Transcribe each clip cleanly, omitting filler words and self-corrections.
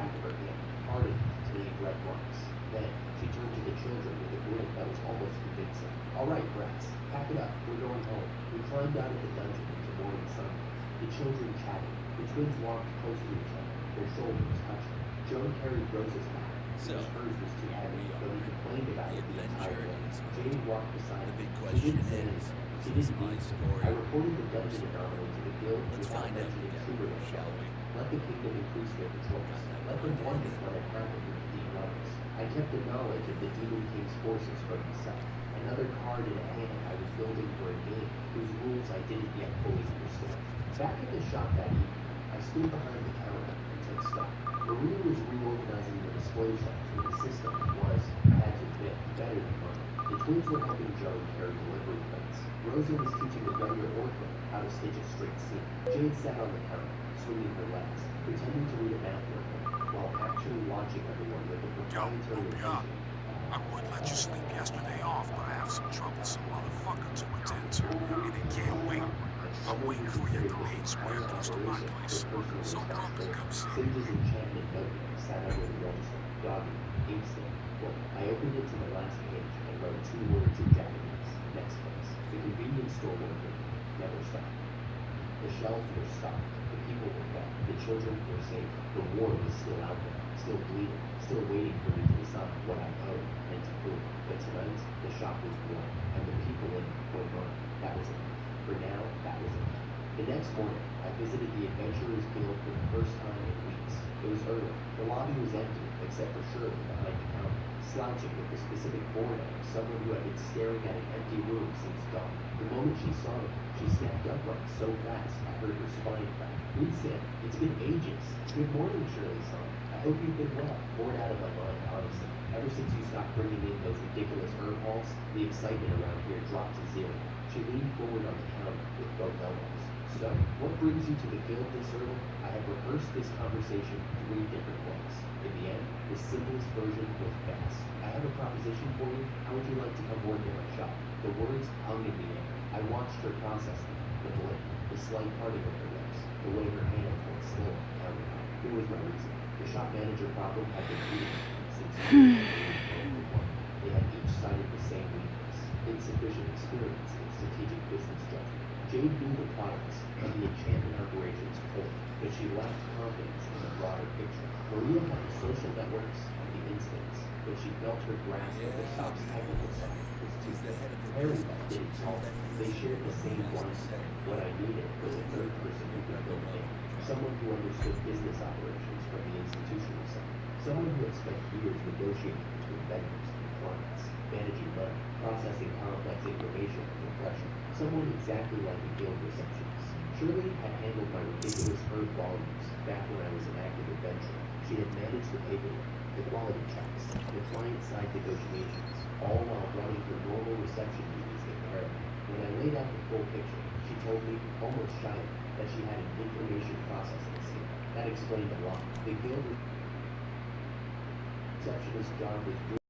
back of her hand, hardened to leave red marks. Then, she turned to the children with a grin that was almost convincing. "All right, brats, pack it up. We're going home." We climbed out of the dungeon into morning sunlight. The children chatted. The twins walked close to each other, their shoulders touching. Joan carried Rose's back, because hers was too heavy, though he complained about it the entire way. Jade walked beside him. She didn't say anything. She didn't need to. I reported the dungeon anomaly to the guild without mentioning Trooper himself. Let the kingdom increase their patrols. Let them wonder what had happened with the deep levels. I kept the knowledge of the Demon King's forces for myself. Another card in a hand I was building for a game whose rules I didn't yet fully understand. Back at the shop that evening, I stood behind the counter and took stock. Maria was reorganizing the display shelves with a system that was, I had to admit, better than mine. The twins were helping Joan carry delivery plates. Rosa was teaching the younger Orphan how to stitch a straight seam. Jade sat on the counter, swinging her legs, pretending to read a math notebook, while actually watching everyone with a proprietary attention. I would let you sleep yesterday off, but I have some troublesome motherfucker to attend to, and it can't wait. I'm waiting for you at the main square close to my place. So come and come see me. Sage's enchantment notebook sat under the register, doggy, inkstand. Well, I opened it to the last page and wrote 2 words in Japanese. Next place. The convenience store worker never stopped. The shelves were stocked. The people were fed. The children were safe. The war was still out there, still bleeding, still waiting for me to decide what I owed and to whom. But tonight, the shop was warm, and the people in it were mine. That was enough. For now, that was enough. The next morning, I visited the Adventurers Guild for the first time in weeks. It was early. The lobby was empty, except for Shirley behind the counter, slouching with the specific boredom of someone who had been staring at an empty room since dawn. The moment she saw me, she snapped upright so fast I heard her spine crack. "Reset, it's been ages." "Good morning, Shirley-san. I hope you've been well." Bored out of my mind, honestly. Ever since you stopped bringing in those ridiculous herb hauls, the excitement around here dropped to zero. She leaned forward on the counter with both elbows. "So, what brings you to the guild this early?" I had rehearsed this conversation 3 different ways. In the end, the simplest version was best. "I have a proposition for you. How would you like to come work in my shop?" The words hung in the air. I watched her process them. The blink, the slight parting of her lips, the way her hand went slow on the countertop. Here was my reason. The shop manager problem had been eating me since 2021. They had each cited the same weakness: insufficient experience in strategic business judgment. Jade knew the products and the enchantment operations cold, but she lacked confidence in the broader picture. Maria had the social networks and the instincts, but she felt her grasp of the shop's technical side was too thick. Harry didn't solve it. They shared the same blind spot. What I needed was a third person who could fill it in. Someone who understood business operations from the institutional side. Someone who had spent years negotiating between vendors and clients, managing money, processing complex information under pressure. Someone exactly like a guild receptionist. Shirley had handled my ridiculous herb volumes back when I was an active adventurer. She had managed the paperwork, the quality checks, the client-side negotiations, all while running her normal reception duties in parallel. When I laid out the full picture, she told me, almost shyly, that she had an information processing skill. That explained a lot. The guild receptionist job was really,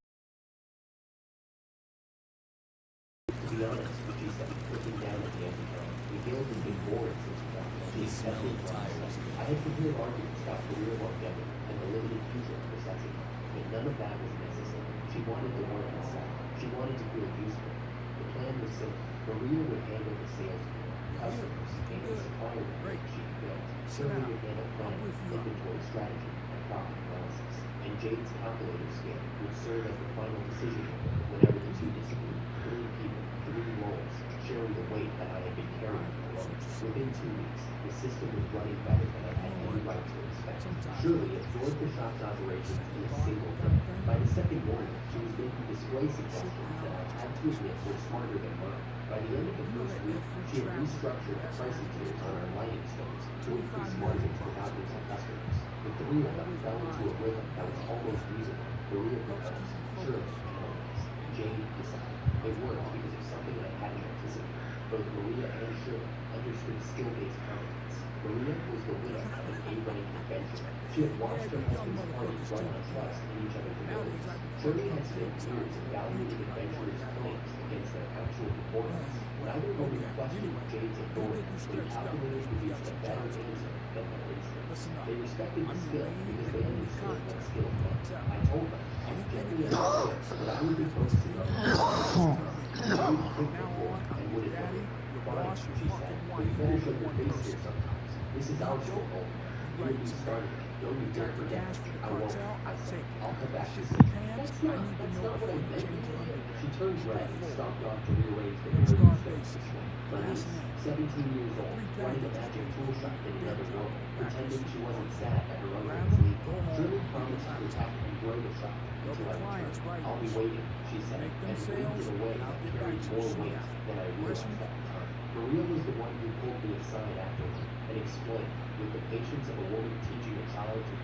to be honest, she said, looking down at the empty counter. The guild has been boring since we left. She accepted my stuff. I had prepared arguments about career longevity and the limited future of reception, but none of that was necessary. She wanted the work itself. She wanted to feel useful. The plan was simple. Maria would handle the sales floor, customers, and the supplier network she had built. Shirley would handle planning, inventory strategy, and profit analysis. And Jade's calculator scale would serve as the final decision maker whenever the two disagreed. 3 people, 3 roles, sharing the weight that I had been carrying alone. Within 2 weeks, the system was running better than I had any right to expect. Shirley absorbed the shop's operations in a single day. By the second morning, she was making display suggestions that I had to admit were smarter than mine. By the end of the first week, she had restructured the pricing tiers on our lighting stoves to increase margins without losing customers. The 3 of them fell into a rhythm that was almost musical. Maria proposed, Shirley analyzed, Jade decided. It worked because of something I hadn't anticipated. Both Maria and Shirley understood skill-based competence. Maria was the widow of an A-ranked adventurer. She had watched her husband's parties run on trust in each other's abilities. Shirley had spent years evaluating adventurers' claims against their actual performance. Neither woman questioned Jade's authority, but the calculator produced a better answer than her instinct. They respected the I'm your skill main because and they only understood what contact. skill meant. Tell I me, told them, as anything gently as I against could, us, that I your would be business focusing to on you. the task Listen at to hand. me. You wouldn't From think now before on, I'm and your would ignore daddy, it. your Fine, boss, your she said. fucking We wife, better all show in your one face here person. sometimes. This is Need our dope? stronghold. You It would writing be some starting. dope? Don't you You dare got the forget cash that. for the I won't, cartel? I said. Take it. I'll come back to Shit see your you. pants? That's I not, need to that's know not what I before you meant, change you your idiot. underwear. She turned red and Straightforward. stomped off to rearrange the Let's door start use the basic. swing. My niece, Last name. 17 years The old, 3 running a packages magic waiting tool for you shop at the in big another drop world, off back of the pretending she wasn't supermarket. sad that her Grab uncle was them, leaving. go home, German leave your promised to laptop. attack and blow the shop There'll until be I return. clients writing I'll you be soon. waiting, she said, Make them and winked sales, in a way and I'll that get back carried to you more soon weight after. than I realized Questions? at the time. Maria was the one who pulled me aside afterward and explained, with the patience of a woman teaching a child to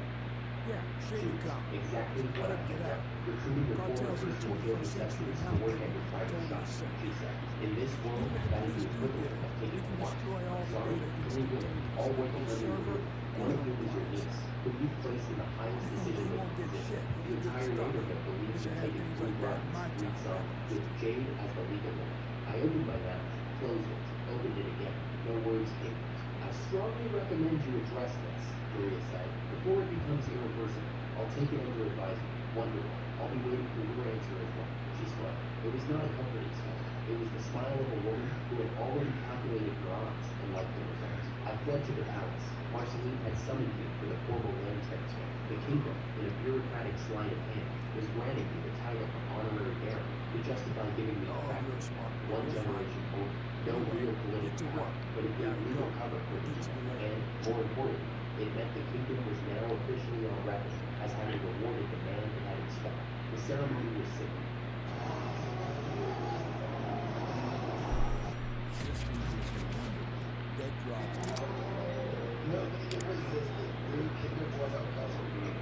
Yeah, shady choose cop. exactly what I Cut to had that. done. Recruiting a former Cartels in the personal field 21st century assessments are to now work at bigger, your private totally shop, safe. she said. In this world, Even if the that is the police do get equivalent it, of taking we a can lunch. destroy all I'm the sorry, data 3 women, all instantaneously. working Both under your server roof. One and of on whom the is your client niece, side. who you've placed in the highest You decision-making won't get position. shit if The you get entire stuck. neighborhood believes Wish I you've had taken things 3 like that in runs, my reads town, on, that's for with sure. Jade as the legal one. I opened my mouth, closed it, opened it again. No words came out. I strongly recommend you address this, Maria said, before it becomes irreversible. I'll take it under advisement. Wonderful. I'll be waiting for your answer as well. She smiled. It was not a comforting smile. It was the smile of a woman who had already calculated her odds and liked the result. I fled to the palace. Marceline had summoned me for the formal land transfer. The kingdom, in a bureaucratic sleight of hand, was granting me the title of honorary baron to justify giving me the Oh, you're a factory. smart girl. One You'll find generation it. older. No Anyway, real get political to power, work. but it gave Gotta legal go. cover for I'll the get to deal. you later. And, more importantly, it meant the kingdom was now officially on record as having rewarded the man it had expelled. The ceremony was simple. System gives you wonder. Dead drops. Nobody can resist it. Your kingdom was unconquerable.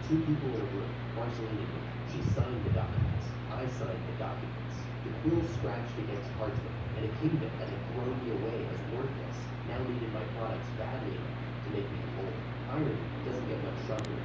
Two people in a room, Marceline and me. She signed the documents. I signed the documents. The quill scratched against parchment, and a kingdom that had thrown me away as worthless now needed my products badly enough to make me whole. Irony doesn't get much sharper.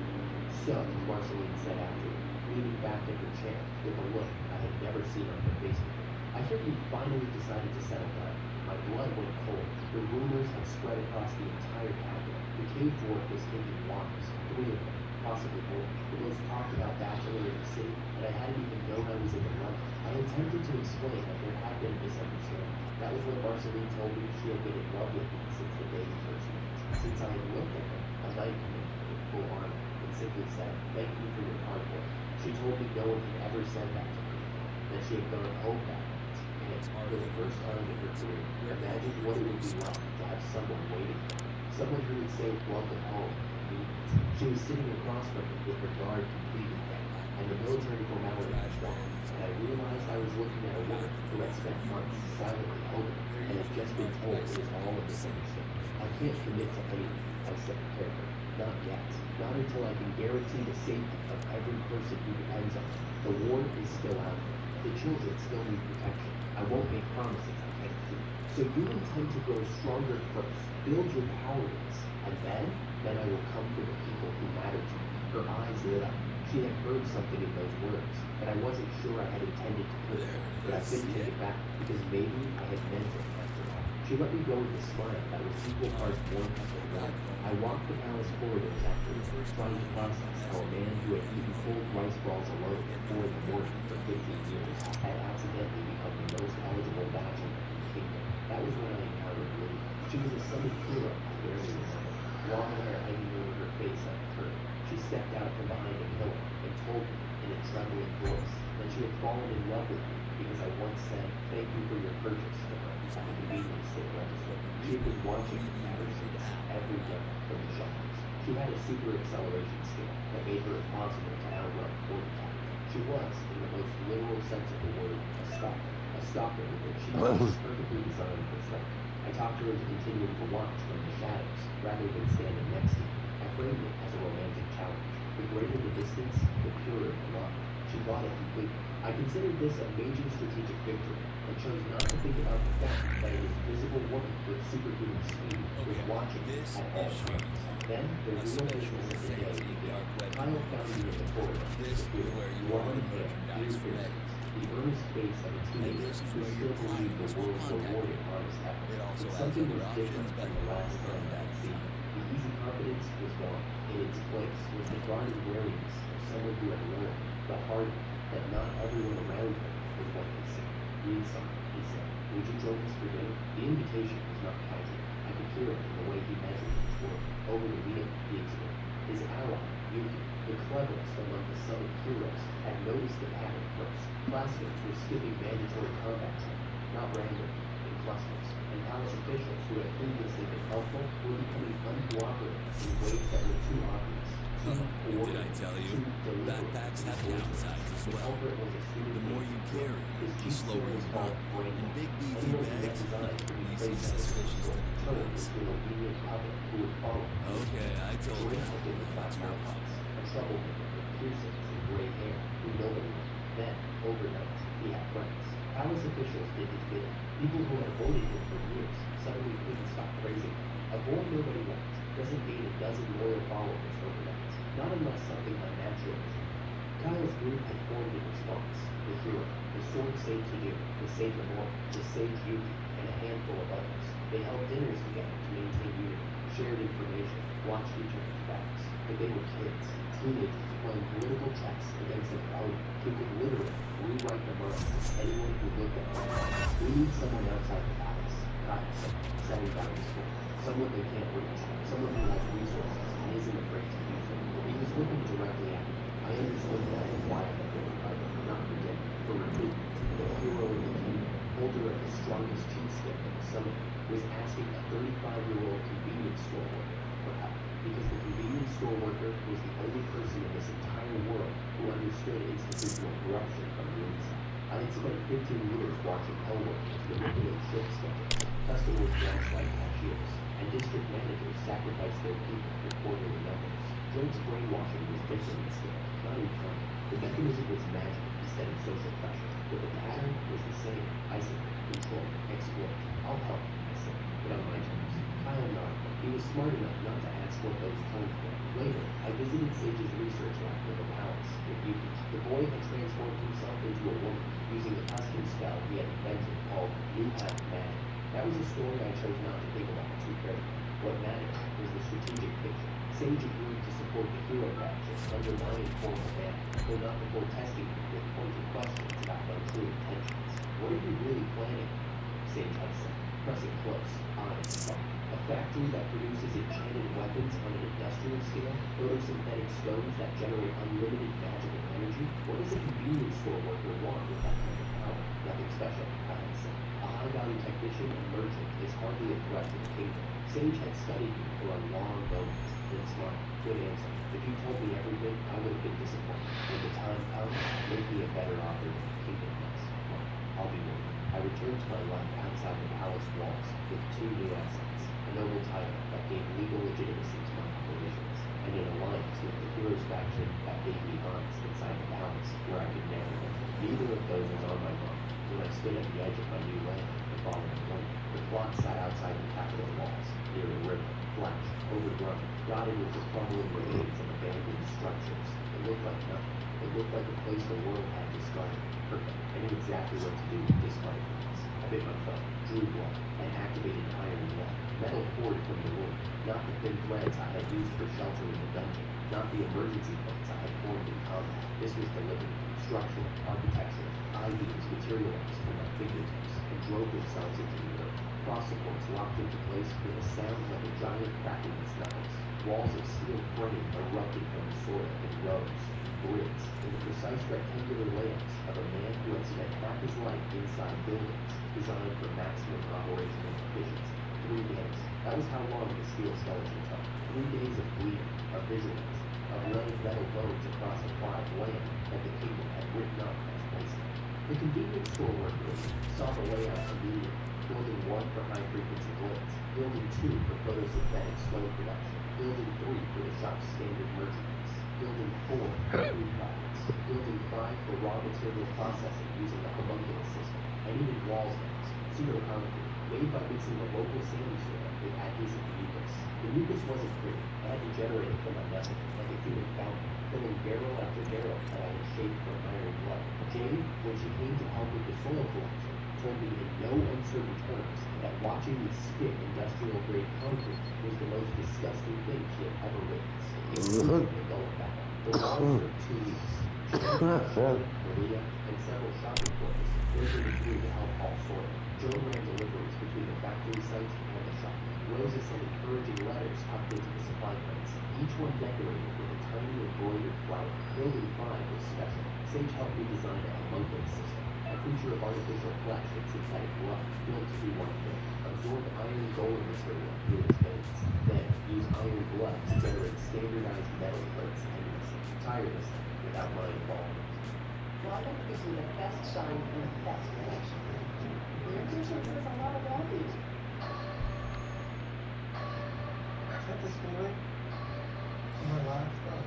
So, Marceline said afterward, leaning back in her chair with a look I had never seen on her face before. I hear you finally decided to settle down. My blood went cold. The rumors had spread across the entire capital. The cave dwarf was hinting wives, 3 of them, possibly more. The most talked about bachelor in the city, and I hadn't even known I was in the running. I attempted to explain that there had been a misunderstanding. That was when Marceline told me she had been in love with me since the day we first met. Since I had looked at her, a knight came in with full armor, and simply said, "Thank you for your hard work." She told me no one had ever said that to her before, that she had gone home that night. And, for the first time in her career, imagined what it would be like to have someone waiting for her. Someone who would say, "Welcome home," and convenience. She was sitting across from me with her guard completely down, and the military formality was gone, and I realized I was looking at a woman who had spent months silently hoping and had just been told it was all a misunderstanding. "I can't commit to anything," I said carefully. "Not yet. Not until I can guarantee the safety of every person who depends on it. The war is still out there. The children still need protection. I won't make promises I can't keep." "So you intend to grow stronger first, build your power base, and then I will come for the people who matter to me." Her eyes lit up. She had heard something in those words, but I wasn't sure I had intended to put them. But I couldn't take it back, because maybe I had meant it after all. She let me go with a smile that was equal parts warmth and warning. I walked the palace corridors afterward, trying to process how a man who had eaten cold rice balls alone at 4 in the morning for 15 years had accidentally become the most eligible bachelor in the kingdom. That was when I encountered Lily. She was a summoned hero, I barely remember. Long hair hanging over her face like a curtain. She stepped out from behind a pillar and told me, in a trembling voice, that she had fallen in love with me because I once said, "Thank you for your purchase," to her at the convenience store register. She had been watching me ever since, every day, from the shelves. She had a super acceleration skill that made her impossible to outrun or detect. She was, in the most literal sense of the word, a stalker with a cheek that was perfectly designed for flight. I talked her into continuing to watch from the shadows rather than standing next to me. I framed it as a romantic challenge. The greater the distance, the purer the love. She bought it completely. I considered this a major strategic victory and chose not to think about the fact that an invisible woman with superhuman speed was watching me at all times. Then the real business of the day began. Kyle found me in the corridor, secure, glove in hand, ears pierced, the earnest face of a teenager who still believed the world rewarded honest effort. But something was different than the last time I had seen her. The easy confidence was gone. In its place was the guarded wariness of someone who had learned the hard way that not everyone around him was what they said. Need something, he said. Would you join us for dinner? The invitation was not casual. I could hear it in the way he measured each word. Over the meal, he explained. His ally, Yuki, the cleverest among the Summit heroes, had noticed the pattern first. Classmates were skipping mandatory combat training, not randomly, in clusters, and palace officials who had previously been helpful were becoming uncooperative in ways that were too obvious. Oh, and did I tell you? Backpacks have downsides as well. The more you carry, the slower you run. And big beefy bags may seem suspicious to the police. Okay, I told you. Now it's your problem. A troublemaker with piercings and gray hair who nobody knew. Then, overnight, he had friends. Palace officials did his bidding. People who had avoided him for years suddenly couldn't stop praising him. A boy nobody liked doesn't gain a dozen loyal followers overnight. Not unless something unnatural is happening. Kyle's group had formed in response. The hero, the sword sage Tajir, the sage Amor, the sage Yuki, and a handful of others. They held dinners together to maintain unity, shared information, watched each other's backs. But they were kids, teenagers playing political chess against an opponent who could literally rewrite the minds of anyone who looked at them. We need someone outside the palace, Kyle said, setting down his fork. Someone they can't reach, someone who has resources and isn't afraid to use them. He was looking directly at me. I understood that and why I had been invited, not for dinner, for recruitment. The hero of the kingdom, holder of the strongest cheat in the summit, was asking a 35-year-old convenience store worker for help, because the convenience store worker was the only person in this entire world who understood institutional corruption from the inside. I had spent 15 years watching hell workers manipulate shift schedules, customers gaslight cashiers, and district managers sacrifice their people for quarterly numbers. Drake's brainwashing was different in scale, not in kind. The mechanism was magic instead of social pressure, but the pattern was the same: isolate, control, exploit. I'll help, I said, but on my terms. Kyle nodded. He was smart enough not to ask what those terms were. Later, I visited Sage's research lab in the palace with Yuki. The boy had transformed himself into a woman using a custom spell he had invented called New Half Magic. That was a story I chose not to think about too carefully. What mattered was the strategic picture. Sage agreed to support the hero badges under my informal banner, though not before testing me with pointed questions about my true intentions. What are you really planning? Sage had said, pressing close, eyes sharp. A factory that produces enchanted weapons on an industrial scale, photosynthetic stones that generate unlimited magical energy. What does a convenience store worker want with that kind of power? Nothing special, I had said. A high-value technician and merchant is hardly a threat to the kingdom. Sage had studied me for a long moment, then smiled. Good answer. If you told me everything, I would have been disappointed. When the time comes, make me a better offer than the kingdom has. Well, I'll be waiting. I returned to my life outside the palace walls with 2 new assets, a noble title that gave legal legitimacy to my operations, and an alliance with the heroes faction that gave me arms inside the palace where I could marry them. Neither of those was on my mind when I stood at the edge of my new land the following morning. The clock sat outside the capital walls, near the river, flat, overgrown, dotted with the crumbling remains of abandoned structures. It looked like nothing. It looked like a place the world had discarded. Perfect. I knew exactly what to do with discarded things. I bit my phone, drew blood, and activated iron net. Metal poured from the wound, not the thin threads I had used for shelter in the dungeon, not the emergency plates I had formed in combat. This was deliberate, structural, architectural. Ideas materialized from my fingertips and drove themselves into the earth. Cross supports locked into place with a sound like a giant cracking its knuckles. Walls of steel frame erupted from the soil in rows, grids, in the precise rectangular layouts of a man who had spent half his life inside buildings designed for maximum operational efficiency. 3 days. That was how long the steel skeleton took. 3 days of bleeding, of vigilance, of laying metal bones across a plot of land that the kingdom had written up as wasteland. The convenience store workers saw the layouts immediately. Building 1 for high-frequency blades, Building 2 for photosynthetic stone production, Building 3 for the shop's standard merchandise, Building 4 for food products, Building 5 for raw material processing using the homunculus system, and even walls nails, pseudo-concrete, made by mixing the local sandstone with adhesive mucus. The mucus wasn't pretty. I had to generate it from my muscle, like a human fountain, filling barrel after barrel that I had shaped from iron blood. Jade, when she came to help with the soil collection, told me in no uncertain terms that watching me spit industrial-grade concrete was the most disgusting thing she had ever witnessed, including the Gulf battle. The walls took 2 weeks. Maria, and several shopping boys filtered it through to help haul soil. Joe ran deliveries between the factory site and the shop. Rosa sent encouraging letters tucked into the supply crates, each one decorated with a tiny embroidered flower. Building 5 was special. Sage helped me design a local system, a creature of artificial flesh and synthetic blood, built to do one thing: absorb iron golem material through its veins, then use iron blood to generate standardized metal plates endlessly, tirelessly, without my involvement. Well, I think it gives you the best shine and the best finish. Your kitchen has a lot of value. Is that the story? From my last thought.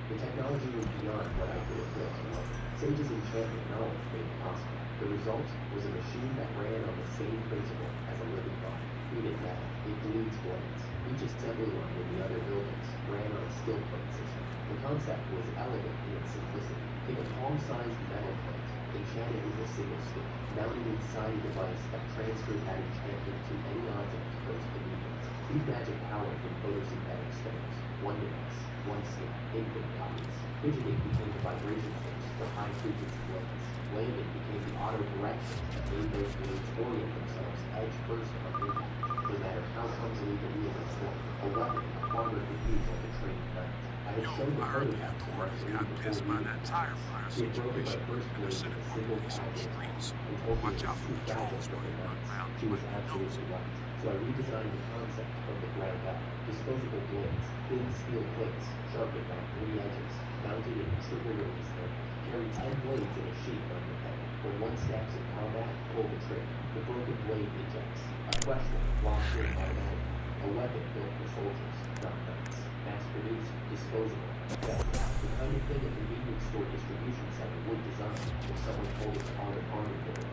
The technology was beyond what I could have built alone. Sage's enchantment knowledge made it possible. The result was a machine that ran on the same principle as a living body. Feed it metal, it bleeds blades. Each assembly line in the other buildings ran on a still plate system. The concept was elegant in its simplicity. Take a palm-sized metal plate, enchant it with a single stick, mounted inside a device that transferred that enchantment to any object first immediately. Feed magic power from photosynthetic stones. One device, one skill, infinite copies. Fidgeting became the vibration source for high-frequency blades. Landing became the auto-correction that made those blades orient themselves edge first on impact. No matter how clumsily the wheel was swung, a weapon a farmer could use like a trained knight. I had shown the I heard the prototype to Mark authorities got Lee before pissed by leaving that the tire house. fire He had broken my situation, first and they're blade with sending a more single police on the casual attack streets. and told me Watch it out was for too fragile patrols for while the you run knights. around. She You was might be absolutely nosy. right. So I redesigned the concept from the ground up. Disposable blades, thin steel plates, sharpened on 3 edges, mounted in a triple release handle. Carry 10 blades in a sheath on your head. When one snaps in combat, pull the trigger. The broken blade ejects. A fresh one locks in automatically. A weapon built for soldiers, not knights. Mass-produced, disposable, effective. The kind of thing a convenience store distribution center would design if someone told it to arm and build it.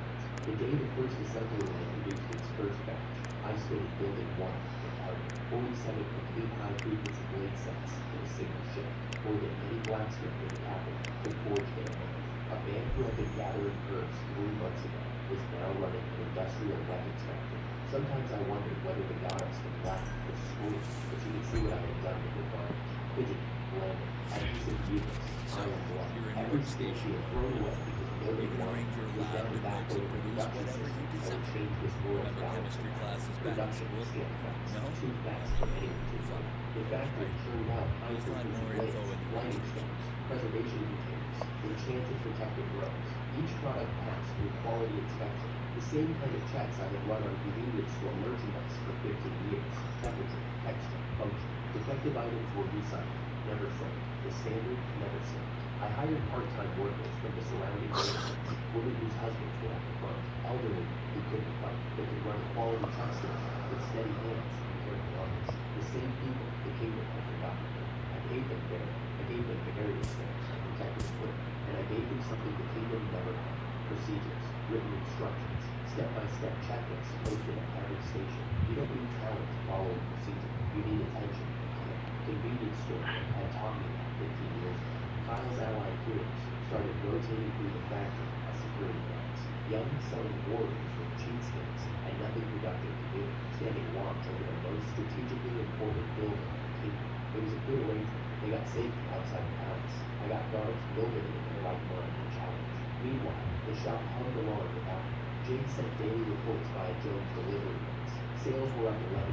The day the first assembly line produced its first batch, I stood in building 1 and counted 47 complete high-frequency blade sets in a single shift, more than any blacksmith in the capital could forge in a month. A man who had been gathering herbs 3 months ago was now running an industrial weapons factory. Sometimes I wondered whether the goddess would laugh or scream if she could see what I had done with her mind. Fidgeting, landing, adhesive needles, So, iron blood. you're a Every nerd skill she stationer had now, thrown huh? away because nobody You can wanted arrange your it was lab now the that makes backbone and of a produce production whatever you system that would desire. change this world's Remember balance of chemistry power. classes back in Production school? scanned fast, No? too fast for anyone to Fuck ignore. it, The who cares, factory right? churned out You'll find high-frequency more blades, info in the lighting workstation. stones, preservation containers, enchanted protected grows. Each product passed through quality inspection, the same kind of checks I had run on convenience store merchandise for 15 years. Temperature, texture, function. Defective items were recycled, never sold. The standard never slipped. I hired part-time workers from the surrounding neighborhoods, women whose husbands were at the front, elderly who couldn't fight, but could run a quality check station with steady hands and careful arms. The same people the kingdom had forgotten. I paid them fairly. I gave them barrier stones and protected equipment, and I gave them something the kingdom never had: procedures, written instructions, step-by-step checklists posted at every station. You don't need talent to follow a procedure. You need attention and care. Convenience store had taught me that 15 years ago. Kyle's allied heroes started rotating through the factory as security guards. Young, selling warriors with cheatskates and nothing productive to do, standing watch over the most strategically important building in the kingdom. It was a good arrangement. They got safety outside the palace. I got guards motivated in their right mind to challenge. Meanwhile, the shop hummed along without me. Jake sent daily reports via Jones' delivery notes. Sales were up 11%.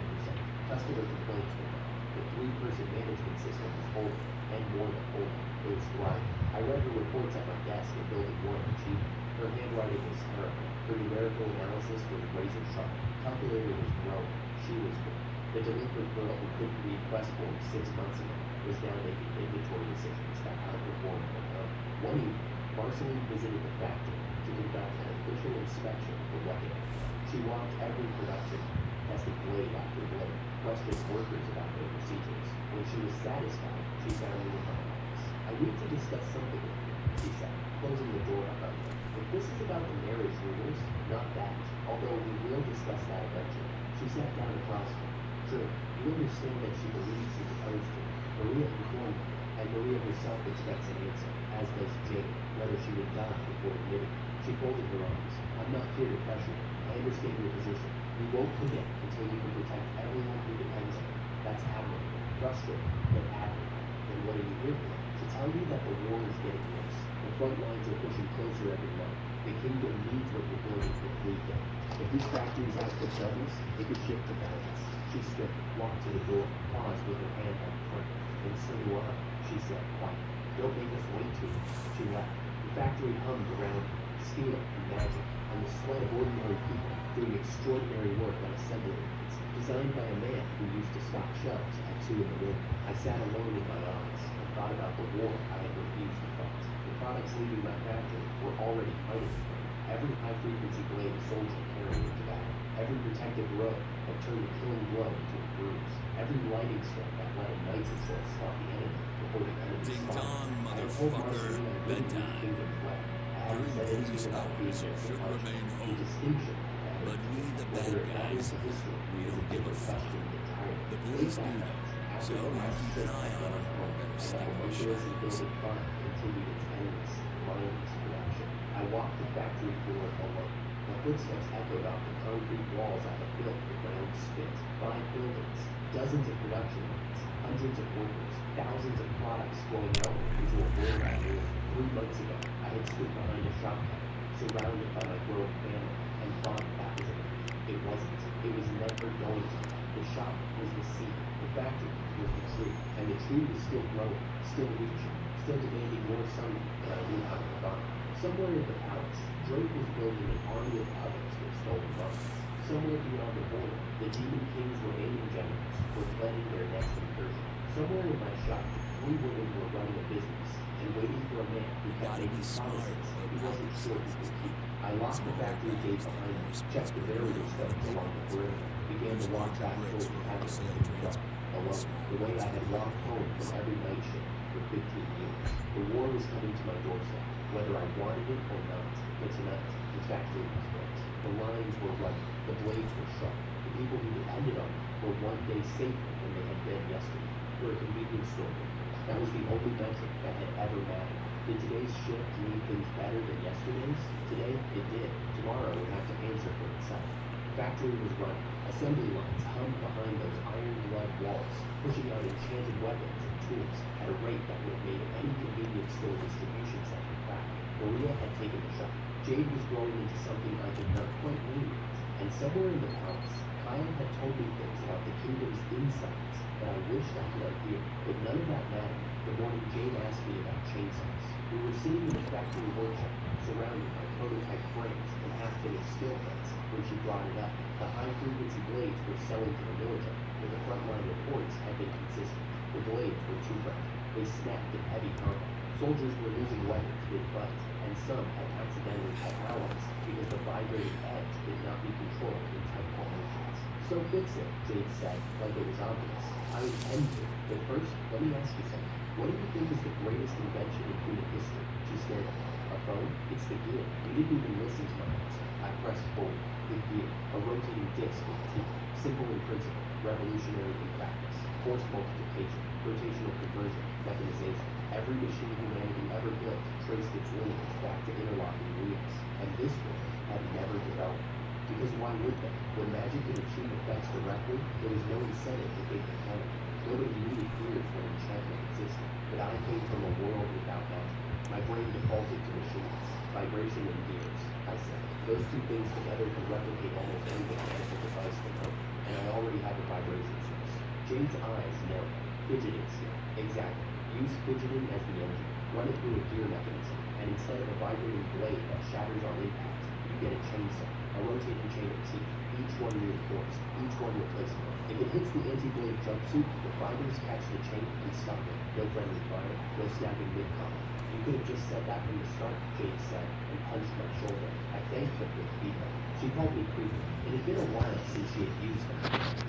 Customer complaints were down. The 3-person management system was holding, and more than holding, it was thriving. I read her reports at my desk in Building 1 in Chief. Her handwriting was terrible. Her numerical analysis was razor sharp. Calculator was growing. She was growing. The delinquent girl who couldn't read quest forms 6 months ago was now making inventory decisions that outperformed her own. One evening, Marceline visited the factory to conduct an official inspection for weaponry. She walked every production line, tested blade after blade, questioned workers about their procedures. When she was satisfied, she found me in my office. I need to discuss something with you, she said, closing the door behind her. If this is about the marriage rumors, not that, although we will discuss that eventually. She sat down across from me. True, you understand that she believes he proposed to her. Maria informed me, and Maria herself expects an answer, as does Jane, whether she would die before admitting it. She folded her arms. I'm not here to pressure you. I understand your position. You won't commit until you can protect everyone who depends on you. That's admirable. frustrated, but adamant. Then what are you here for? To tell you that the war is getting worse. The front lines are pushing closer every month. The kingdom needs what you're building for free then. If this factory's output doubles, it could shift the balance. She stood, walked to the door, paused with her hand on the frame. And so do I, she said quietly. Don't make us wait too long. She left. The factory hummed around her. Steel and magic, and the sweat of ordinary people doing extraordinary work on assembly lines, designed by a man who used to stock shelves at 2 in the morning. I sat alone in my office and thought about the war I had refused to fight. The products leaving my factory were already fighting for me. Every high-frequency blade a soldier carried into battle. Every protective row that turned a killing blow into a bruise. Every lighting strike that let a knight's assist stop the enemy before the enemy Ding spotted. dong, I had told motherfucker. Marceline I wouldn't leave Bedtime. Kingdom's Way. I hadn't During said anything business about being hours, you there for should punishment. remain The home. distinction I had But we, the whether bad it matters guys, to history we is a don't give a different fuck. question entirely. The police Eight do, nights though, after so the you last keep ship an eye had on gone them or home, better and stick that your rigorously shadows. building fund continued its endless, mindless production. I walked the factory floor alone. My footsteps echoed off the concrete walls I had built with my own spit. 5 buildings, dozens of production lines, hundreds of workers, thousands of products flowing outward into a world I knew. 3 months ago, I had stood behind a shop counter, surrounded by my growing family, and thought that was enough. It wasn't. It was never going to be. The shop was the seed. The factory was the tree. And the tree was still growing, still reaching, still demanding more sunlight than I knew how to provide. Somewhere in the palace, Drake was building an army of puppets with stolen minds. Somewhere beyond the border, the demon king's remaining generals were planning their next incursion. Somewhere in my shop, 3 women were running a business and waiting for a man who kept Gotta be making smart promises about he wasn't package sure he sizes. could keep. I locked the Smaller factory gate bags take behind me, more space checked the per barrier gram than stones the big along the ones. perimeter, began to Use walk larger back bricks toward the for cabinet wholesale in the dark, transport. alone, Smaller the way ones I for had the walked bigger home areas. from every night shift for 15 years. The war was coming to my doorstep, whether I wanted it or not. But tonight, the factory was built. The lines were running, the blades were sharp. The people who depended on me were one day safer than they had been yesterday. For a convenience store worker, that was the only metric that had ever mattered. Did today's shift make things better than yesterday's? Today, it did. Tomorrow would have to answer for itself. The factory was running. Assembly lines hummed behind those iron-gloved walls, pushing out enchanted weapons and tools at a rate that would have made any convenience store distribution center proud. Maria had taken the shop. Jade was growing into something I could not quite name yet. And somewhere in the palace, Kyle had told me things about the kingdom's insides that I wished I could unhear, but none of that mattered. The morning Jade asked me about chainsaws. We were sitting in the factory workshop, surrounded by prototype frames and half-finished steel plates, when she brought it up. The high-frequency blades were selling to the military, but the frontline reports had been consistent. The blades were too fragile. They snapped in heavy combat. Soldiers were losing weapons mid-fight, and some had accidentally cut allies because the vibrating edge could not be controlled in tight formations. So fix it, Jade said, like it was obvious. I intend to, but first, let me ask you something. What do you think is the greatest invention in human history? She stared at me. A phone? It's the gear. You didn't even listen to my answer. I pressed forward. The gear. A rotating disc with teeth. Simple in principle. Revolutionary in practice. Force multiplication. Rotational conversion. Mechanization. Every machine humanity ever built traced its lineage back to interlocking wheels. And this one had never developed. Because why would they? When magic could achieve effects directly, there was no incentive to think mechanically. Nobody needed gears when enchantment existed. But I came from a world without magic. My brain defaulted to machines. Vibration and gears, I said. Those 2 things together can replicate almost any mechanical device for note. And I already have a vibration source. Jade's eyes narrowed. Fidgeting skill. Exactly. Use fidgeting as the engine. Run it through a gear mechanism. And instead of a vibrating blade that shatters on impact, you get a chainsaw. A rotating chain of teeth, each one reinforced, each one replaceable. If it hits the anti-blade jumpsuit, the fibers catch the chain and stop it. No friendly fire, no snapping mid-combat. You could have just said that from the start, Jade said, and punched my shoulder. I thanked her for the feedback. She called me creepy. It had been a while since she had used them.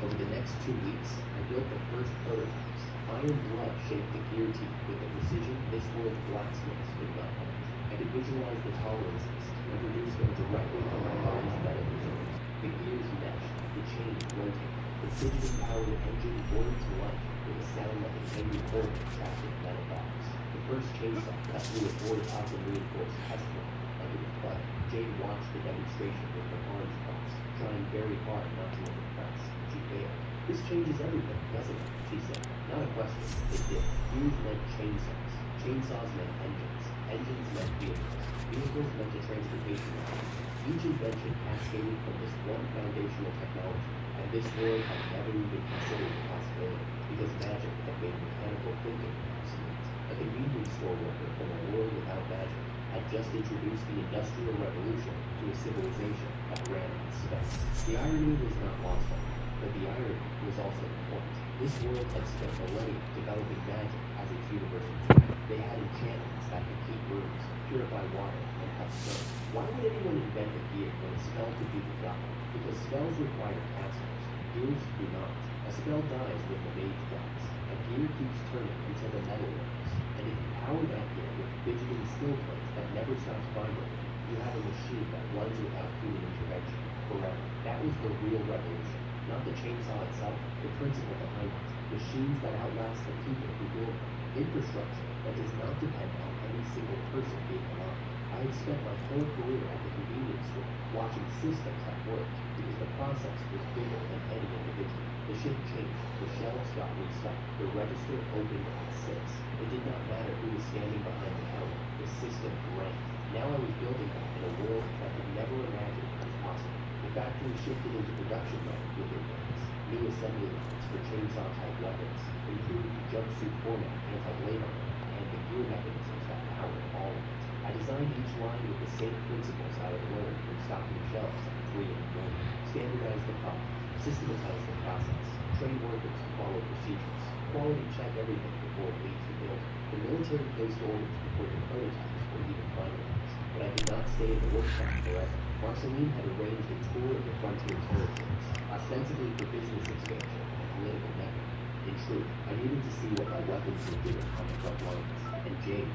Over the next 2 weeks, I built the first prototypes. Iron blood shaped the gear teeth with the precision this world's blacksmiths could not match. I could visualize the tolerances and produce them directly from my body's metal reserves. The gears meshed, the chains rotated, the fidgeting-powered engine roared to life with a sound like an angry boulder trapped in metal box. The first chainsaw cut through a board-top-and-reinforced test block like it was butter. Jade watched the demonstration with her arms crossed, trying very hard not to look impressed. She failed. This changes everything, doesn't it? She said. Not a question. It did. Gears meant chainsaws. Chainsaws meant engines. Engines meant vehicles. Vehicles meant a transportation method. Each invention cascaded from this one foundational technology, and this world had never even considered the possibility, because magic had made mechanical thinking obsolete. A convenience store worker from a world without magic had just introduced the Industrial Revolution to a civilization that ran on specs. The irony was not lost on them, but the irony was also the point. This world had spent millennia developing magic as its universal tool. They had enchantments that could heat rooms, purify water, and cut stone. Why would anyone invent a gear when a spell could be forgotten? Because spells require casters. Gears do not. A spell dies when the mage dies. A gear keeps turning until the metal works. And if you power that gear with fidgeting steel plates that never stops vibrating, you have a machine that runs without human intervention forever. That was the real revolution. Not the chainsaw itself, the principle behind it. Machines that outlast the people who build them. Infrastructure that does not depend on any single person being alive. I had spent my whole career at the convenience store watching systems that worked because the process was bigger than any individual. The shift changed. The shelves got restocked. The register opened at 6. It did not matter who was standing behind the counter. The system ran. Now I was building that in a world that could never imagine was possible. The factory shifted into production mode within days. New assembly lines for chainsaw-type weapons, improved jumpsuit format, anti-labor, and the gear mechanisms that powered all of it. I designed each line with the same principles I had learned from stocking shelves at 3 in the morning. Standardize the product, systematize the process, train workers to follow procedures, quality check everything before it leaves the building. The military placed orders before the prototypes were even finalized, but I could not stay in the workshop forever. Marceline had arranged a tour of the frontier territories, ostensibly for business expansion and political network. In truth, I needed to see what my weapons were doing on the front lines, and Jade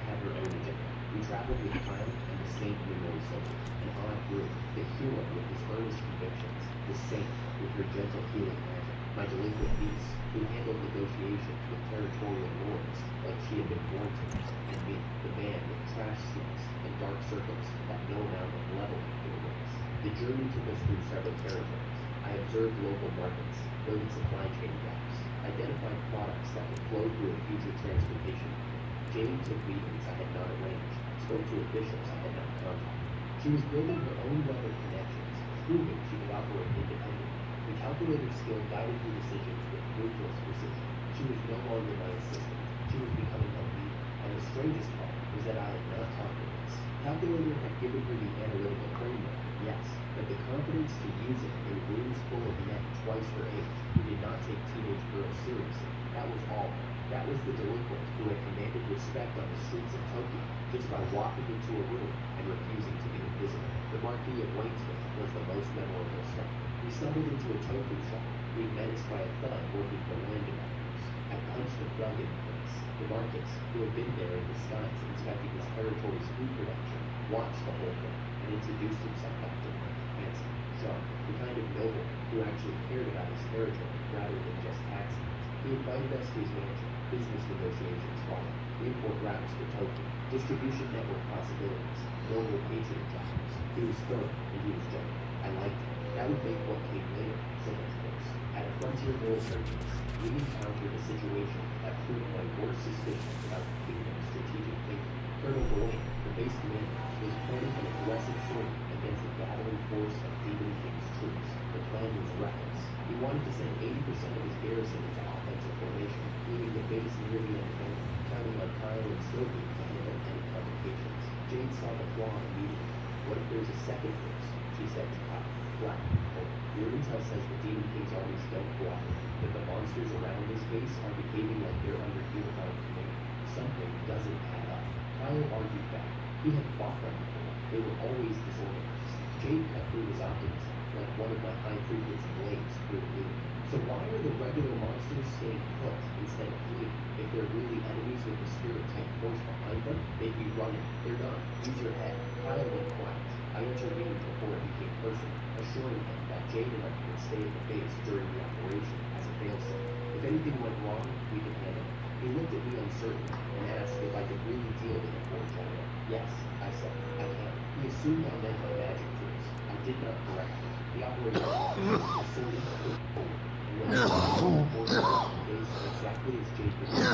had her own agenda. We traveled with Kyle and the Saint Leroy soldier, an odd group, the hero with his earnest convictions, the Saint with her gentle healing magic, my delinquent niece, who handled negotiations with territorial lords like she had been born to, and me, the man with trash slips and dark circles that no amount of leveling could erase. The journey took us through several territories. I observed local markets, noted supply chain gaps, identified products that could flow through a future transportation. Jane took meetings I had not arranged, spoke to officials I had not contacted. She was building her own web of connections, proving she could operate independently. The calculator skill guided her decisions with ruthless precision. She was no longer my assistant. She was becoming a leader. And the strangest part was that I had not taught her this. Calculator had given her the analytical framework, yes, but the confidence to use it in rooms full of men twice her age who did not take teenage girls seriously. That was all. That was the delinquent who had commanded respect on the streets of Tokyo just by walking into a room and refusing to be invisible. The Marquis of Waynesville was the most memorable stop. We stumbled into a tofu shop, being menaced by a thug working for land developers. I punched the thug in the face. The Marcus, who had been there in disguise inspecting his territory's food production, watched the whole thing and introduced himself after me. Handsome, sharp, the kind of noble who actually cared about his territory rather than just taxing it. He invited us to his mansion. Business negotiations followed. Import routes to Tokyo. Distribution network possibilities. Normal patronage offers. He was firm and he was gentle. I liked him. That would make what came later so much worse. At a frontier military base, we encountered a situation that proved my worst suspicions about the kingdom's strategic thinking. Colonel Boyd, the base commander, was planning an aggressive swing against the gathering force of Demon King's troops. The plan was reckless. He wanted to send 80% of his garrison into offensive formation, leaving the base nearly undefended, counting on Kyle and Sylvie to handle any complications. Jane saw the flaw immediately. What if there's a second force? She said to Kyle, flat and cold. Your intel says the Demon King's armies don't cooperate, that the monsters around this base are behaving like they're under unified command. Something doesn't add up. Kyle argued back. He had fought them before. They were always disorganized. Jade cut through his optimism, like one of my high-frequency blades through the moon. So why are the regular monsters staying put instead of fleeing? If they're really enemies with the spirit-type force behind them, they'd be running. They're done. Use your head. Kyle went quiet. I intervened before it became personal, assuring him that Jade and I could stay at the base during the operation as a failsafe. If anything went wrong, we could handle it. He looked at me uncertainly and asked if I could really deal with a poor general. Yes, I said, I can. He assumed I meant my magic tools. I did not correct him. The operation was sorting quick forward, and Days exactly as Jade predicted. An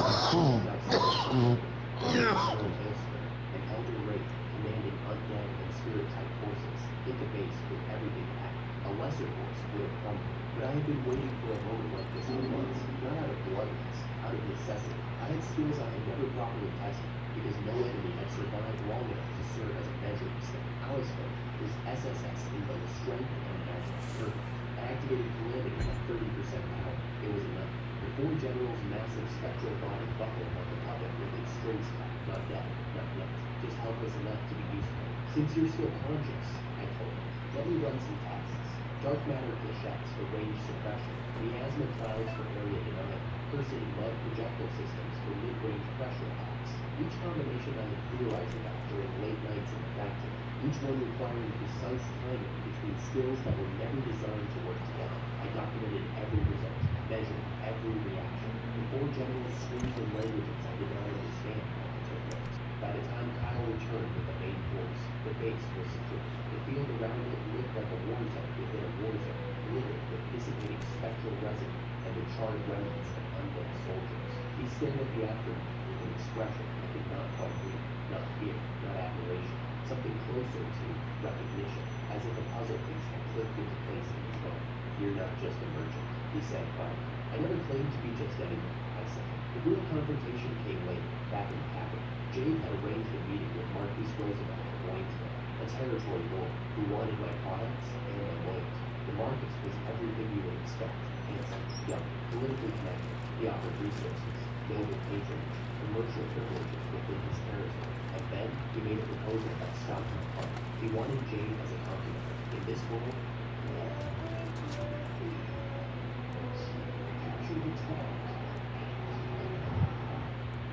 elder wraith commanding undead and spirit-type forces hit the base with everything it had. A lesser force would have crumbled, but I had been waiting for a moment like this for months, not out of bloodlust, out of necessity. I had skills I had never properly tested, because no enemy had survived long enough to serve as a measuring stick. Alistair was SSS in both strength and magic. Perfect. I activated Calamity at 30% power. It was enough. The four generals' massive spectral body buckled like a puppet with its strings cut. Not dead, not yet. Just helpless enough to be useful. Since you're still conscious, I told him, let me run some tests. Dark matter clichettes for range suppression, miasma clouds for area denial, cursing mud projectile systems for mid-range pressure attacks. Each combination I had theorized about during late nights in the factory, each one requiring precise timing between skills that were never designed to work together. I documented every result, measured every reaction. The four generals screamed in languages I did not understand while I took notes. By the time Kyle returned with the main force, the base was secure. The field around it looked like a war zone within a war zone, littered with dissipating spectral residue and the charred remnants of undead soldiers. He stared at the aftermath with an expression I could not quite read. Not fear, not admiration. Something closer to recognition, as if a puzzle piece had clicked into place in his mind. You're not just a merchant, he said quietly. I never claimed to be just anyone, I said. The real confrontation came later, back in the capital. Jade had arranged a meeting with Marquis Roosevelt of Waynesville, a territory lord who wanted my products and my loyalty. The Marquis was everything you would expect. Handsome, young, politically connected. He offered resources, noble patronage, commercial privileges within his territory. And then he made a proposal that stopped my heart. He wanted Jade as a concubine. In this world,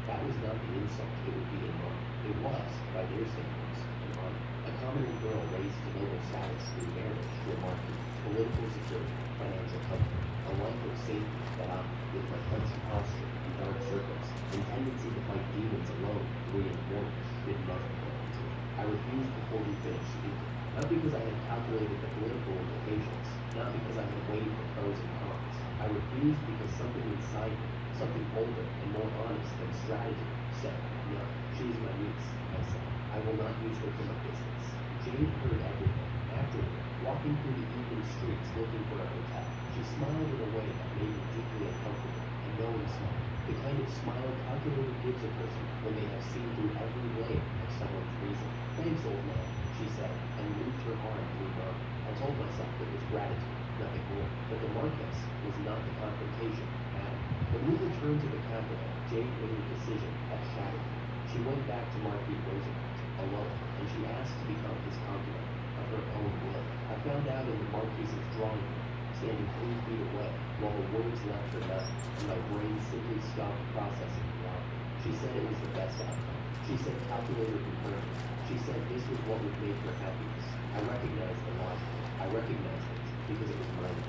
that was not the insult it would be in mine. It was, by their standards, an honor. A commoner girl raised to noble status through marriage to a marquis, political security, financial comfort, a life of safety that I, with my punchy posture and dark circles, and tendency to fight demons alone 3 in the morning, could never belong to me. I refused before he finished speaking, not because I had calculated the political implications, not because I had weighed the pros and cons. I refused because something inside me, something older and more honest than strategy, said, no, she is my niece, I said. I will not use her for my business. Jade heard everything. Afterward, walking through the evening streets looking for a hotel, she smiled in a way that made me deeply uncomfortable, a knowing smile, the kind of smile calculator gives a person when they have seen through every layer of someone's reason. Thanks, old man, she said, and moved her arm through mine. I told myself it was gratitude, nothing more, but the Marquis was not the confrontation I had. When we returned to the capital, Jade made a decision that shattered me. She went back to Marquis Roosevelt, alone, and she asked to become his concubine, of her own will. I found out in the Marquis's drawing room, standing 3 feet away, while the words left her mouth, and my brain simply stopped processing reality. She said it was the best outcome. She said calculator confirmed. She said this was what would make her happiest. I recognized the logic. I recognized it because it was mine.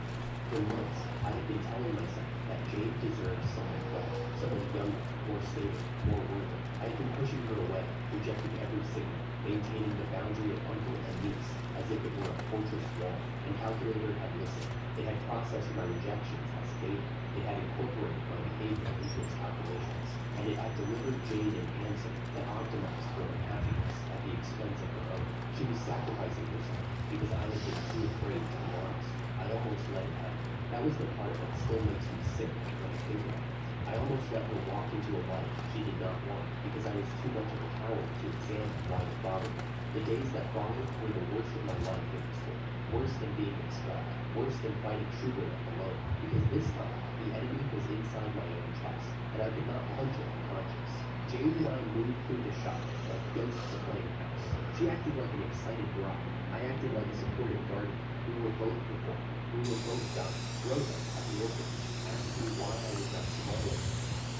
For months, I had been telling myself that Jade deserved someone better, someone younger, more stable, more worthy. I had been pushing her away, rejecting every signal, maintaining the boundary of uncle and niece, as if it were a fortress wall. And Calculator had listened. It had processed my rejections as data. It had incorporated my behavior into its calculations. And it had delivered Jade an answer that optimized for her happiness at the expense of her own. She was sacrificing herself because I had been too afraid to be honest. I almost let it happen. That was the part that still makes me sick when I think about it. I almost let her walk into a life she did not want because I was too much of a coward to examine why it bothered me. The days that followed were the worst of my life in this world. Worse than being expelled. Worse than fighting Sugar alone. Because this time, the enemy was inside my own chest, and I could not punch it unconscious. Jade and I moved through the shop like ghosts playing house. She acted like an excited bride. I acted like a supportive guardian. We were both performing. We were both done. Rosa, at the orphanage, asked me why I was not smiling.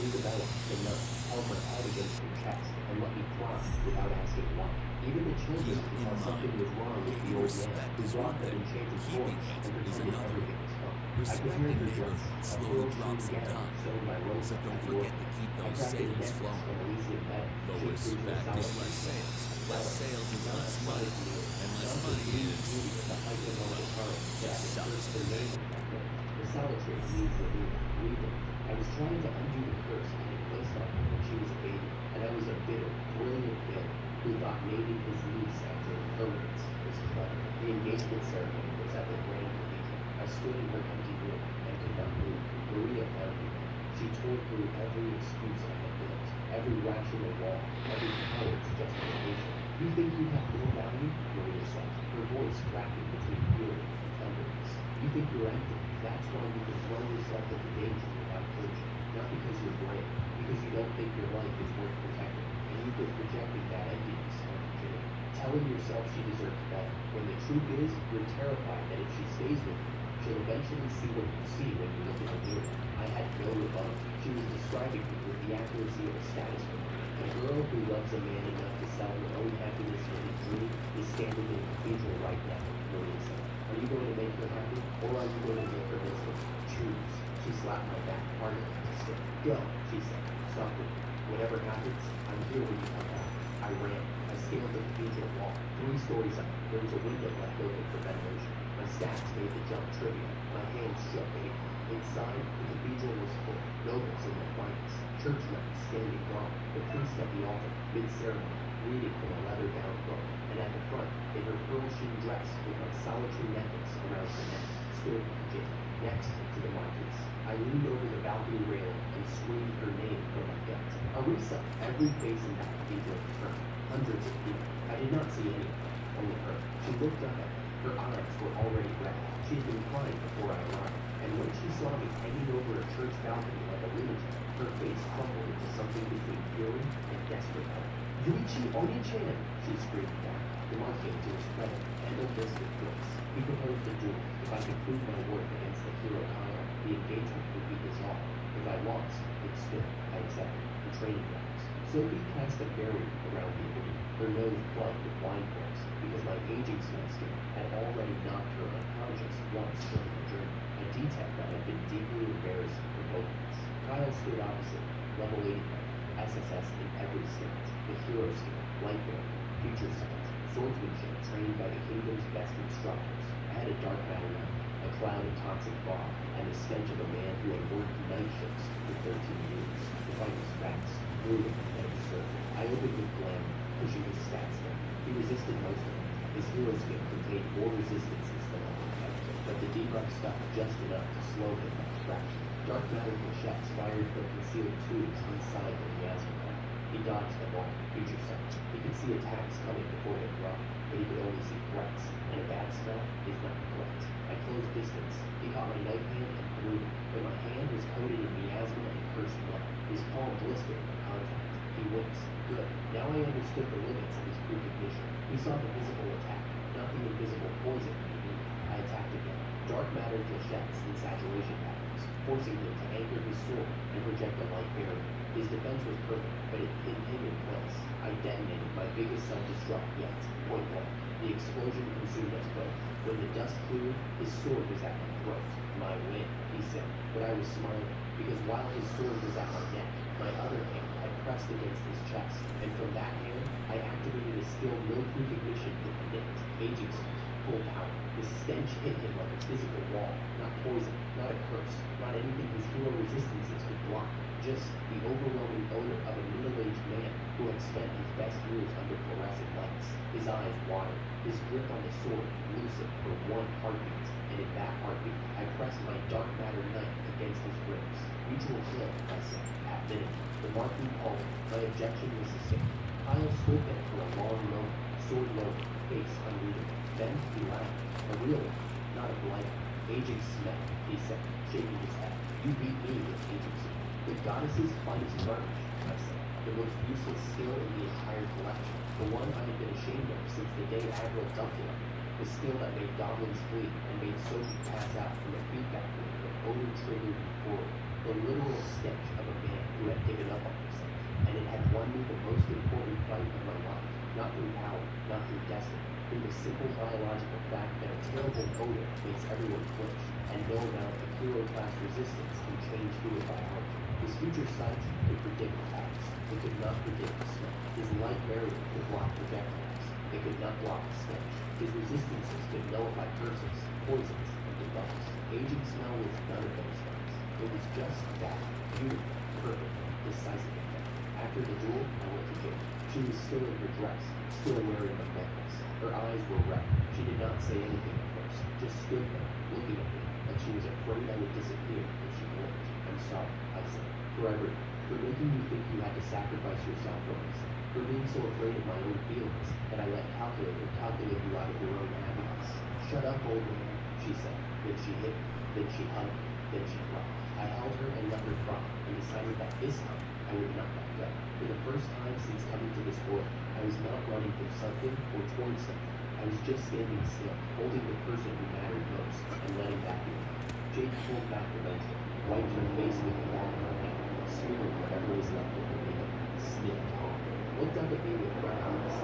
Isabella, the nurse, held my head against her chest and let me cry without asking why. Even the children Keep in thought something mind, was wrong with the taking old man respect who is brought one that thing, enchanted keeping toy it and is pretended another. everything was fine. I prepared Respecting her dress, neighborhoods a slowly pearl drops strewn some gown time, sewn by Rosa but don't at the forget to orphanage. keep I those crafted a sales necklace flowing. from Elysian metal Though shaped into a respect is solid less sales. Less However, sales is not less as fun money. as the And less not the money green is, beauty at the height of all the time that I just had sucks. cursed her name with that day. The Isolatory needs removed. Rebuild. I was trying to undo the curse I had placed on her when she was a baby, and I was a bitter, brilliant failure who thought naming his niece after permanence was clever. The engagement ceremony was at the Grand Cathedral. I stood in her empty room and could not move. Maria found me there. She tore through every excuse I had built, every rational law, every coward's justification. You think you have more value? Maria said, her voice cracking between fury and tenderness. You think you're empty. That's why you can throw yourself into danger without closure. Not because you're brave, because you don't think your life is worth protecting, and you've been projecting that emptiness onto Jane, telling yourself she deserves better, when the truth is, you're terrified that if she stays with you, she'll eventually see what you see when you look in the mirror. I had no rebuttal. She was describing me with the accuracy of a status symbol. A girl who loves a man enough to sell her own happiness for his dream is standing in the cathedral right now, Maria said. Are you going to make her happy, or are you going to make her miserable? Choose. She slapped my back harder to stay. Go, she said. Stop with me. Whatever happens, I'm here when you come back. I ran. I scaled the cathedral wall. 3 stories up, there was a window left open for ventilation. My stats made the jump trivial. My hands shook aching. Inside, the cathedral was full. Nobles in their finest. Church nuns standing guard. The priest at the altar, mid-ceremony, reading from a leather-bound book. And at the front, in her pearl-sheen dress, with my solitary necklace around her neck, stood Jane, next to the marquise. I leaned over the balcony railing and screamed her name from my gut. Arisa! Every face in that cathedral turned. Hundreds of people. I did not see anyone, only her. She looked up at me. Her eyes were already red. She had been crying before I arrived. And when she saw me hanging over a church balcony like a lunatic, her face crumbled into something between fury and desperate hope. Yuichi Oni-chan! She screamed back. The marquis, to his credit, handled this with grace. He proposed a duel. If I could prove my worth against the hero Kyle, the engagement would be dissolved. If I lost, it stood. I accepted. The training grounds. Sophie cast a barrier around the arena, her nose plugged with wine corks, because my aging smell skin had already knocked her unconscious once during the journey, a detail that had been deeply embarrassing for both of us. Kyle stood opposite, level 85, SSS in every stat, the hero skill, light barrier, future sight, swordsmanship trained by the kingdom's best instructors. I had a dark matter knife, a cloud of toxic fog, and the stench of a man who had worked night shifts for 13 years. The fight was fast, brutal, and absurd. I opened with glamour, pushing his stats down. He resisted most of it. His hero skill contained more resistances than I could ever, but the debuff stuck just enough to slow him by a fraction. Dark matter flashes fired from concealed tubes inside the miasma cloud. He dodged them all, future sight. He could see attacks coming before they arrived, but he could only see threats, and a bad smell is not a threat. I closed distance. He caught my knife hand and threw me, but my hand was coated in miasma and cursed blood. His palm blistered from contact. He winced. Good. Now I understood the limits of his precognition. He saw the visible attack, not the invisible poison underneath. I attacked again. Dark matter flashettes and saturation patterns, forcing him to anchor his sword and project a light barrier. His defense was perfect, but it pinned him in place. I detonated my biggest self-destruct yet, point blank. The explosion consumed us both. When the dust cleared, his sword was at my throat. My win, he said, but I was smiling, because while his sword was at my neck, my other hand had pressed against his chest, and from that hand, I activated a skill no precognition could predict, aging sight, full power. The stench hit him like a physical wall, not poison, not a curse, not anything his hero resistances could block, just the overwhelming odor of a middle-aged man who had spent his best years under fluorescent lights. His eyes watered, his grip on the sword loosened for one heartbeat, and in that heartbeat, I pressed my dark matter knife against his ribs. Mutual kill, I said, at minimum. The marquis called. My objection was sustained. Kyle stood there for a long moment, sword lowered, face unreadable. Then he laughed. A real one, not a blank. Aging smell, he said, shaking his head. You beat me with aging smell. The goddess's finest garbage, I said. The most useless skill in the entire collection. The one I had been ashamed of since the day Admiral dumped it on me. The skill that made goblins flee and made Sophie pass out from a feedback loop of odor-triggered euphoria. The literal stench of a man who had given up on himself. And it had won me the most important fight of my life. Not through power, not through destiny, through the simple biological fact that a terrible odor makes everyone flinch, and no amount of hero-class resistance can change human biology. His future sight could predict attacks. It could not predict the smell. His light barrier could block projectiles. It could not block the stench. His resistances could nullify curses, poisons, and the bugs. Aging smell was none of those things. It was just that beautiful, perfect, decisive effect. After the duel, I went to jail. She was still in her dress, still wearing the necklace. Her eyes were red. She did not say anything at first, just stood there, looking at me, like she was afraid I would disappear if she blinked. I'm sorry, I said, for everything, for making you think you had to sacrifice yourself for us, for being so afraid of my own feelings that I let calculator calculate you out of your own happiness. Shut up, old man, she said. Then she hit me, then she hugged me, then she cried. I held her and let her cry, and decided that this time I would not let go. For the first time since coming to this world, I was not running from something or towards something. I was just standing still, holding the person who mattered most, and letting that be enough. Jade pulled back the lantern, wiped her face with the palm of her hand, smearing whatever was left of her makeup, sniffed hard, looked up at me with red eyes.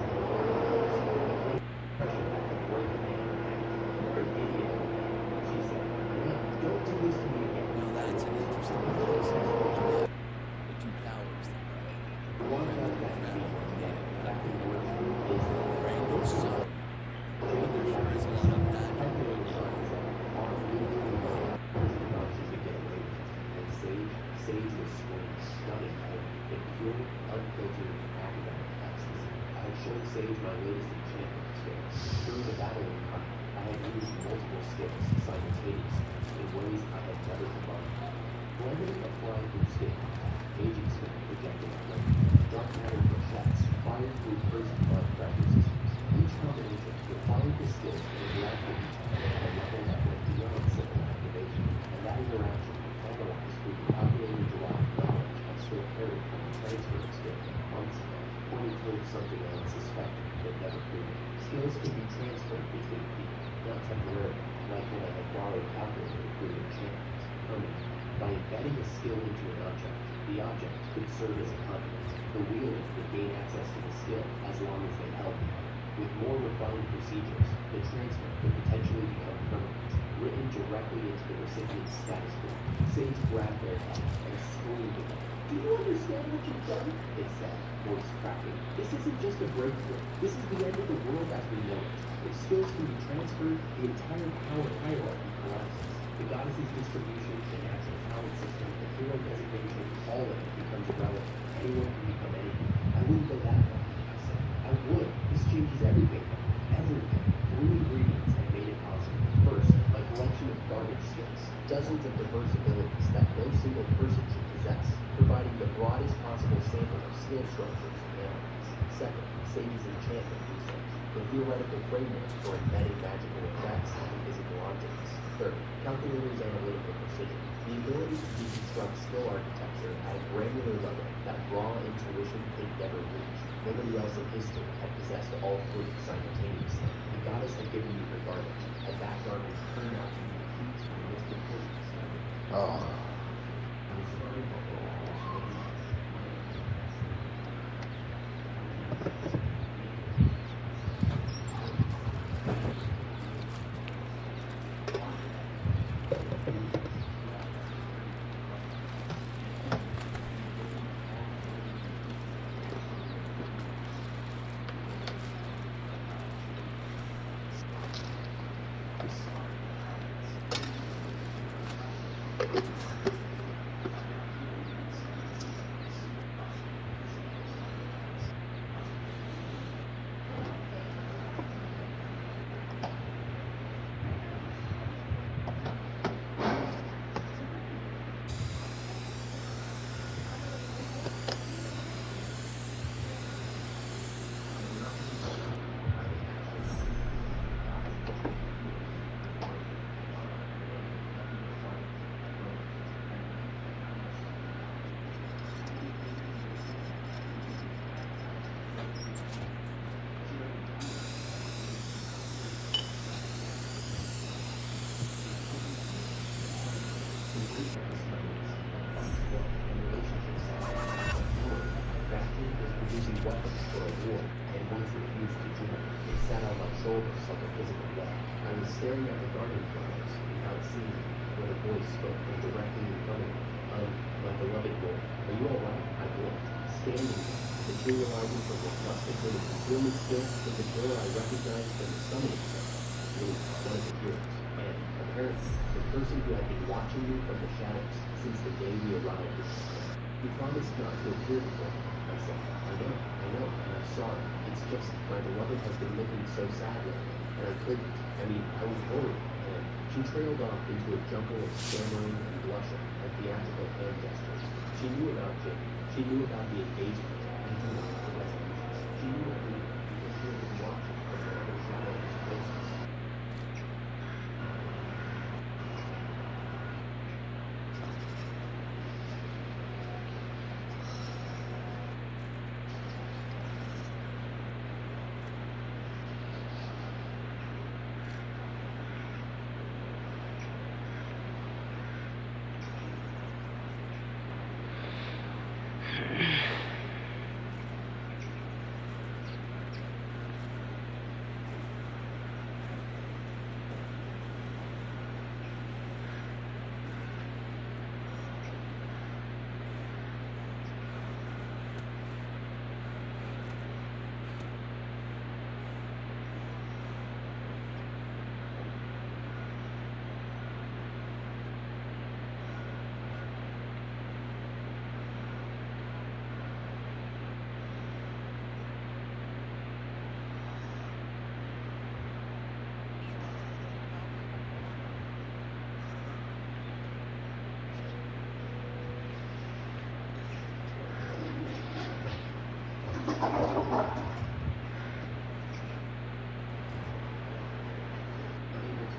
Pressure that could break a man in half. You're an idiot, old man, she said. No, don't do this to me again. Now that's an interesting place. The two cowards that ride. Walked out of that Crowd meeting, of native and I black could people. worship is There ain't no sun. But there sure is a lot of magic going on. Sage was sweet, stunning, and pure, unfiltered academic ecstasy. I had shown Sage my latest enchantment skills. During the battle in Kite, I had used multiple skills simultaneously in ways I had never combined. Blending applied through skin contact, aging spin projected at flame, dark matter crochets, fired through poison blood pressure systems. Each combination required the skills to interact with each other at a level that went beyond simple activation, and that interaction analyzed through the calculator-derived knowledge I still carried from the transfer of skills months ago, pointed towards something I had suspected but never proven. Skills could be transferred between people, not temporarily, like when I had borrowed calculator to prove enchantments, permanently. By embedding a skill into an object, the object could serve as a conduit. The wielder would gain access to the skill as long as they held it. With more refined procedures, the transfer could potentially become permanent, written directly into the recipient's status form. Sage grabbed their head and screamed at them. Do you understand what you've done? It said, voice cracking. This isn't just a breakthrough. This is the end of the world as we know it. If skills can be transferred, the entire power hierarchy collapses. The goddess's distribution, the natural talent system, the hero designation, all of it becomes irrelevant. Anyone can become anything. I wouldn't go that far, I said. I would. This changes everything. Everything. 3 ingredients that made it possible. First, a collection of garbage skills. Dozens of diverse abilities that no single person should possess, providing the broadest possible sample of skill structures and analyze. Second, Sage's enchantment research. The theoretical framework for embedding magical effects into physical objects. Third, calculator's analytical precision. The ability to deconstruct skill architecture at a granular level that raw intuition could never reach. Nobody else in history had possessed all 3 simultaneously. The goddess had given you her garbage, and that garbage turned out to be the key to the mystic potions. Using weapons for a war, and once refused to join. It sat on my shoulders like a physical wall. I was staring at the garden flowers without seeing them when a voice spoke from directly in front of me. My beloved Lord, are you alright? I blinked, standing there, materializing from the trusted with a concealment skill was the girl I recognized from the summoning ceremony. Me, one of the heroes, and Apparently, the person who had been watching me from the shadows since the day we arrived is here. You promised not to appear before me, I said. I know, and I'm sorry. It's just my beloved has been looking so sad lately, and I couldn't. I was worried, and she trailed off into a jumble of stammering and blushing and theatrical hand gestures. She knew about Jake. She knew about the engagement, and he knew the resolutions. She knew everything because she had been watching from whatever shadow was closest.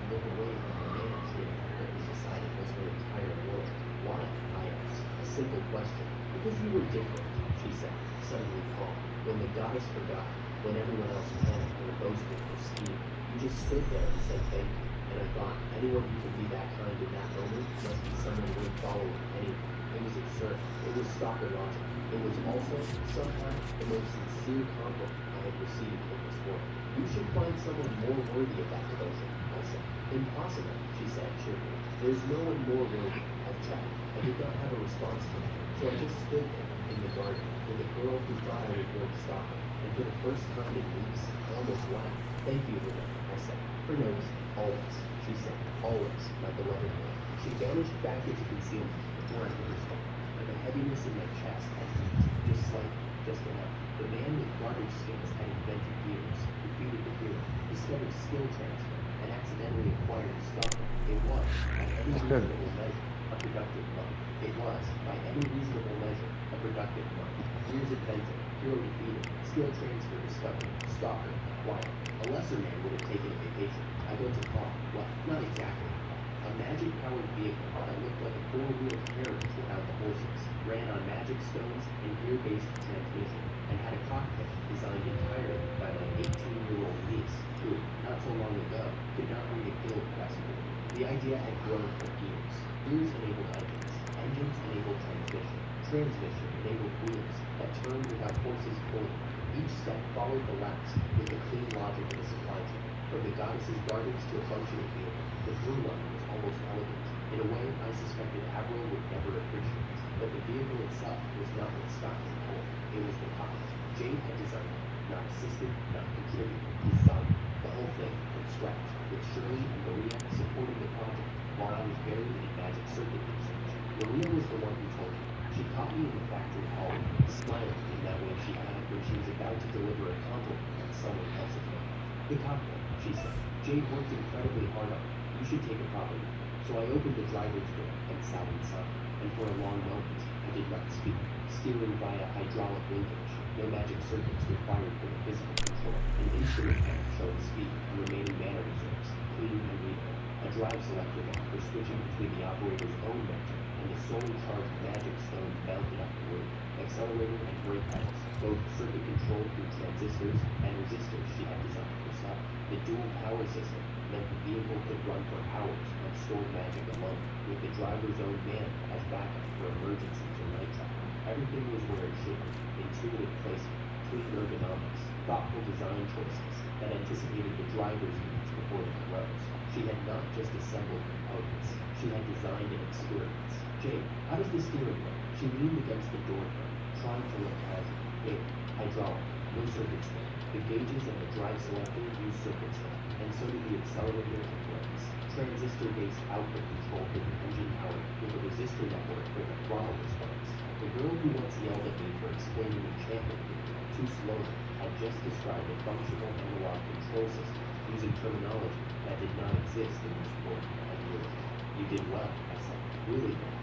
Look away from the man she had apparently decided was her entire world. Why? I asked. A simple question. Because you were different, she said, suddenly calm. When the goddess forgot, when everyone else panicked or boasted or schemed, you just stood there and said thank you. And I thought, anyone who can be that kind in that moment must be someone worth following anyway. It was absurd. It was stalker logic. It was also, somehow, the most sincere compliment I had received in this world. You should find someone more worthy of that devotion, I said. Impossible, she said cheerfully. There's no one more worthy. I've checked. I did not have a response to that. So I just stood there in the garden with a girl who thought I was worth stalking. And for the first time in weeks, I almost laughed. Thank you, Luna, I said. For noticing. Always, she said. Always, my beloved man. She vanished back into concealment before I could respond. And the heaviness in my chest had eased, just slightly, just enough. The man with garbage skins had invented gears, defeated the hero, discovered skill transfer, and accidentally acquired stalker. It was, by any reasonable measure, a productive month. It was, by any reasonable measure, a productive month. Gears invented, hero defeated, skill transfer discovered, stalker acquired. A lesser man would have taken a vacation. I built a car. Well, not exactly a car. A magic-powered vehicle that looked like a four-wheeled carriage without the horses, ran on magic stones and gear-based transmission, and had a cockpit designed entirely by my 18-year-old niece, who, not so long ago, could not read a guild quest board. The idea had grown for years. Gears enabled engines enabled transmission, transmission enabled wheels that turned without horses pulling. Each step followed the last with the clean logic of a supply chain. From the goddess's garbage to a functioning vehicle, the through line was almost elegant. In a way I suspected Avril would never appreciate. But the vehicle itself was not what stopped me cold. It was the cockpit. Jade had designed it, not assisted, not contributed, designed it. The whole thing from scratch, with Shirley and Maria supporting the project while I was buried in magic circuit research. Maria was the one who told me. She caught me in the factory hallway, smiling in that way she had when she was about to deliver a compliment on someone else's name. The cockpit, she said. Jade worked incredibly hard on it. You should take a proper look. So I opened the driver's door and sat inside, and for a long moment I did not speak. Steering via hydraulic linkage, no magic circuits required for the physical control. An instrument panel showing speed and remaining mana reserves, clean and readable. A drive selector bar for switching between the operator's own motor and the solely charged magic stones mounted up the roof. Accelerator and brake pedals, both circuit controlled through transistors and resistors she had designed herself. The dual power system meant the vehicle could run for hours on stored magic alone, with the driver's own mana as backup for emergencies or night travel. Everything was where it should be. Intuitive placement, clean ergonomics, thoughtful design choices that anticipated the driver's needs before they arose. She had not just assembled components. She had designed an experience. Jade, how does the steering work? She leaned against the door frame, trying to look casual. It, hydraulic, no circuit swing. The gauges and the drive selector use circuit swing, and so did the accelerator and brakes. transistor-based output control for the engine power with a resistor network for the throttle response. The girl who once yelled at me for explaining enchantment theory too slowly had just described a functional analog control system using terminology that did not exist in this world a year ago. You did well, I said. Really well.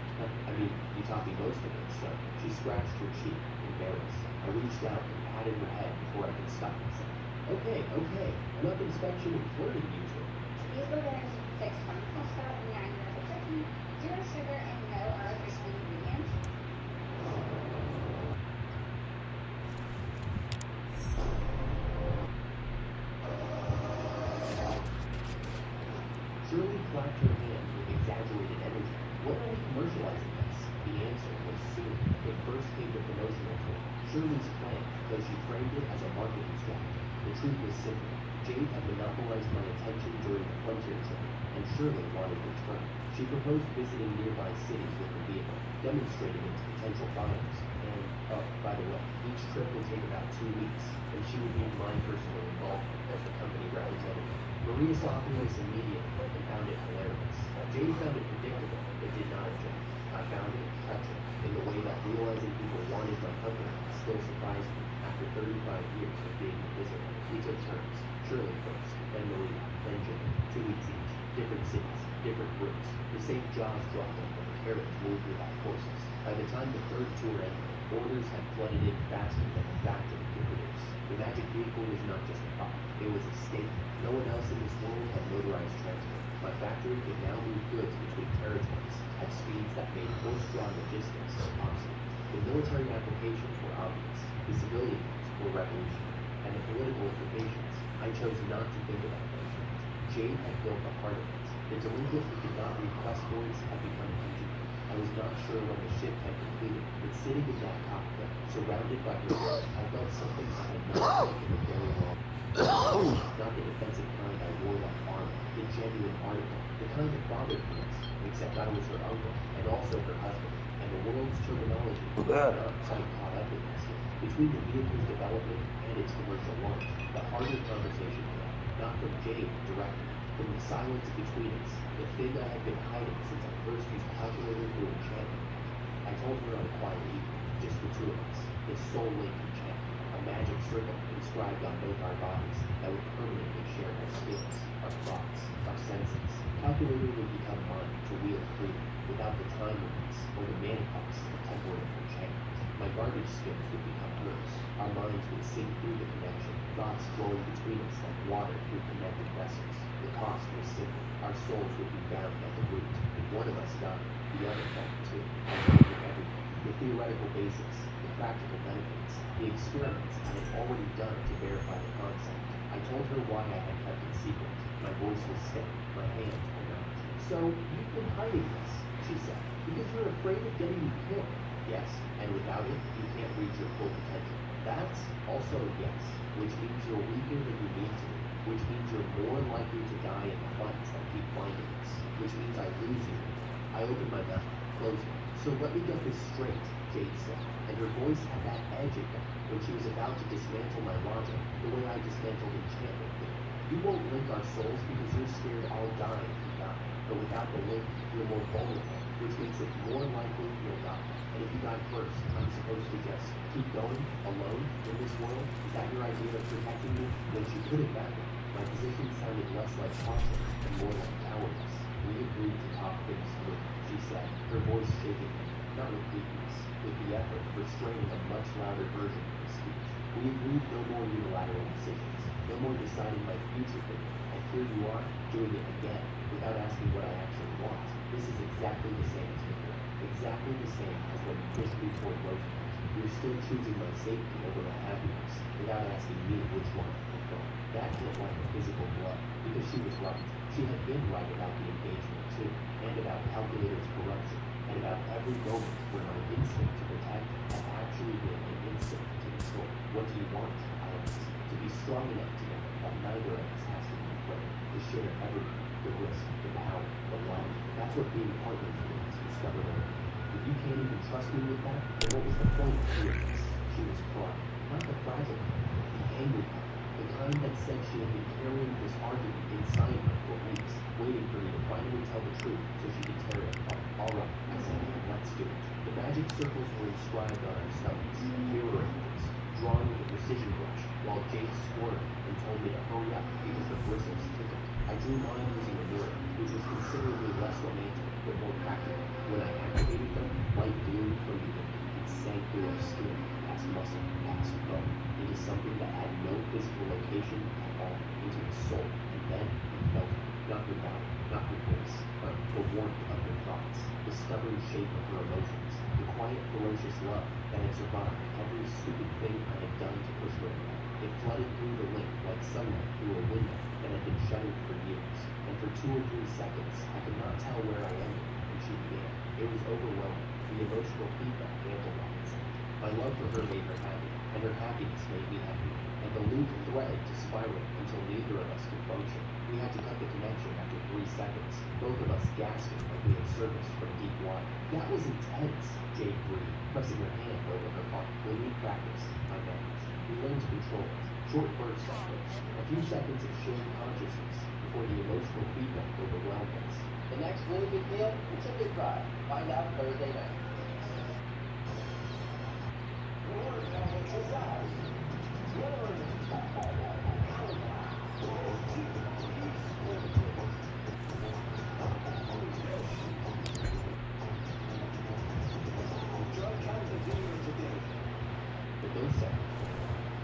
I mean, you taught me most of it, so she scratched her cheek, embarrassed. I reached out and patted her head before I could stop myself. Okay, enough inspection and flirting, you two. These burgers, 6 from Tesco, 9 grilled chicken, 0 sugar, and no artificial ingredients. Shirley clapped her hands with exaggerated energy. When are we commercializing this? The answer was soon. It first came to promotional tool. Shirley's plan, though she framed it as a marketing strategy. The truth was simple. Jade had monopolized my attention during the frontier trip, and Shirley wanted return. She proposed visiting nearby cities with the vehicle, demonstrating it to potential buyers. And, oh, by the way, each trip would take about 2 weeks, and she would need my personal involvement as the company representative. Maria saw through this immediately and found it hilarious. Jade found it predictable, but did not object. I found it touching, in the way that realizing people wanted my company still surprised me after 35 years of being a visitor. We took turns. Shirley first, then Maria, then Jade. 2 weeks each. Different cities, different routes. The same jaws dropped when the carriage moved without horses. By the time the third tour ended, orders had flooded in faster than the factory could produce. The magic vehicle was not just a thought, it was a statement. No one else in this world had motorized transport. My factory could now move goods between territories at speeds that made horse-drawn logistics impossible. The military applications were obvious, the civilian ones were revolutionary, and the political implications, I chose not to think about those yet. Jade had built the heart of it. The delinquent who could not read quest boards had become an engineer. I was not sure when the shift had completed, but sitting in that cockpit, surrounded by her work, I felt something I had not felt in a very long time. Not the defensive kind I wore like armor, the genuine article, the kind that bothered me, except I was her uncle, and also her husband, and the world's terminology was not quite caught up in this yet. Between the vehicle's development and its commercial launch, the harder conversation came, not from Jade directly, from the silence between us, the thing I had been hiding since I first used calculator to enchant it. I told her on a quiet evening, just the two of us, the soul link enchantment, a magic circle inscribed on both our bodies that would permanently share our skills, our thoughts, our senses. Calculator would become mine to wield freely, without the time limits or the mana costs of temporary enchantment. My garbage skills would become hers. Our minds would sink through the connection, thoughts flowing between us like water through connected vessels. The cost was simple. Our souls would be bound at the root. If one of us died, the other fell too. I learned everything. The theoretical basics, the practical benefits, the experiments I had already done to verify the concept. I told her why I had kept it secret. My voice was steady. My hands were not. So, you've been hiding this, she said, because you're afraid of getting me killed. Yes, and without it, you can't reach your full potential. That's also yes, which means you're weaker than you need to be, which means you're more likely to die in the fights that keep finding us, which means I lose you. I opened my mouth, closed it. So let me get this straight, Jade said, and her voice had that edge again when she was about to dismantle my logic the way I dismantled enchantment theory. You won't link our souls because you're scared I'll die if you die, but without the link, you're more vulnerable, which makes it more likely you'll die. And if you die first, I'm supposed to just keep going, alone, in this world? Is that your idea of protecting me? When she put it that way, my position sounded less like caution and more like cowardice. We agreed to talk things through, she said, her voice shaking me, not with weakness, with the effort of restraining a much louder version of the speech. We agreed no more unilateral decisions, no more deciding my future for me. And here you are, doing it again, without asking what I actually want. This is exactly the same as before. Exactly the same as when you pushed me toward Roosevelt. You're still choosing my safety over my happiness, without asking me which one I prefer. That hit like a physical blow, because she was right. She had been right about the engagement, too, and about calculator's corruption, and about every moment where my instinct to protect had actually been an instinct to destroy. What do you want? I asked. To be strong enough together that neither of us has to be afraid, to share everything, the risk, the power, the life. That's what being partners means, discovered early. If you can't even trust me with that, then what was the point of doing this? She was crying. Not the fragile kind, the angry kind. The kind that said she had been carrying this argument inside her for weeks, waiting for me to finally tell the truth so she could tear it apart. All right, I said, let's do it. The magic circles were inscribed on our stomachs, mirror images, drawn with a precision brush, while Jake squirmed and told me to hurry up because the bristles tickled. I drew mine using a mirror, which was considerably less romantic but more practical. When I activated them, light gleamed from the ink and sank through our skin, past muscle, past bone, into something that had no physical location at all, into the soul. And then I felt it, not her body, not her voice, but the warmth of her thoughts, the stubborn shape of her emotions, the quiet, ferocious love that had survived every stupid thing I had done to push her away. It flooded through the link like sunlight through a window that had been shuttered for years, and for 2 or 3 seconds I could not tell where I ended and she began. It was overwhelming. The emotional feedback amplified itself. My love for her made her happy, and her happiness made me happy, and the loop threaded to spiral until neither of us could function. We had to cut the connection after 3 seconds, both of us gasping like we had surfaced from deep water. That was intense, Jade breathed, pressing her hand over her heart. When we practiced, I managed. We learned to control it. Short bursts at first, a few seconds of shared consciousness before the emotional feedback overwhelmed us. The next really big deal, it's a big ride. Find out Thursday night. But those seconds,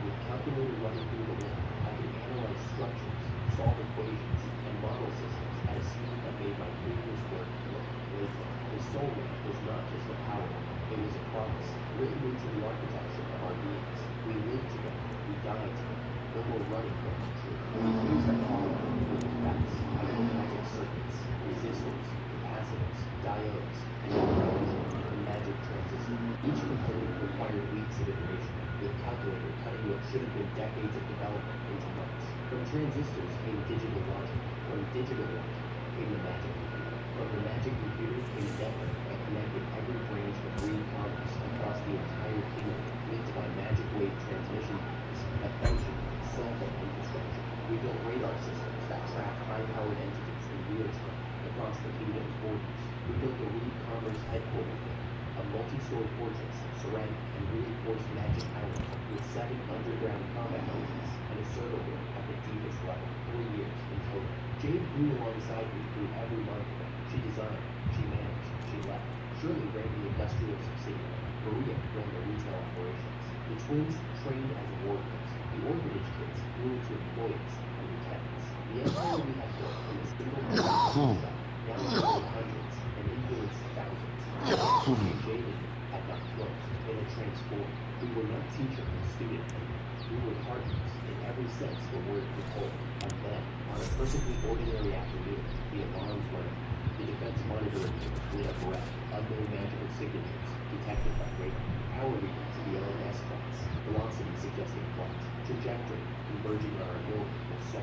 with calculator running through the link, I could analyze structures, solve equations, and model systems at a speed that made my previous work look playful. The soul link was not just a power link, it was a promise, written into the architecture of our beings. We lived together, we died together. No more running from the truth. We fused our power with the facts, electromagnetic circuits, resistors, capacitors, diodes, and the magic transistor. Each component required weeks of iteration, with calculator cutting what should have been decades of development into months. From transistors came digital logic. From digital logic came the magic computer. From the magic computer came a network that connected every branch of green commerce across the entire kingdom, linked by magic wave transmission lines that functioned like cell phone infrastructure. We built radar systems that tracked high-powered entities in real time across the kingdom's borders. We built the Reed Commerce headquarters there, a multi-story fortress of ceramic and reinforced magic island with 7 underground combat bases and a server room at the deepest level. 3 years in total. Jade grew alongside me through every month of it. She designed, she managed, she led. Shirley ran the industrial subsidiary. Maria ran the retail operations. The twins trained as warriors. The orphanage kids grew into employees and lieutenants. The empire we had built from a single man now employed hundreds and influenced thousands. Jade and me had not closed, it had transformed. We were not teacher and student anymore. We were partners in every sense the word could hold. And then, on a perfectly ordinary afternoon, the alarms went off. The defense monitoring units lit up red, unknown magical signatures detected by radar, power readings beyond S class, velocity suggesting flight, trajectory converging on our building with 70%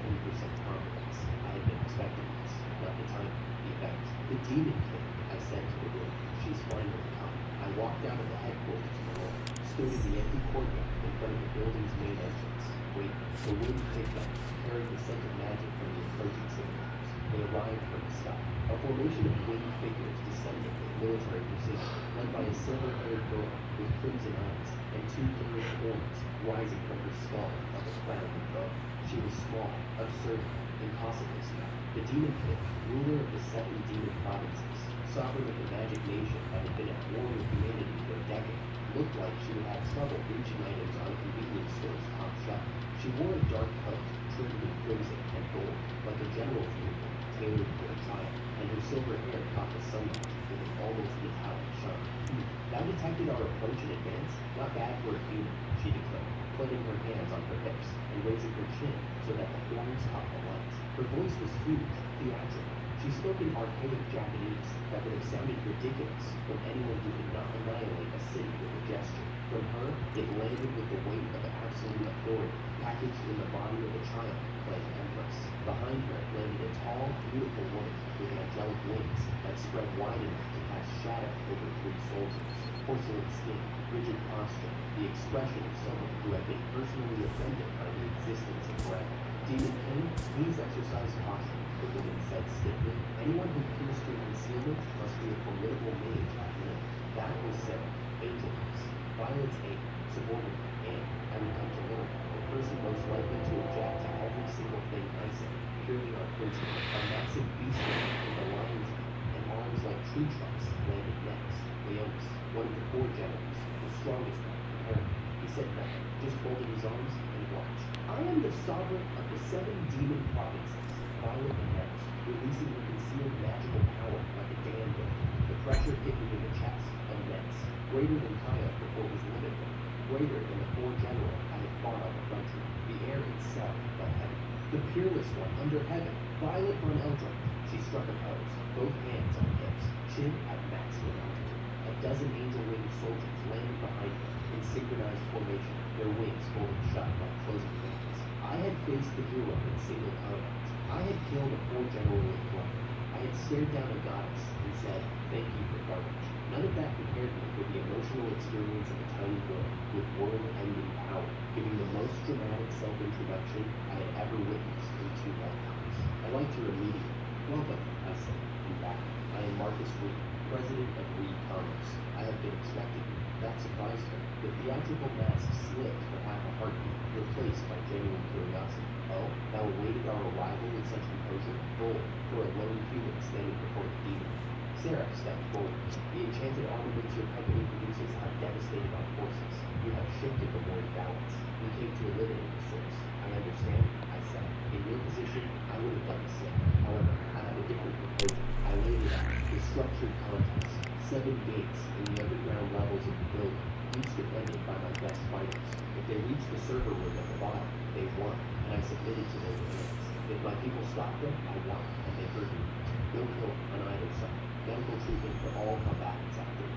confidence. I had been expecting this, not the time, the event. The demon kid, I said to the room. She's finally come. I walked out of the headquarters alone, stood in the empty courtyard in front of the building's main entrance, waiting. The wind picked up, carrying the scent of magic from the approaching signatures. They arrived from the sky. A formation of winged figures descended with military precision, led by a silver-haired girl with crimson eyes and 2 gleaming horns rising from her skull like a crown of bow. She was small, absurd, impossibly small. The demon kid, ruler of the 7 demon provinces, sovereign of the magic nation that had been at war with humanity for a decade, looked like she would have trouble reaching items on a convenience store's top shelf. She wore a dark coat, trimmed in crimson and gold, like a general's uniform tailored for a child, and her silver hair caught the sunlight with an almost metallic shine. Thou detected our approach in advance? Not bad for a human, she declared, putting her hands on her hips and raising her chin so that the horns caught the light. Her voice was huge, theatrical. She spoke in archaic Japanese that would have sounded ridiculous from anyone who could not annihilate a city with a gesture. From her, it landed with the weight of absolute authority, packaged in the body of a child, playing Empress. Behind her landed a tall, beautiful woman with angelic wings that spread wide enough to cast shadow over 3 soldiers. Porcelain skin, rigid posture, the expression of someone who had been personally offended by the existence of bread. Demon King, please exercise caution, the woman said stiffly. Anyone who peers through concealment must be a formidable mage at will. That was Sarah, Angelus. Violet's aim, subordinate, and, I would come to learn, the person most likely to object to every single thing I say. Purely on principle, a massive beast with a lion's mane and arms like tree trunks landed next. Leonis, one of the 4 generals, the strongest one, apparently. He said nothing, just folded his arms and watched. I am the sovereign of the 7 demon provinces, Violet announced, releasing her concealed magical power like a dam breaker. The pressure hit me in the chest, immense, greater than Kaya before his limit break, greater than the 4 generals I had fought on the frontier. The air itself felt heavy. The peerless one under heaven, Violet von Eldra. She struck a pose, both hands on hips, chin at maximum altitude. A dozen angel-winged soldiers landed behind her in synchronized formation, their wings folded shut like closing hands. I had faced the hero in single combat. I had killed a 4 general with flight. I had stared down a goddess and said, thank you for garbage. None of that prepared me for the emotional experience of a tiny girl with world-ending power, giving the most dramatic self-introduction I had ever witnessed in 2 lifetimes. I liked her immediately. Welcome, I said, in fact. I am Marcus Reed, president of Reed Commerce. I have been expecting you. That surprised her. The theatrical mask slipped for half a heartbeat, replaced by genuine curiosity. Oh, thou awaited our arrival with such composure? Bold, for a lone human standing before the demon. Sarah stepped forward. The enchanted armaments your company produces have devastated our forces. You have shifted the warring balance. We came to eliminate the source. I understand, I said. In your position, I would have done the same. However, I have a different proposal. I laid it out. The structured contest. 7 gates in the underground levels of the building, each defended by my best fighters. If they reach the server room at the bottom, they've won, and I submitted to their demands. If my people stop them, I won, and they heard me. No killing on either side. Medical treatment for all combatants after.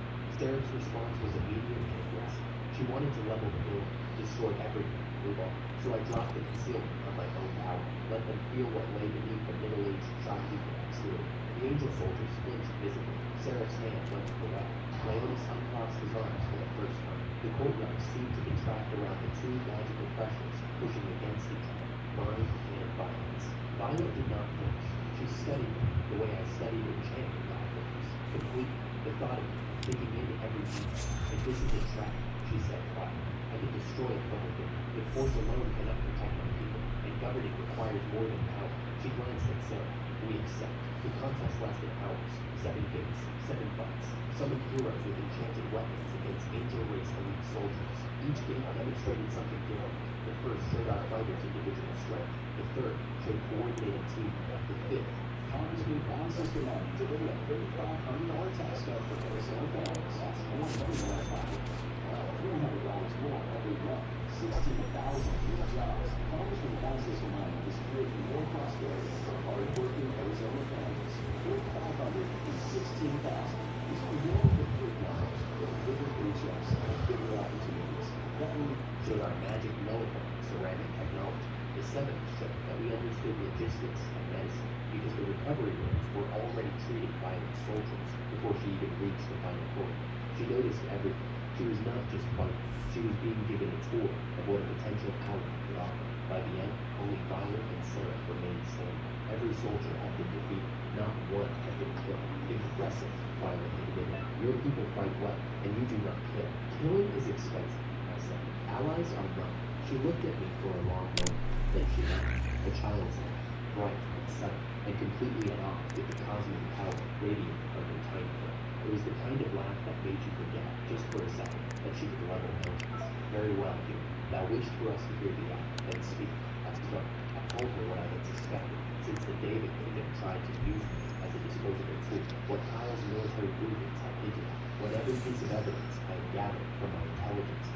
Sarah's response was immediate and aggressive. She wanted to level the building, destroy everything, move on. So I dropped the concealment of my own power, let them feel what lay beneath the middle-aged shopkeeper exterior. The angel soldiers flinched visibly. Seraph's hand went to the weapon. Leonis uncrossed his arms for the first time. The courtyard seemed to contract around the 2 magical pressures, pushing against each other, mind and violence. Violet did not flinch. She studied me the way I studied enchantment libraries. Completely, the thought of me, digging into every detail. If this is a trap, she said quietly, I can destroy it from within. If force alone cannot protect my people, and governing requires more than power. She glanced at Sarah. We accept. The contest lasted hours. 7 gates, 7 fights. Summoned heroes with enchanted weapons against angel race elite soldiers. Each gate demonstrated something different. The first showed our fighters' individual strength. The third showed coordinated teamwork. The fifth. Congressman Juan Ciscomani delivered a $3,500 tax cut for Arizona families. That's more money in our pocket. Well, $300 more every month. 16,000 new jobs. Congressman Juan Ciscomani is creating more prosperity for hard-working Arizona families. 3,500 and 16,000. These are more than big numbers, but bigger paychecks and bigger opportunities. That means Showed our magic milligram ceramic technology. The 7th showed that we understood logistics and medicine, because the recovery rooms were already treating violent soldiers before she even reached the final corridor. She noticed everything. She was not just fighting. She was being given a tour of what a potential ally could offer. By the end, only Violet and Sarah remained standing. Every soldier had been defeated. Not one had been killed. Impressive, Violet admitted. Your people fight well, and you do not kill. Killing is expensive, I said. Allies are not. She looked at me for a long moment. Then she laughed. A child's laugh. Bright and sudden, and completely at odds with the cosmic power radiating from her tiny throat. It was the kind of laugh that made you forget, just for a second, that she could level mountains. Very well, human. Thou wished for us to hear thee out, then speak. I spoke. I told her what I had suspected, since the day the kingdom tried to use me as a disposable tool, what Kyle's military movements had hinted at, what every piece of evidence I had gathered from my intelligence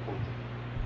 pointed.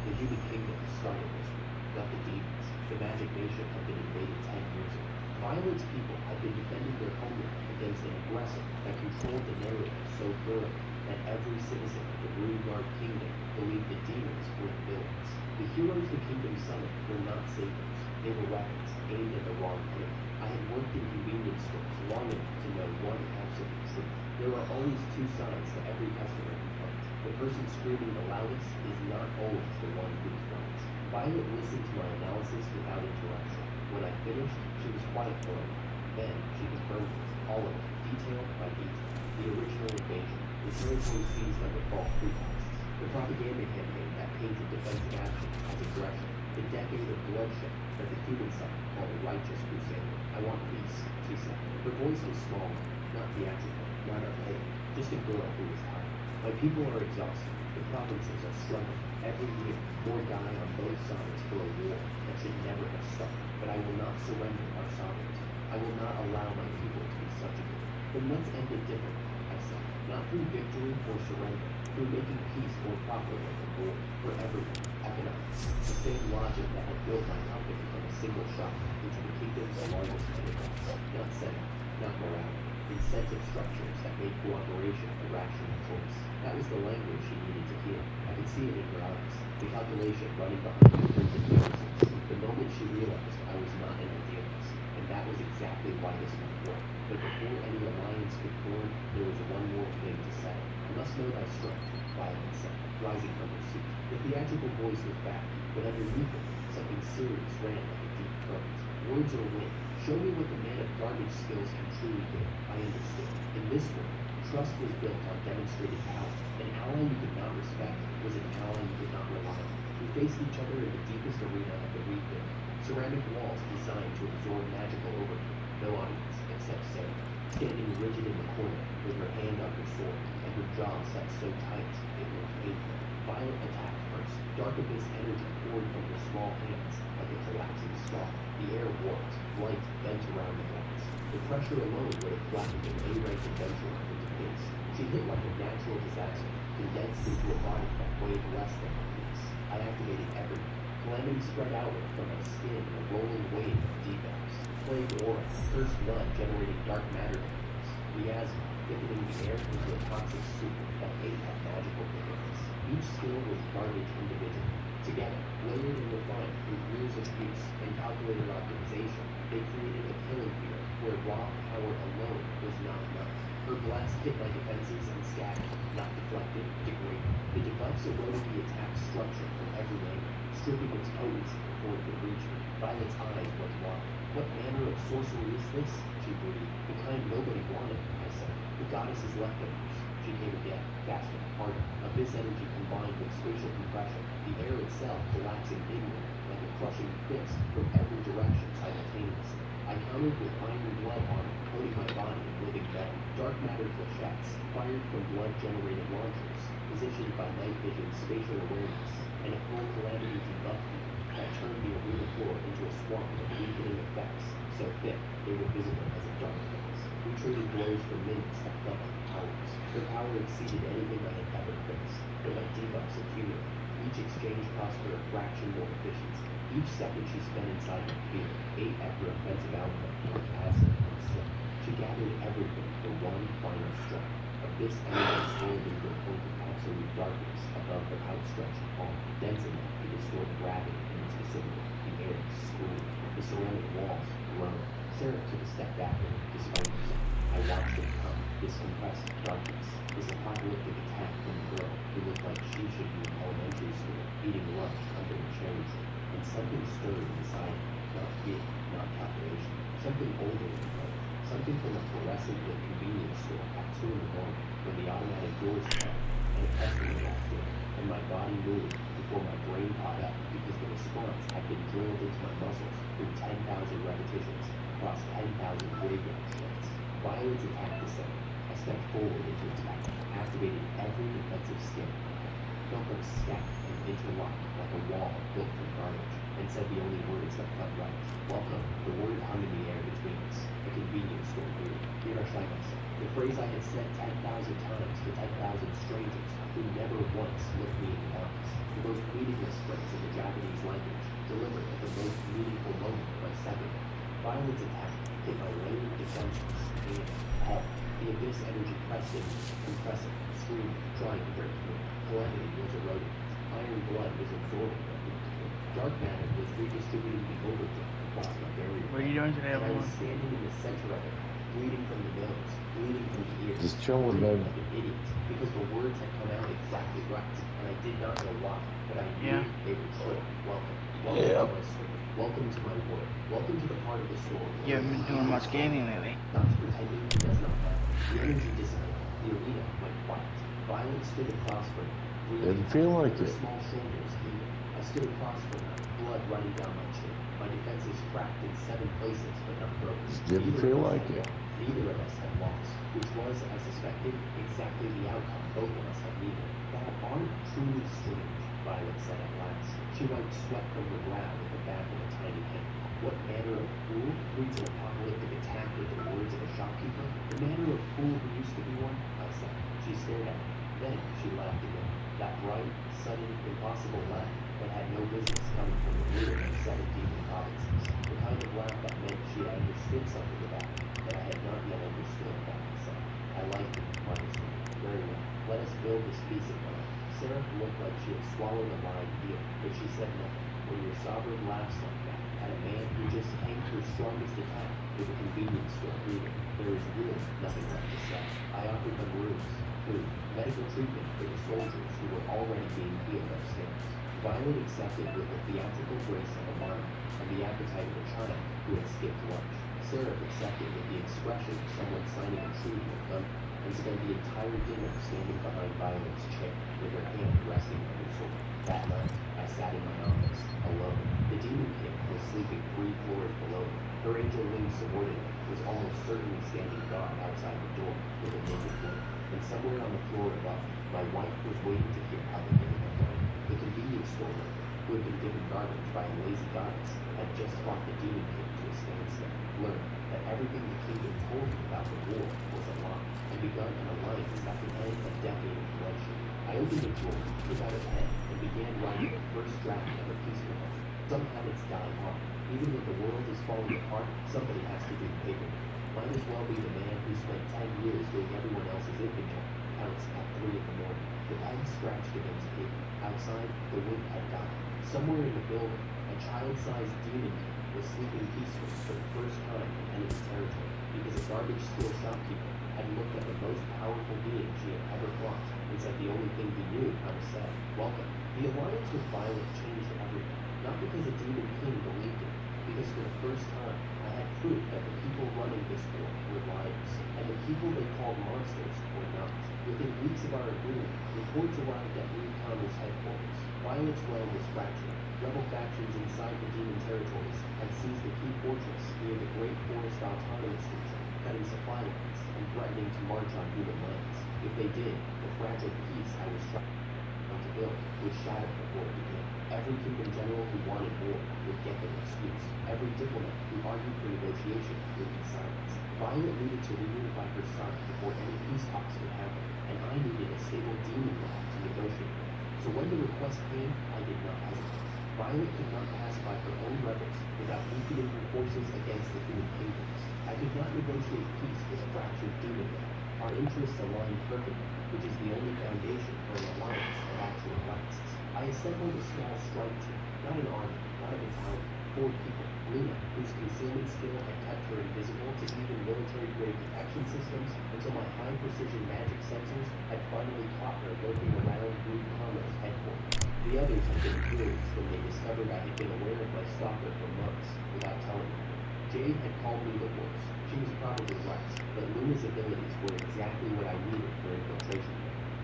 The human kingdom started this way, not the demons. The magic nation had been invaded 10 years ago. Violet's people had been defending their homeland against an aggressor that controlled the narrative so thoroughly that every citizen of the Broodguard kingdom believed the demons were the villains. The heroes the kingdom summoned were not saviors. They were weapons, aimed at the wrong thing. I had worked in convenience stores long enough to know one absolute truth. There are always two sides to every customer complaint. The person screaming the loudest is not always the one who's right. Violet listened to my analysis without interruption. When I finished, she was quiet for a while. Then she confirmed it, all of it, detail by detail. The original invasion, the territory seized under false pretexts, the propaganda campaign that painted defensive actions as aggression, the decade of bloodshed that the human side called a righteous crusade. I want peace, she said. Her voice was small, not theatrical, not archaic, just a girl who was tired. My people are exhausted. The provinces are struggling. Every year, more die on both sides for a war that should never have started. But I will not surrender our sovereignty. I will not allow my people to be subjugated. Then let's end it differently, I said. Not through victory or surrender, through making peace more profitable than war for everyone. Economics, the same logic that had built my company from a single shop into the kingdom's largest enterprise. Not setup, not morality. Incentive structures that made cooperation a rational choice. That was the language she needed to hear. I could see it in her eyes, the calculation running behind her printed phrases. The moment she realized I was not an idealist, and that was exactly why this might work. But before any alliance could form, there was one more thing to settle. I must know thy strength, Violet said, rising from her seat. The theatrical voice was back, but underneath it, something serious ran like a deep current. Words are wind. Show me what the man of garbage skills can truly do. I understood. In this world, trust was built on demonstrated power. An ally you could not respect was an ally you could not rely on. We faced each other in the deepest arena of the rebuild. Ceramic walls designed to absorb magical overkill. No audience, except Sarah, standing rigid in the corner with her hand on her sword and her jaw set so tight it looked painful. Violet attacked first. Dark abyss energy poured from her small hands like a collapsing star. The air warped, light bent around the glass. The pressure alone would have flattened an A-rank adventurer into pace. She hit like a natural disaster, condensed into a body that weighed less than a piece. I activated everything. Calamity spread outward from my skin in a rolling wave of debuffs. Plague aura, cursed blood generating dark matter damage. Miasma, thickening the air into a toxic soup that ate at magical pickles. Each skill was garbage individually. Together, layered and refined through years of use and calculated optimization, they created a killing field where raw power alone was not enough. Her blast hit my defenses and scattered, not deflected, degraded. The debuffs eroded the attack's structure from every angle, stripping its potency before it could reach me. Violet's eyes went wide. What manner of sorcery is this? She breathed. The kind nobody wanted, I said. The goddess's leftovers. She came again, faster, harder. Abyss energy combined with spatial compression, the air itself collapsing inward like a crushing fist from every direction simultaneously. I countered with iron blood armor, coating my body in living metal. Dark matter flechettes, fired from blood-generated launchers, positioned by night vision spatial awareness, and a full calamity debuff field that turned the arena floor into a swamp of weakening effects, so thick they were visible as a dark haze. We traded blows for minutes that felt like hours. Her power exceeded anything I had ever faced, but my debuffs accumulated. Each exchange cost her a fraction more efficiency. Each second she spent inside my field ate at her offensive output like acid and silk. She gathered everything for one final strike. Abyss energy swirled into a point of absolute darkness above her outstretched palm, dense enough to distort gravity in its vicinity. The air screamed. The ceramic walls groaned. Sarah took a step backward, despite herself. I watched it come, this compressed darkness, this apocalyptic attack from a girl who looked like she should be in elementary school, eating lunch under a cherry tree. And something stirred inside me, not fear, not calculation, something older than both. Something from a fluorescent-lit convenience store at 2 in the morning when the automatic doors closed and a customer walked in, and my body moved before my brain caught up because the response had been drilled into my muscles through 10,000 repetitions across 10,000 graveyard shifts. Violet's attack descended. I stepped forward into its path, activated every defensive skill I had, felt them stack and interlock like a wall built from garbage, and said the only words that felt right. Welcome. The word hung in the air between us. A convenience store grew. Hirashimasa. The phrase I had said 10,000 times to 10,000 strangers who never once looked me in the eyes. The most meaningless phrase in the Japanese language, delivered at the most meaningful moment of my second act. Violet's attack hit my layered defenses and head. The abyss energy pressed in me, compressing, screaming, trying to break through. Calamity was eroding. Iron blood was absorbing what it could. Dark matter was redistributing the overgrowth across my barrier. What are you doing today, And I was everyone? standing in the center of it, bleeding from the nose, bleeding from the ears, Just chilling, bleeding man. like an idiot, because the words had come out exactly right, and I did not know why, but I knew Yeah. they were true. Welcome. Welcome to my story. Welcome to my world. Welcome to the part of the story. You haven't been doing much gaming lately. Not pretending it does not matter. The energy dissipated. The arena went quiet. Violet stood across from me. Didn't feel like her it. small shoulders heaving. I stood across from her, blood running down my chin. My defenses cracked in 7 places, but not broken. Didn't feel like it. Neither of us had lost, which was, I suspected, exactly the outcome both of us had needed. Thou art truly strange, Violet said at last. She wiped sweat from her brow with the back of a tiny hand. What manner of fool greets an apocalyptic attack with the words of a shopkeeper? The manner of fool who used to be one? I said. She stared at me. Then she laughed again. That bright, sudden, impossible laugh that had no business coming from the ruler of 7 people provinces. The kind of laugh that meant she had understood something about me that I had not yet understood about myself. I liked it, modestly. Very well. Let us build this piece of land. Sarah looked like she had swallowed a live eel, but she said nothing. When your sovereign laughs like that at a man who just came to his strongest attack with a convenience store greeting, there is really nothing left to say. I offered them rooms, food, medical treatment for the soldiers who were already being healed upstairs. Violet accepted with the theatrical grace of a monarch and the appetite of a child who had skipped lunch. Sarah accepted with the expression of someone signing a treaty with thunder, and spent the entire dinner standing behind Violet's chair with her hand resting on her sword. That night, I sat in my office, alone. The Demon King was sleeping 3 floors below me. Her angel-winged subordinate was almost certainly standing guard outside the door with a naked woman. And somewhere on the floor above, my wife was waiting to hear how the game had gone. The convenience store worker, who had been given garbage by a lazy goddess, had just fought the Demon King to a standstill, learned that everything the kingdom told him about the war was a lie, and begun an alliance that could end a decade of bloodshed. I opened a drawer, took out a pen, and began writing the first draft of a peace proposal. Some habits die hard. Even when the world is falling apart, somebody has to do the paperwork. Might as well be the man who spent 10 years doing everyone else's inventory counts at 3 in the morning. The pen scratched against paper. Outside, the wind had died. Somewhere in the building, a child-sized demon king was sleeping peacefully for the first time in enemy territory, because a garbage-still shopkeeper had looked at the most powerful being she had ever fought and said the only thing he knew how to say, welcome. The alliance with Violet changed everything, not because a demon king believed it, because for the first time, I had proof that the people running this war were liars, and the people they called monsters were not. Within weeks of our agreement, reports arrived at Reed Connor's headquarters. Violet's realm was fractured. Rebel factions inside the demon territories had seized a key fortress near the Great Forest Autonomous Region, cutting supply lines and threatening to march on human lands. If they did, the fragile peace I was trying to build would shatter before it began. Every kingdom general who wanted war would get their excuse. Every diplomat who argued for negotiation would be silenced. Violet needed to reunify her son before any peace talks could happen, and I needed a stable demon god to negotiate with. So when the request came, I did not hesitate. Violet could not pacify her own rebels without weakening her forces against the human kingdoms. I could not negotiate peace with a fractured demon god. Our interests aligned perfectly, which is the only foundation for an alliance that actually lasts. I assembled a small strike team, not an army, not a battalion, 4 people. Luna, whose concealment skill had kept her invisible to even military-grade detection systems until my high-precision magic sensors had finally caught her lurking around Blue Commerce headquarters. The others had been furious when they discovered I had been aware of my stalker for months without telling them. Jade had called me the worst. She was probably right, but Luna's abilities were exactly what I needed for infiltration.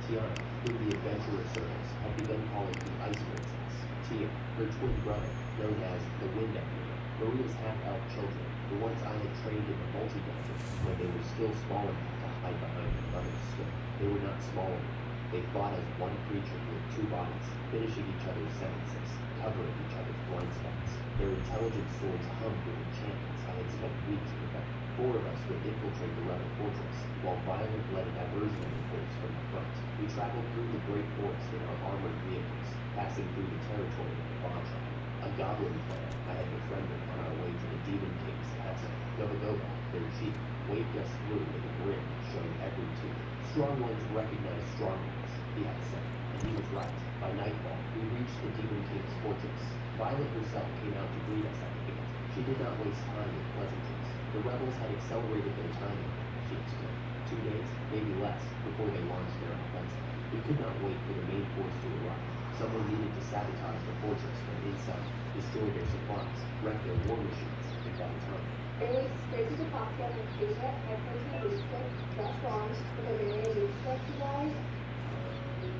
Tiana, whom the adventurer circles had begun calling the Ice Princess. Tia, her twin brother, known as the Wind Emperor, Maria's half-elf children, the ones I had trained in the multi-dungeon when they were still small enough to hide behind their mother's skirt. They were not small enough. They fought as one creature with 2 bodies, finishing each other's sentences, covering each other's blind spots. Their intelligent swords hummed with enchantments I had spent weeks perfecting. 4 of us would infiltrate the rebel fortress, while Violet led a diversionary force from the front. We traveled through the great forest in our armored vehicles, passing through the territory of the Bong tribe. A goblin clan I had befriended on our way to the Demon King's castle. Goba, their chief, waved us through with a grin that showed every tooth. Strong ones recognize strong ones, he had said, He was right. By nightfall, we reached the Demon King's fortress. Violet herself came out to greet us at the gate. She did not waste time with pleasantries. The rebels had accelerated their timing, she explained. 2 days, maybe less, before they launched their offensive. We could not wait for the main force to arrive. Someone needed to sabotage the fortress from inside, destroy their supplies, wreck their war machines, and buy time. Airways crazy to cocktail and data at protein boosted, best armed, with a myriad of stuff you guys.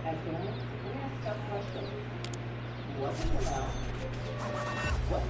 Again, let me ask a tough question. What's in your mouth? What?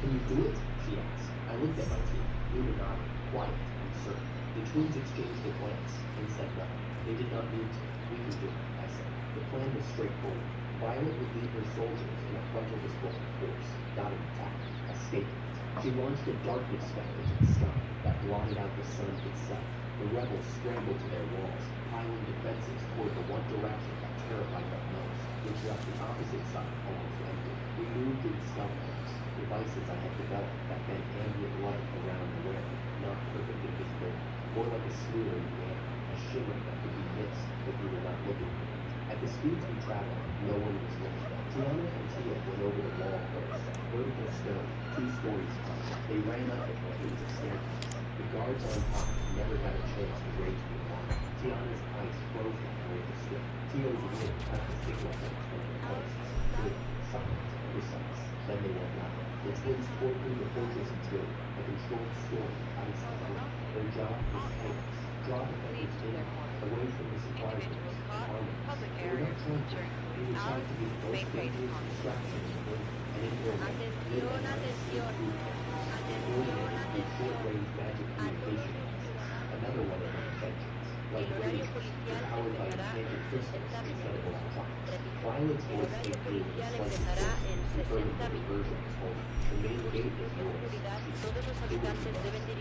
Can you do it? She asked. I looked at my team. Luna nodded, quiet and certain. The twins exchanged a glance and said nothing. They did not need to. We can do it, I said. The plan was straightforward. Violet would lead her soldiers in a frontal display of force, not an attack, a statement. She launched a darkness spell into the sky that blotted out the sun itself. The rebels scrambled to their walls, piling defenses toward the one direction that terrified them most, which left the opposite side almost empty. We moved in stealth modes, devices I had developed that bent ambient light around the wearer, not perfect invisibility, more like a smear in the air, a shimmer that could be missed if we were not looking for it. At the speeds we traveled, no one was looking. Tiana and Tia went over the wall first, vertical stone, 2 stories high. They ran up it like it was a staircase. The guards on top never got a chance to raise the alarm. Tiana's eyes froze like where they stood. Tia's ear cut the signal points from their posts. Clear, silent, precise. Then they went loud. The twins tore through the fortress interior, a controlled storm of ice and wind. Their job was chaos. Draw defenders in, away from the supply rooms and armories. They were not trying to. They were trying to be the most dangerous distraction in the room. And in their way, Luna and I slipped through coordinated through short-range magic communication devices. Another one of my inventions, like radios, but powered by enchanted crystals instead of electronics. Violet's voice came through in slightly hoarse, confirming the diversion was holding. The main gate is yours, she said. It was a buzz.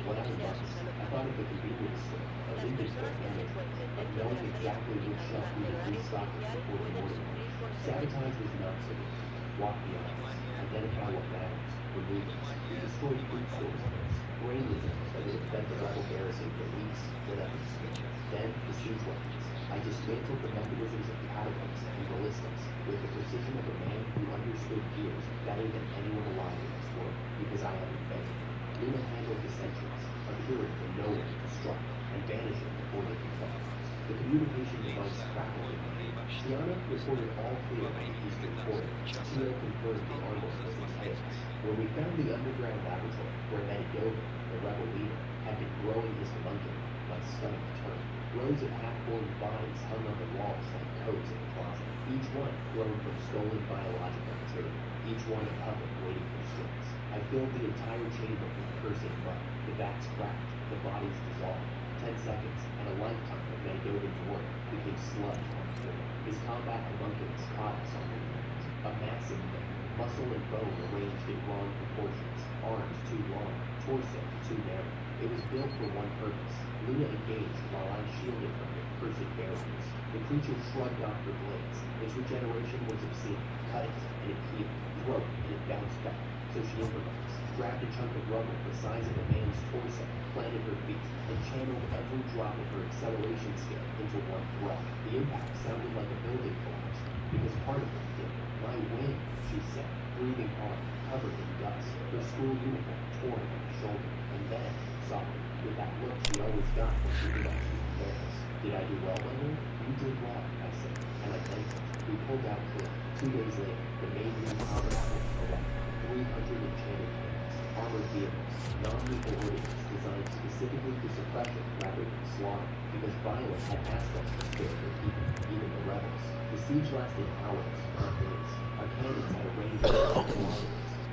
What I buzzed, I thought of the convenience store, of inventory management, of knowing exactly which shelf needed restocking before the morning rush. Sabotage was not so easy. Walk the aisles, identify what matters, remove it. We destroyed food stores first, grain reserves that would have fed the rebel garrison for weeks without disturbance. Then the siege weapons. I dismantled the mechanisms of catapults and ballistics with the precision of a man who understood gears better than anyone alive in this world, because I had invented them. Luna handled the sentries, appearing from nowhere to strike, and vanishing before they could fall. The communication device crackled in my ear. Tiana reported all clear on the eastern corridor. Tia confirmed the armory was in chaos. When we found the underground laboratory where Medidover, the rebel leader, had been growing his homunculus, my stomach turned. Rows of half-formed bodies hung on the walls like coats in a closet, each one grown from stolen biological material, each one a puppet waiting for strings. I filled the entire chamber with cursing mud. The vats cracked, the bodies dissolved. 10 seconds, and a lifetime of Medovic's work became sludge on the floor. His combat homunculus caught us on the ground. A massive thing, muscle and bone arranged in wrong proportions, arms too long, torso too narrow. It was built for one purpose. Luna engaged while I shielded her with cursed barriers. The creature shrugged off her blades. Its regeneration was obscene. Cut it, and it healed. Throw it, and it bounced back. So she improvised, grabbed a chunk of rubber the size of a man's torso, planted her feet, and channeled every drop of her acceleration skill into one throw. The impact sounded like a building collapse, because part of it did. My wing, she said, breathing hard, covered in dust, her school uniform torn from her shoulder, and then, softly, with that look she always got when she knew I was being careless. Did I do well, Mother? You did well, I said, and I thanked her. We pulled out clear. 2 days later, the main new tabernacle arrived. 300 enchanted cannons, armored vehicles, non-lethal ordnance designed specifically for suppression rather than slaughter, because Violet had asked us to spare her people, even the rebels. The siege lasted hours, not days. Our cannons had a range of 10 kilometers.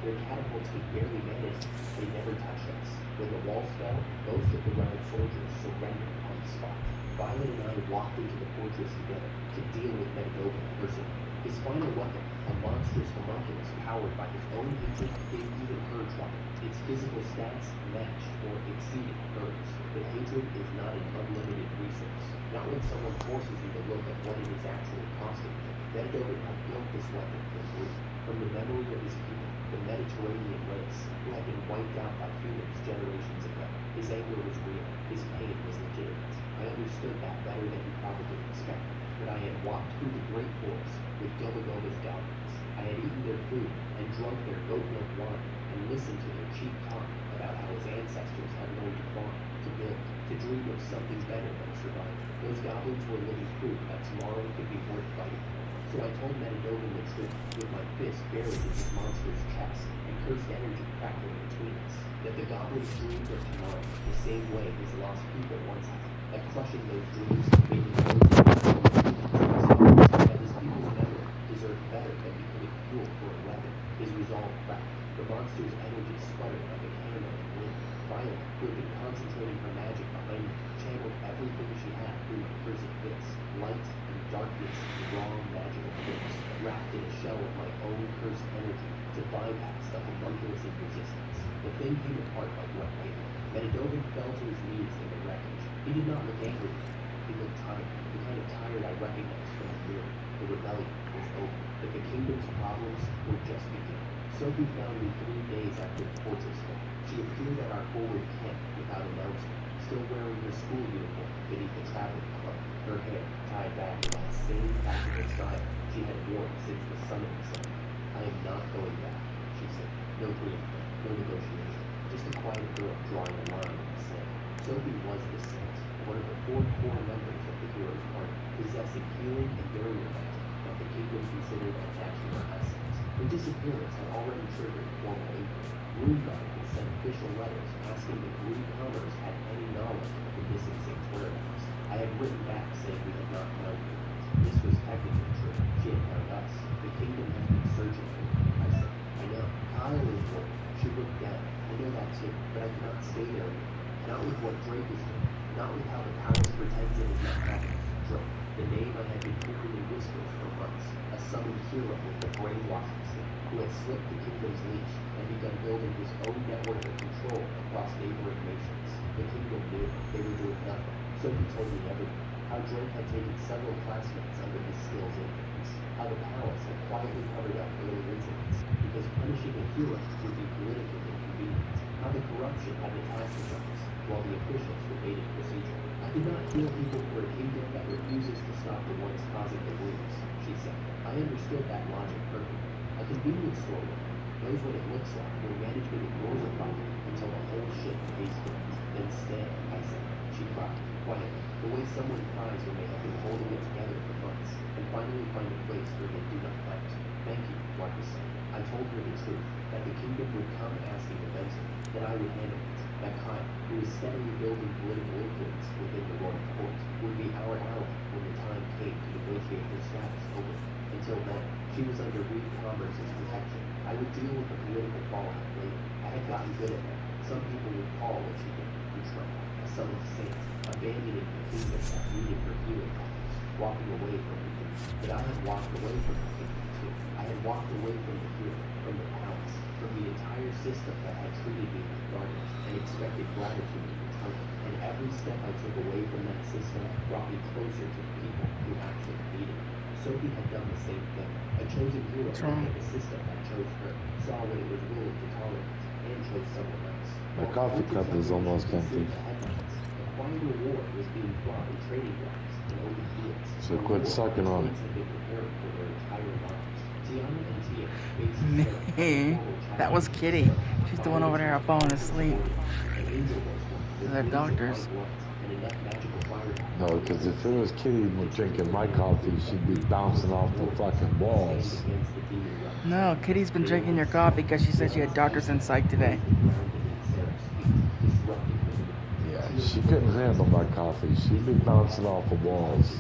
Their catapults could barely manage it. They never touched us. When the walls fell, most of the rebel soldiers surrendered on the spot. Violet and I walked into the fortress together to deal with Medidovic personally. His final weapon, a monstrous homunculus powered by his own hatred, gave even her trouble. Its physical stats matched or exceeded hers. But hatred is not an unlimited resource. Not when someone forces you to look at what it is actually costing you. Medidovic had built this weapon for greed. From the memory of his people, the Mediterranean race, who had been wiped out by humans generations ago. His anger was real. His pain was legitimate. I understood that better than he probably expected. but I had walked through the great forest with Gobagoba's goblins. I had eaten their food and drunk their goat milk wine and listened to their cheap talk about how his ancestors had learned to farm, to build, to dream of something better than survival. Those goblins were living proof that tomorrow could be worth fighting for. So I told Metadogan the truth, with my fist buried in his monster's chest and cursed energy crackling between us, that the goblins dreamed of tomorrow the same way his lost people once had, that crushing those dreams made him that his people's memory deserved better than becoming fuel for a weapon. His resolve cracked. The monster's energy sputtered like a candle in wind. Violet, who had been concentrating her magic behind me, channeled everything she had through my cursed fist. Light and darkness and raw magical force, wrapped in a shell of my own cursed energy to bypass the homunculus of resistance. The thing came apart like wet paper. Metadogan fell to his knees in the wreckage. He did not look angry. He looked tired, the kind of tired I recognized from the mirror. The rebellion was over, but the kingdom's problems were just beginning. Sophie found me 3 days after the fortress fell. She appeared at our forward camp without announcement, still wearing her school uniform beneath the traveling cloak, her hair tied back in that same practical style she had worn since the summoning ceremony. I am not going back, she said. No preamble, no negotiation, just a quiet girl drawing a line in the sand. Sophie was the saint, one of the 4 core members of the hero's party, possessing healing and barrier magic that the kingdom considered a national asset. Her disappearance had already triggered formal inquiry. Moonguard had sent official letters asking if Green Commerce had any knowledge of the missing saint's whereabouts. I had written back saying we had not found her. This was technically true. She had found us. The kingdom had been searching for her, I said. I know. Kyle is worried. She looked down. I know that too, but I cannot stay there anymore. Not with what Drake is doing. Not with how the palace pretends it is not happening. Drake, the name I had been hearing in whispers for months. A summoned hero with the brainwashing scheme, who had slipped the kingdom's leash and begun building his own network of control across neighboring nations. The kingdom knew they were doing nothing. Sophie told me everything. How Drake had taken several classmates under his skill's influence. How the palace had quietly covered up early incidents because punishing a hero would be politically inconvenient. How the corruption had metastasized while the officials debated procedure. I could not heal people for a kingdom that refuses to stop the ones causing the wounds, she said. I understood that logic perfectly. A convenience store worker knows what it looks like when management ignores a problem until the whole ship pays for it. Then stay, I said. She cried, quietly, the way someone cries when they have been holding it together for months, and finally find a place where they do not fight. Thank you, Marcus said. I told her the truth, that the kingdom would come asking eventually, that I would handle it, that Kyle, who was steadily building political influence within the royal court, would be our ally when the time came to negotiate her status over. Until then, she was under Reed Commerce's protection. I would deal with the political fallout later. I had gotten good at that. Some people would call what she did betrayal. A summoned saint, abandoning the kingdom that needed her healing powers, walking away from the kingdom. But I had walked away from the kingdom too. I had walked away from the hero, from the palace, from the entire system that had treated me with garbage and expected gratitude in return. And every step I took away from that system brought me closer to the people who actually needed me. Sophie had done the same thing. A chosen hero looked at the system that chose her, saw what it was willing to tolerate, and chose someone else. My coffee cup is almost empty. A quieter war was being fought in training grounds and open fields. So quit sucking on it. Had been preparing for their entire lives. Tiana and Tia faced That was Kitty. She's the one over there falling asleep. They're doctors. No, because if it was Kitty drinking my coffee, she'd be bouncing off the fucking walls. No, Kitty's been drinking your coffee because she said she had doctors in sight today. Yeah, she couldn't handle my coffee. She'd be bouncing off the walls.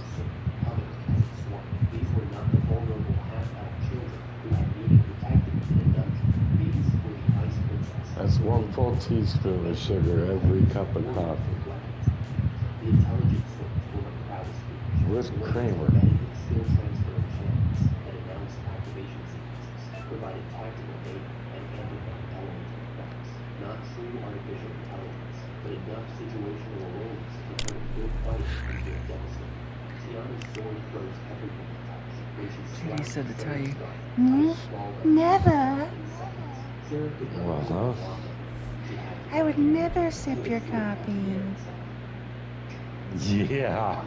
These were not the vulnerable half-elf children who had needed protecting in a dungeon. These were the ice princess. That's 1 full teaspoon of sugar every cup of coffee. The intelligence source were the proudest speakers. Where's Kramer? Skill transfer channels that announced activation sequences, provided tactical data, and amplified elemental effects. Not true artificial intelligence, but enough situational awareness to turn a good fight into a devastator. Tiana's sword froze everything it touched. When she Kitty said to tell you, never. Uh-huh. I would never sip your coffee. Yeah.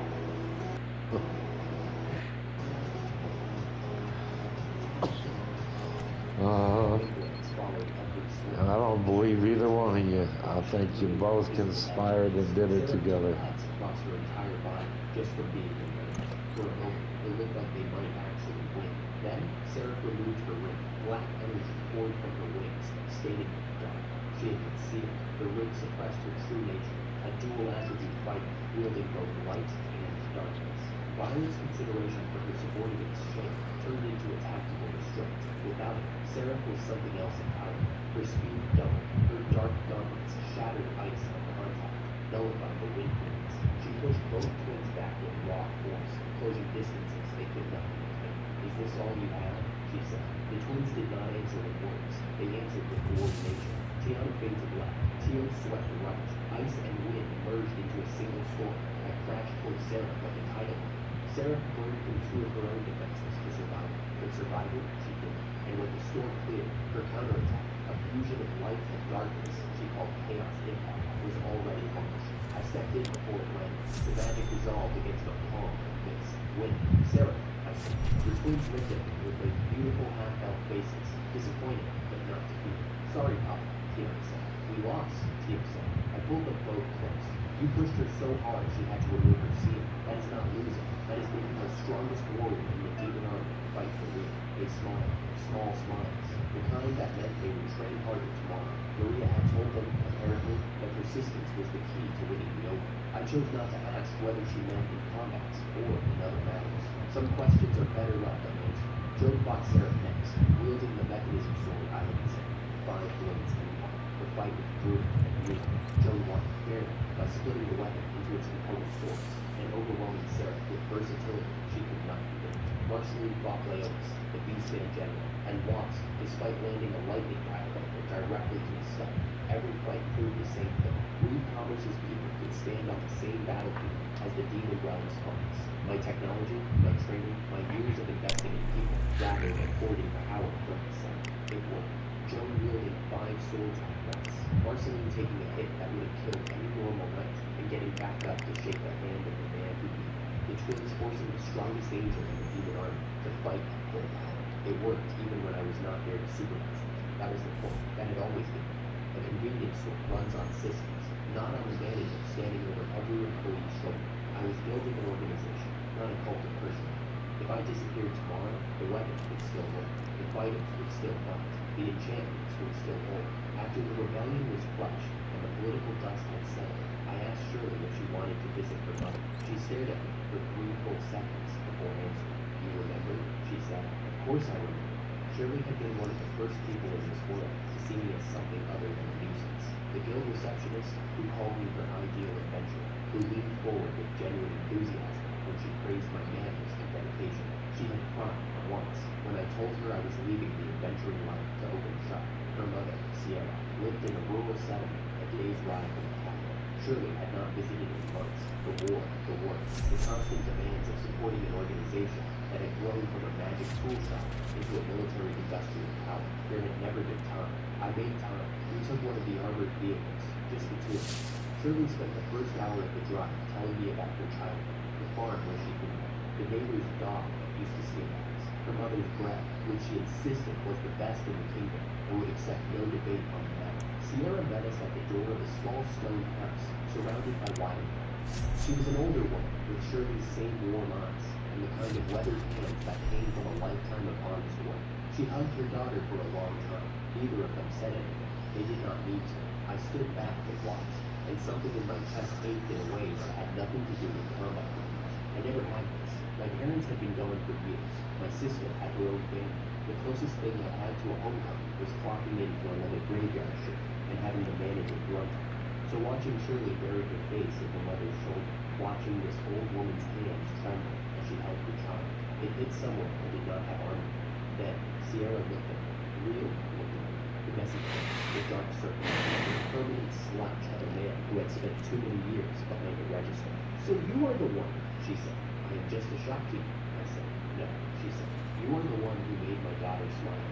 I think you both conspired and did it together. Cuts across her entire body just from being enraged. For a moment, it looked like they might actually win. Then, Sarah removed her ring. Black energy poured from her wings, staining the dark. She had been sealed. The ring suppressed her true nature, a dual-attribute fighter, wielding both light and darkness. Violet's consideration for her subordinate's shame turned into a tactical restraint. Without it, Sarah was something else entirely. Her speed doubled. Her dark gauntlets shattered ice on contact, nullified the wind blades. She pushed both twins back with raw force, closing distances they could not contain. Is this all you have? She said. The twins did not answer with words. They answered with coordination. Tiana fainted left. Tio swept right. Ice and wind merged into a single storm. I crashed towards Sarah like a tidal wave. Sarah burned through two of her own defenses to survive. But surviving, she did. And when the storm cleared, her counterattack, a fusion of light and darkness she called Chaos Impact, was already launched. I stepped in before it landed. The magic dissolved against the palm of her fist. When, Sarah, I said. The twins looked at me with their beautiful half-elf faces, disappointed but not defeated. Sorry, Papa, Tiana said. We lost, Tio said. I pulled them both close. You pushed her so hard she had to remove her seal. That is not losing. That is making the strongest warrior in the demon army fight for real. They smiled, small smiles, the kind that meant they would train harder tomorrow. Maria had told them, apparently, that persistence was the key to winning the Open. I chose not to ask whether she meant in combats or in other matters. Some questions are better left unanswered. Joe fought Sarah next, wielding the mechanism sword I had sent. 5 blades impact. The fight was brutal and brutal. Joe won fairly by splitting the weapon into its component swords and overwhelming Sarah with versatility she could not predict. Marceline fought Leonis, the Beastman general, and lost despite landing a lightning firebender directly to his stomach. Every fight proved the same thing. Reed Commerce's people could stand on the same battlefield as the Demon Realm's armies. My technology, my training, my years of investing in people, rather than hoarding power from the sun. It worked. Joe wielding 5 swords at once. Marceline taking a hit that would have killed any normal knight, and getting back up to shake the hand of the man who beat them. The twins forcing the strongest angel in the demon army to fight at full power. It worked even when I was not there to supervise it. That was the point. That had always been there. A convenience store runs on systems, not on the manager standing over every employee's shoulder. I was building an organization, not a cult of personality. If I disappeared tomorrow, the weapons would still work. The fighters would still fight. The enchantments would still hold. After the rebellion was crushed and the political dust had settled, I asked Shirley if she wanted to visit her mother. She stared at me for 3 full seconds before answering. You remember? She said. Of course I remember. Shirley had been one of the first people in this world to see me as something other than a nuisance. The guild receptionist who called me her ideal adventurer, who leaned forward with genuine enthusiasm when she praised my manners and dedication. She had cried once when I told her I was leaving the adventuring life to open shop. Her mother, Sierra, lived in a rural settlement a day's ride from the capital. Shirley had not visited in months. The war, the work, the constant demands of supporting an organization that had grown from a magic tool shop into a military-industrial power. There had never been time. I made time. We took one of the armored vehicles, just the two of us. Shirley spent the first hour of the drive telling me about her childhood, the farm where she grew up, the neighbor's dog that used to steal eggs, her mother's bread, which she insisted was the best in the kingdom and would accept no debate on the matter. Sierra met us at the door of a small stone house, surrounded by wildflowers. She was an older woman with Shirley's same warm eyes and the kind of weathered hands that came from a lifetime of honest work. She hugged her daughter for a long time. Neither of them said anything. They did not need to. I stood back and watched, and something in my chest ached in a way that had nothing to do with combat knowledge. I never had this. My parents had been gone for years. My sister had her own family. The closest thing I had to a homecoming was clocking in for another graveyard shift and having the manager grunt at me. So watching Shirley bury her face in her mother's shoulder, watching this old woman's hands tremble as she held her child, it hit somewhere I did not have armor. Then Sierra looked at me, really looked at me. The messy face, the dark circles, the permanent slouch of a man who had spent too many years behind a register. So you are the one, she said. I am just a shopkeeper, I said. No, she said. You are the one who made my daughter smile.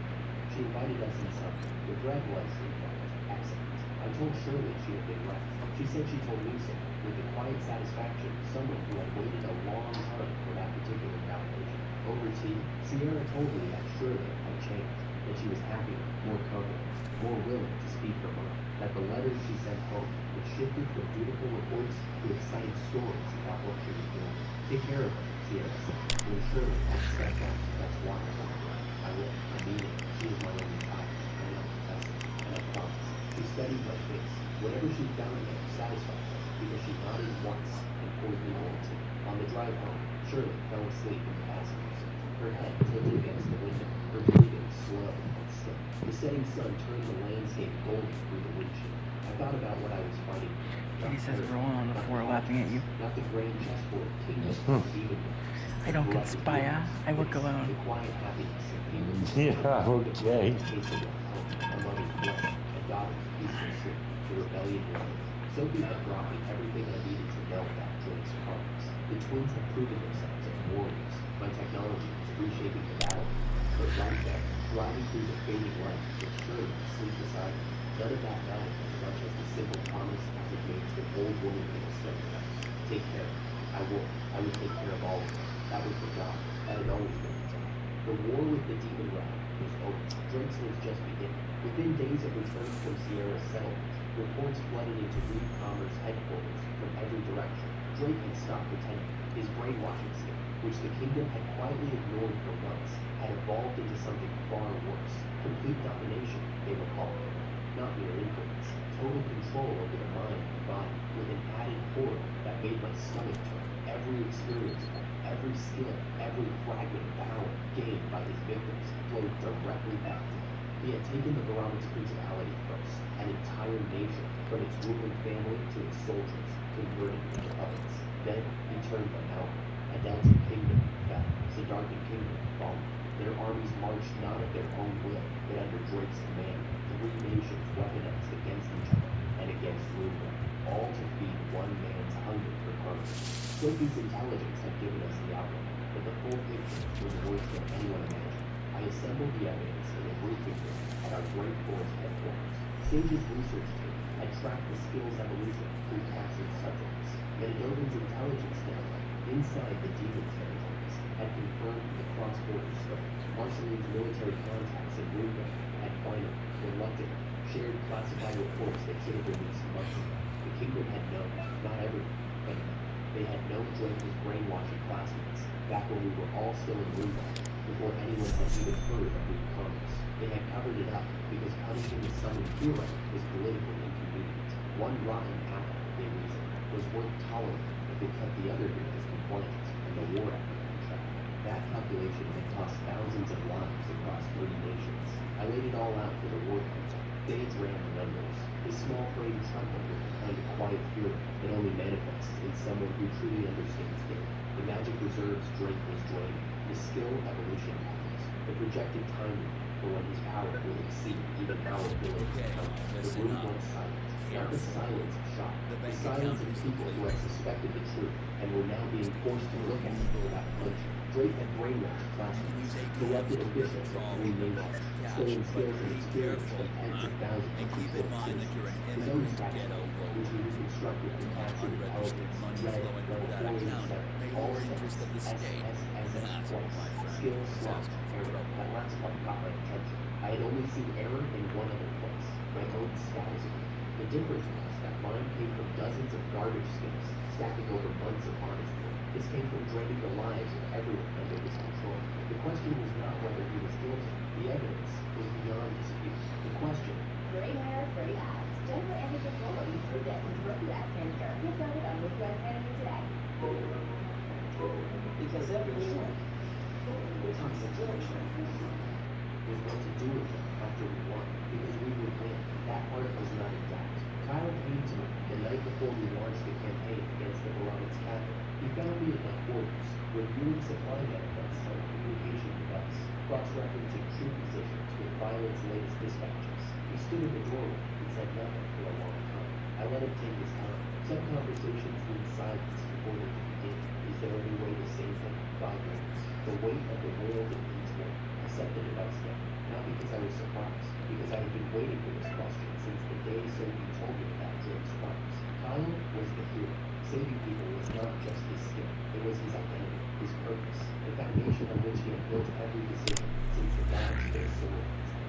She invited us inside. The bread was, in fact, excellent. I told Shirley she had been right. She said she told me so, with the quiet satisfaction of someone who had waited a long time for that particular validation. Over tea, Sierra told me that Shirley had changed. that she was happier, more confident, more willing to speak her mind, that the letters she sent home had shifted from dutiful reports to exciting stories about what she was doing. Take care of her, Sierra said, when Shirley had to step back. That's why I told her. I will. I mean it. She is my only child. I know. I said, and I promise. She studied my face. Whatever she found there satisfied her, because she nodded once and poured me more tea. On the drive home, Shirley fell asleep in the passenger seat, her head tilted against the window, her breathing slow and steady. The setting sun turned the landscape golden through the windshield. I thought about what I was fighting for. He says we're all on the floor laughing at you. Not the grand chessboard kingdom of demon wars. I don't conspire. I work alone. The quiet happiness of people. Yeah, okay. A mother's blessing, a daughter's peaceful sleep. The rebellion was over. Sophie had brought me everything I needed to know about Drake's promise. The twins had proven themselves as warriors. My technology was reshaping the battlefield. But right there, driving through the fading light, with Shirley asleep beside me, none of that mattered as much as the simple promise as it made to an old woman in a stone house. Take care of her. I would. I would take care of all of them. That was the job. That had always been the job. The war with the demon realm was over. Drake's was just beginning. Within days of returning from Sierra's settlement, reports flooded into Reed Palmer's headquarters from every direction. Drake had stopped pretending. His brainwashing scheme, which the kingdom had quietly ignored for months, had evolved into something far worse. Complete domination, they were calling it. Not mere influence. Total control over the mind and body, with an added horror that made my stomach turn. Every experience point, every skill, every fragment of power gained by his victims flowed directly back to him. He had taken the Barome's principality first, an entire nation, from its ruling family to its soldiers, converted into puppets. Then he turned them out. A Delta kingdom fell, Siddhartha kingdom followed. Their armies marched not at their own will, but under Drake's command. Three nations weaponized against each other and against Moonlight, all to feed one man's hunger for harmony. Sophie's intelligence had given us the outline, but the full picture was worse than anyone imagined. I assembled the evidence in a briefing room at our Great Forest headquarters. Sage's research team had tracked the skill's evolution through captured subjects. Manitoban's intelligence network inside the demon territories had confirmed the cross-border scope. Marceline's military contacts in Moonlight had finally, reluctantly, shared classified reports that should have released months ago. The kingdom had known, not everything, but they had known Drake was brainwashing classmates back when we were all still in Moonlight, before anyone had even heard of Reed Palmer's. They had covered it up because punishing the summoned hero was politically inconvenient. One rotten apple, they reasoned, was worth tolerating if it kept the other heroes compliant and the war effort on track. That calculation had cost thousands of lives across 3 nations. I laid it all out for the war council. Sage ran the numbers. His small frame trembled with the kind of quiet fury that only manifests in someone who truly understands game. The magic reserves Drake was draining. The skill evolution patterns. The projected time limit for when his power will exceed even our ability to count. The room went silent. Not the silence of shock. The silence of people who had suspected the truth and were now being forced to look at it without flinching. Drake had brainwashed classmates, corrupted officials of 3 nations, stolen skills and experience from tens of thousands of Keep in mind that you're an his own immigrant tax ghetto code, voter. which he reconstructed from captured Unregistered intelligence, money red, flowing through that level account 47, may all more interest of the stats, state than SSSS us, twice, my friend. skill Just slot, asking for error. trouble. That last part caught my attention. I had only seen error in one other place, my own status code. The difference was that mine came from dozens of garbage skills, stacking over months of honest work. This came from draining the lives of everyone under his control. The question was not whether he was guilty. The evidence was beyond dispute. The question... Gray hair, gray eyes. Jennifer entered the role of Mr. Denton's rookie last manager. Here's how it on with West Manager today. Because every truth becomes a drug trade. was what to do with him after we won, because we would win. That part was not in doubt. Kyle came to me the night before we launched the campaign against the Barome's capital. He found me at my quarters, reviewing supply manifests on a communication device, cross-referencing troop positions with Violet's latest dispatches. He stood in the doorway and said nothing for a long time. I let him take his time. Some conversations need silence before they can begin. Is there any way to save him? 5 minutes. The weight of the world in each one. I set the device down, not because I was surprised, because I had been waiting for this question since the day Sophie told me about Drake's crimes. Kyle was the hero. Saving people was not just his skill, it was his identity, his purpose, the foundation on which he had built every decision since the gods put a sword in his hand.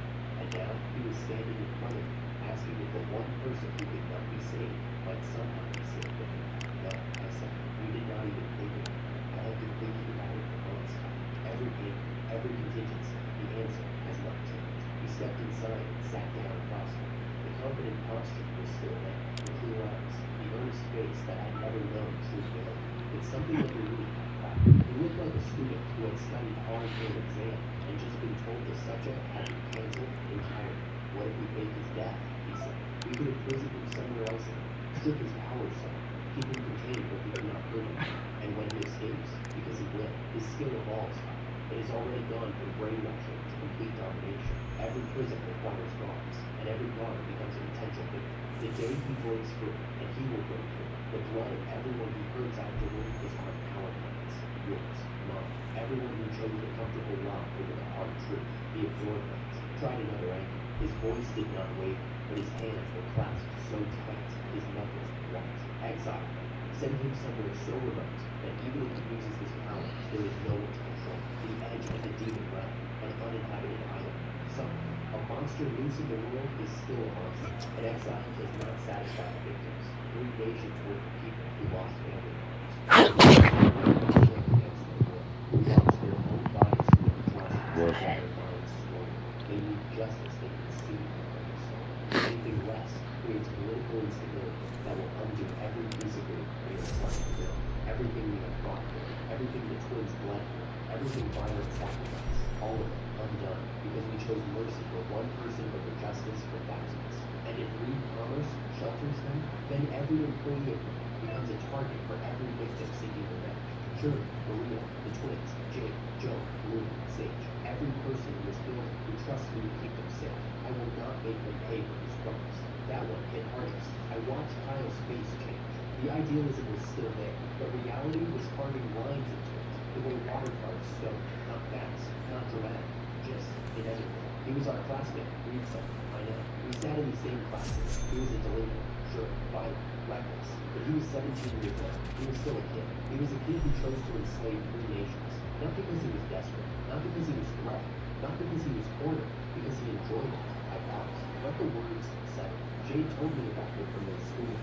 standing in front of me, asking if the one person who could not be saved might somehow be saved with me. No, I said, we did not even think of it. I have been thinking about it for months. Every angle, every contingency, the answer has not changed. He stepped inside and sat down across from me. The confident posture was still there, the clear eyes, the earnest face that I'd never known true failure. But something underneath had cracked. He looked like a student who had studied hard for an exam and just been told the subject had been canceled entirely. What if we fake his death? He said. We could imprison him somewhere else, strip his powers somewhere, keep him contained where he could not hurt him. And when he escapes, because he will, his skill evolves. It has already gone from brainwashing to complete domination. Every prison requires guards, and every guard becomes a potential victim. The day he breaks free, and he will break free, the blood of everyone who hurts afterward is on our hands. Yours, mine, everyone who chose the comfortable rock over the hard truth. He absorbed things, tried another angle. His voice did not waver, but his hands were clasped so tight, his knuckles were white. Exile him. Send him somewhere so remote that even if he uses his powers, there is no one to control. The edge of the demon realm, an uninhabited island. Something. A monster loose in the world is still a monster. An exile does not satisfy the victims. 3 nations worth of people who lost family members. Who watched their own bodies through atrocities Worse. while their minds swirled. They need justice they can see from their soul. Anything less creates political instability that will undo every piece of work we have tried to build, everything we have fought for, everything the twins bled for, everything violent sacrifice, all of it undone because we chose mercy for one person over justice for thousands. And if Reed Commerce shelters them, then every employee of them becomes a target for every victim seeking revenge. Sure, Maria, the twins, Jake, Joe, Lou, Sage, every person in this building who trusts me to keep them safe. I will not make them pay for his crimes. That one hit hardest. I watched Kyle's face change. The idealism was still there, but reality was carving lines into it. The way water carves stone, not fast, not dramatic, just inevitable. He was our classmate, Reed said. I know. We sat in the same classes. He was a delinquent, sure, violent, reckless, but he was 17 years old. He was still a kid. He was a kid who chose to enslave 3 nations. Not because he was desperate, not because he was threatened, not because he was cornered, because he enjoyed it. I paused. Let the words settle. Jay told me about it from his school.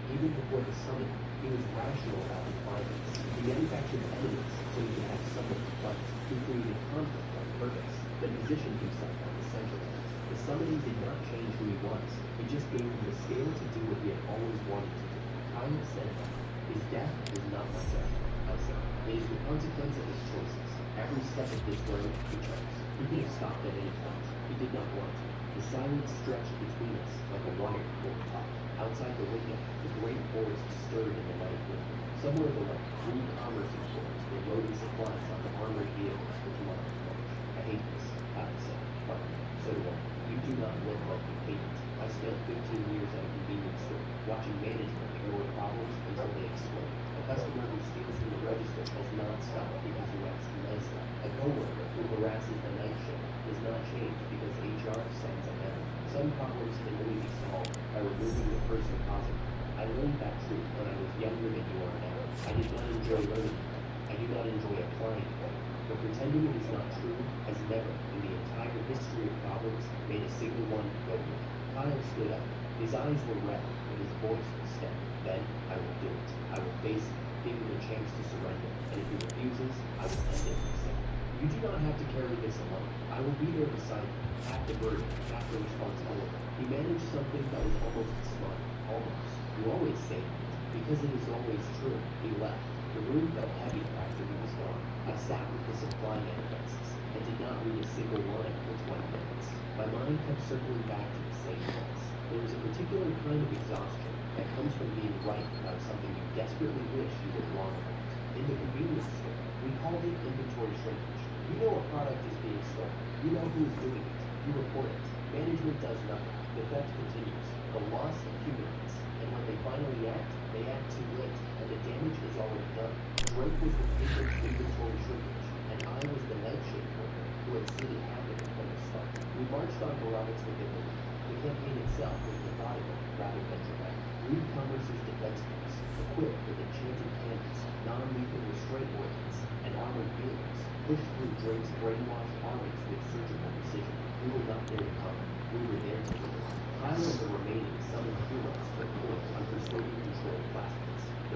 Even before the summit, he was rational about his findings. He manufactured evidence so he could have someone to fight. He created conflict on purpose, but positioned himself at the center of it. The summoning did not change who he was. It just gave him the scale to do what he had always wanted to do. Kyle said that. His death is not my judgment, I said. It is the consequence of his choices. Every step of this road, he chose. He could have stopped at any point. He did not want to. The silence stretched between us like a wire pulled taut. Outside the window, the great forest stirred in the light wind. Somewhere below, 3 commerce employees were loading supplies onto armored vehicles for tomorrow's march. I hate this, Kyle said. Fine, so do I. You do not look like you hate it. I spent 15 years at a convenience store, watching management ignore problems until they explode. A customer who steals from the register does not stop because you ask nicely. A coworker who harasses the night shift does not change because HR sends a memo. Some problems can only be solved by removing the person causing them. I learned that truth when I was younger than you are now. I did not enjoy learning it. I do not enjoy applying it. But pretending it is not true has never, in the entire history of problems, made a single one go away. Kyle stood up. His eyes were red, but his voice was steady. Then, I will do it. I will face him, give him a chance to surrender. And if he refuses, I will end it myself. You do not have to carry this alone. I will be there beside you. Half the burden, half the responsibility. He managed something that was almost a smile. Almost. You always say that. Because it is always true. He left. The room felt heavy after he was gone. I sat with the supply manifests and did not read a single line for 20 minutes. My mind kept circling back to the same place. There is a particular kind of exhaustion that comes from being right about something you desperately wish you were wrong about. In the convenience store, we called it inventory shrinkage. You know a product is being stolen. You know who is doing it. You report it. Management does nothing. The theft continues. The loss accumulates. And when they finally act, they act too late, and the damage is already done. Drake was the patient inventory shrinkage, and I was the night shift worker who had seen it happen from the start. We marched on barometers within the week. The campaign itself was methodical rather than dramatic. Reed Commerce's defense force, equipped with enchanted cannons, non-lethal restraint ordnance, and armored vehicles, pushed through Drake's brainwashed armies with surgical precision. We were not there to conquer. We were there to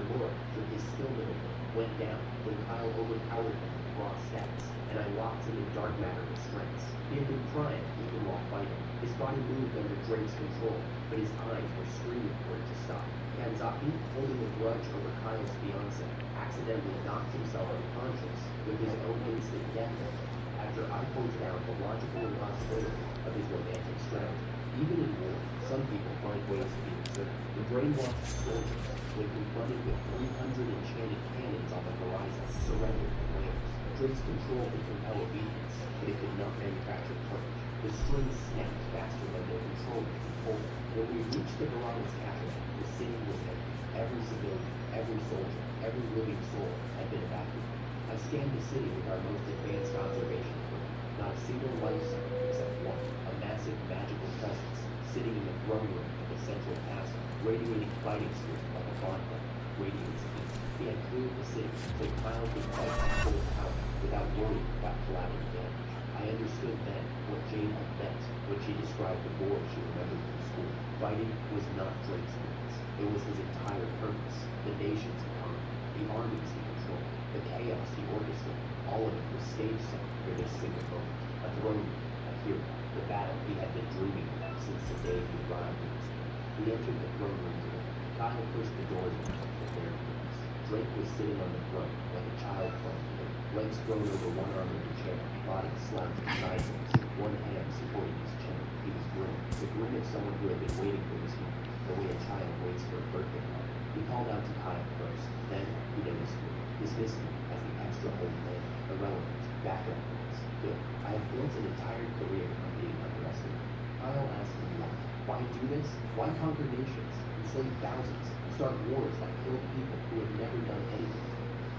after Laura, through his skill maneuver, went down, then Kyle overpowered him with raw stats, and I locked him in dark matter with strengths. He had been crying even while fighting. His body moved under Drake's control, but his eyes were screaming for it to stop. Kanzaki, holding a grudge over Kyle's fiancée, accidentally knocked himself unconscious with his own instant death victim after I pointed out the logical impossibility of his romantic strategy. Even in war, some people find ways to be absurd. The brainwashed soldiers, when confronted with 300 enchanted cannons on the horizon, surrendered in waves. Drake's control could compel obedience, but it could not manufacture courage. The strings snapped faster than their controller could pull them. When we reached the Varana's capital, the city was empty. Every civilian, every soldier, every living soul had been evacuated. I scanned the city with our most advanced observation equipment. Not a single life sign except one, a massive magical presence, sitting in the throne room of the central castle, radiating fighting spirit like a bonfire, radiates heat. He had cleared the city, so Kyle could fight at full power without worrying about collateral damage. I understood then what Jane had meant when she described the boy she remembered from school. Fighting was not Drake's weakness. It was his entire purpose. The nations he conquered, the armies he controlled, the chaos he orchestrated, all of it was stage set for this single moment. A throne, a hero, the battle he had been dreaming of since the day he arrived in his school. We entered the throne room door. Kyle pushed the doors open with their hands. Drake was sitting on the throne like a child playing game, legs thrown over one arm of the chair, body slouched sideways, one hand supporting his chin. He was grinning, the grin of someone who had been waiting for this moment, the way a child waits for a birthday party. He called out to Kyle first, then he noticed me, dismissed me as the extra old man, irrelevant, backup noise. Good. I have built an entire career on being underestimated. Kyle asked me why. Why do this? Why conquer nations, enslave thousands, start wars that killed people who had never done anything?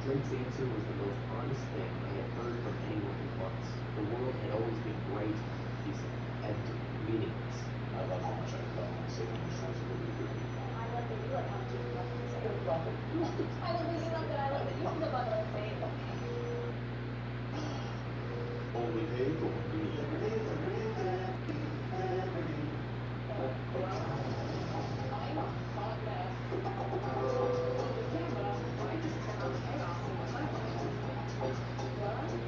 Drake's answer was the most honest thing I had heard from anyone in months. The world had always been gray to me, he said, empty, meaningless. I love how much I love my city and responsibility for me. I love that you love how much you love me. You're welcome. I love that you love that I love that you love about what I'm saying. Only pay for me. I'm a hot mess. On the camera, I just found chaos in my timeline. What? Watching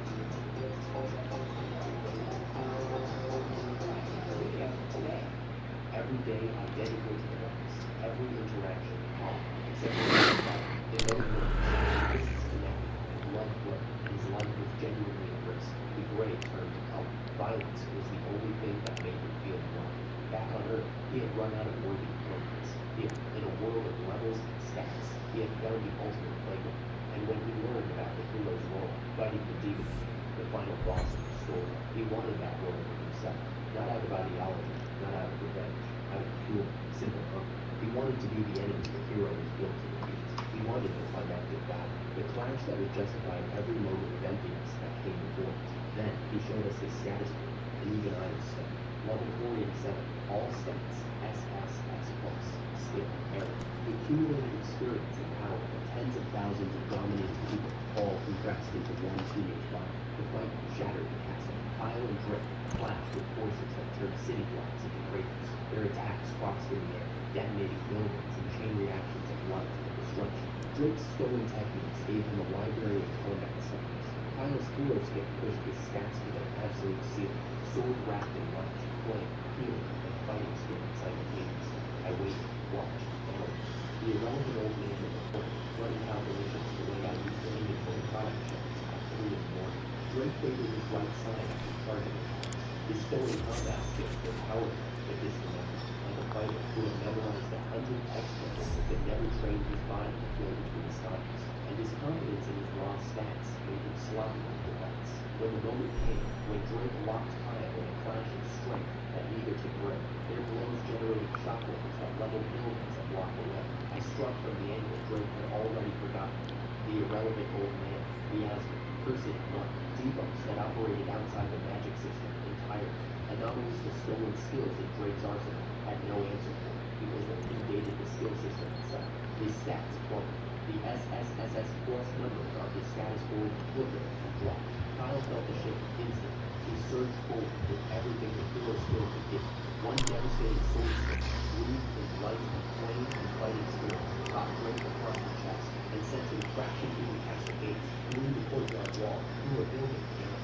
the video today. Every day I dedicate to the box. Every interaction calm, except for one fight. In those moments, his fists connected, the blood flowed, and his life was genuinely at risk. The gray turned to color. Violence was the only thing that made him feel alive. Back on Earth, he had run out of worthy opponents. Here, in a world of levels and stats, he had found the ultimate playground. And when he learned about the hero's role, fighting the demon king, the final boss of the story, he wanted that role for himself. Not out of ideology, not out of revenge, out of pure, simple hunger. He wanted to be the enemy the hero was built to defeat. He wanted the climactic battle, the clash that would justify every moment of emptiness that came before it. Then he showed us his status board, and even I was stunned. Level 47, all stats, SSS plus, skill, error. The accumulated experience and power of tens of thousands of dominated people, all compressed into one teenage body. The fight shattered the castle. Kyle and Drake clashed with forces that turned city blocks into craters. Their attacks crossed in the air, detonating buildings and chain reactions of light and destruction. Drake's stolen techniques gave him a library of combat secrets. Kyle's hero skill pushed his stats to their absolute ceiling, sword wrapped in light, flame, healing, and fighting spirit simultaneously. I waited, watched, and hoped. The irrelevant old man in the corner, running calculations to lay out his inventory product shelves at 3 in the morning. Drake favored his right side after charging attacks. His stolen combat skills were powerful, but disconnected, like a fighter who had memorized 100 textbooks but never trained his body to flow between styles. And his confidence in his raw stats made him sloppy with the fights. When the moment came, when Drake locked Kyle in a clash of strength that neither could break, their blows generated shockwaves that leveled buildings a block away. I struck from the angle Drake had already forgotten about. The irrelevant old man, miasma, cursed blood, debuffs that operated outside the magic system entirely. Anomalies to stolen skills in Drake's arsenal had no answer for it because they predated the skill system itself. His stats plummeted. The SSSS plus numbers on his status board flickered and dropped. Kyle felt the shift instantly. He surged forward with everything the hero skill could give. One devastating sword swing, breathed his light and flame and fighting spirit, caught Drake across the chest and sent him crashing through the castle gates, through the courtyard wall, through a building beyond.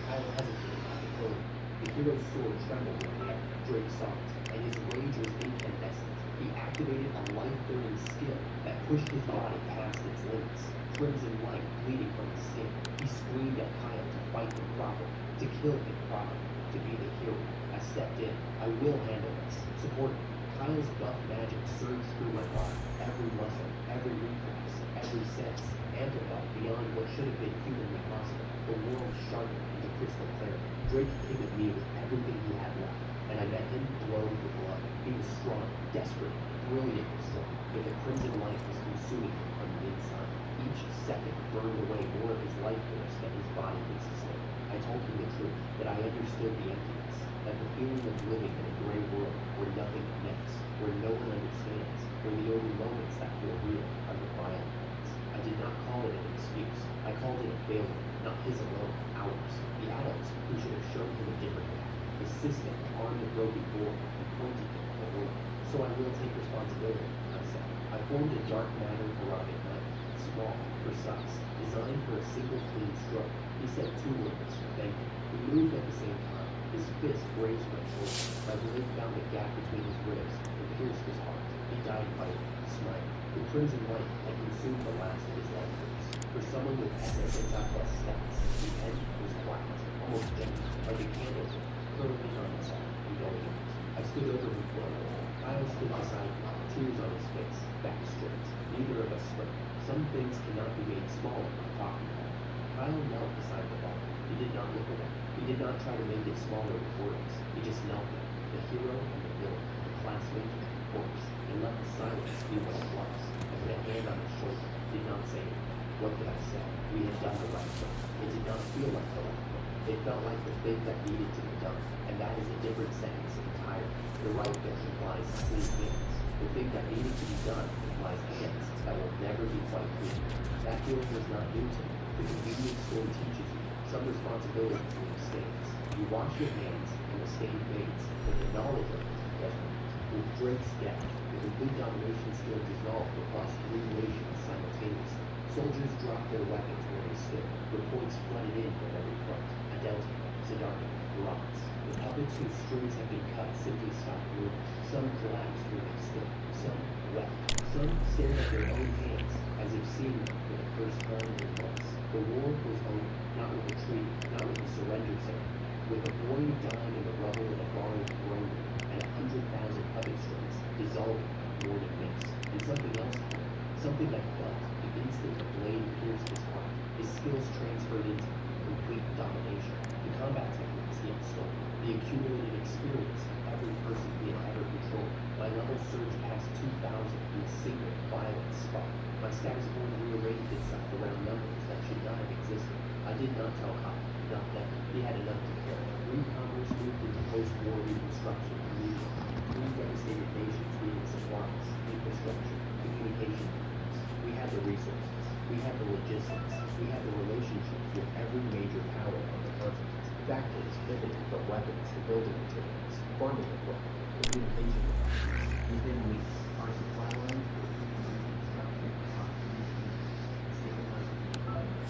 Kyle hesitated at the pillar. The hero's sword trembled in the air. Drake saw it, and his rage was incandescent. He activated a life-burning skill that pushed his body past its limits. Crimson light bleeding from his skin. He screamed at Kyle to fight him properly, to kill him properly, to be the hero. I stepped in. I will handle this. Support me. Kyle's buff magic surged through my body. Every muscle, every reflex, every sense, amplified beyond what should have been humanly possible. The world sharpened into crystal clarity. Drake came at me with everything he had left, and I met him blow for blow. He was strong, desperate, brilliantly strong, but the crimson light was consuming him from the inside. Each second burned away more of his life force than his body could sustain. I told him the truth, that I understood the emptiness, that the feeling of living in a gray world where nothing connects, where no one understands, where the only moments that feel real are the violent ones. I did not call it an excuse. I called it a failure, not his alone, ours. The adults who should have shown him a different path. The system armed the broken boy and pointed him at the world. So I will take responsibility, I said. I formed a dark matter corrupted knife, small, precise, designed for a single clean stroke. He said 2 words, thank you. We moved at the same time. His fist grazed my shoulder. My blade found a gap between his ribs and pierced his heart. He died fighting, smiling. The crimson light had consumed the last of his life force. For someone with SSSI plus stats, the end was flat, almost gentle, like a candle curling on itself and going out. I stood over him for a moment. Kyle stood beside me, tears on his face, back straight. Neither of us spoke. Some things cannot be made smaller by talking about it. Kyle knelt beside the body. He did not look away. He did not try to make it smaller with words. He just knelt there, the hero and the villain, the classmate and the corpse, and let the silence be what it was. I put a hand on his shoulder, did not say anything. What could I say? We had done the right thing. It did not feel like the right thing. It felt like the thing that needed to be done, and that is a different sentence entirely. The right thing implies clean hands. The thing that needed to be done implies hands that will never be quite clean. That feeling was not new to me. The convenience store teaches you some responsibility for mistakes. You wash your hands, and the stain fades, but the knowledge of it doesn't. With Drake's death, the complete domination skill dissolved across 3 nations simultaneously. Soldiers dropped their weapons where they stood. Reports flooded in from every front. Adelty, Siddhartha, Rots. The puppets whose strings had been cut simply stopped moving. Some collapsed where they stood. Some wept. Some stared at their own hands, as if seeing them for the first time in months. The war was over, not with a treaty, not with a surrender ceremony, with a boy dying in the rubble of a borrowed throne room, and 100,000 puppet strings dissolving like morning mist. And something else happened. Something I felt the instant the blade pierced his heart. His skills transferred into complete domination. The combat techniques he had stolen, the accumulated experience of every person he had ever controlled. My level surged past 2,000 in a single violent spark. My status point rearranged itself around numbers that should not have existed. I did not tell Kyle, not then. He had enough to care. Commerce moved into post-war reconstruction immediately. 3 devastated nations needed supplies, infrastructure, communication networks. We had the resources. We had the logistics. We had the relationships with every major power on the continent. Factories pivoted from weapons to building materials, farming equipment, communication devices. Within weeks, our supply lines were reconstructed across 3 countries, stabilizing the economy.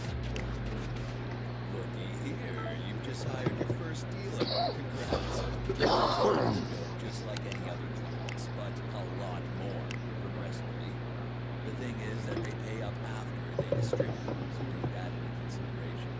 Looky here, you've just hired your first dealer. Congrats. Dealers are ready to go just like any other jobs, but a lot more, progressively. The thing is that they pay up after they distribute, so take that into consideration.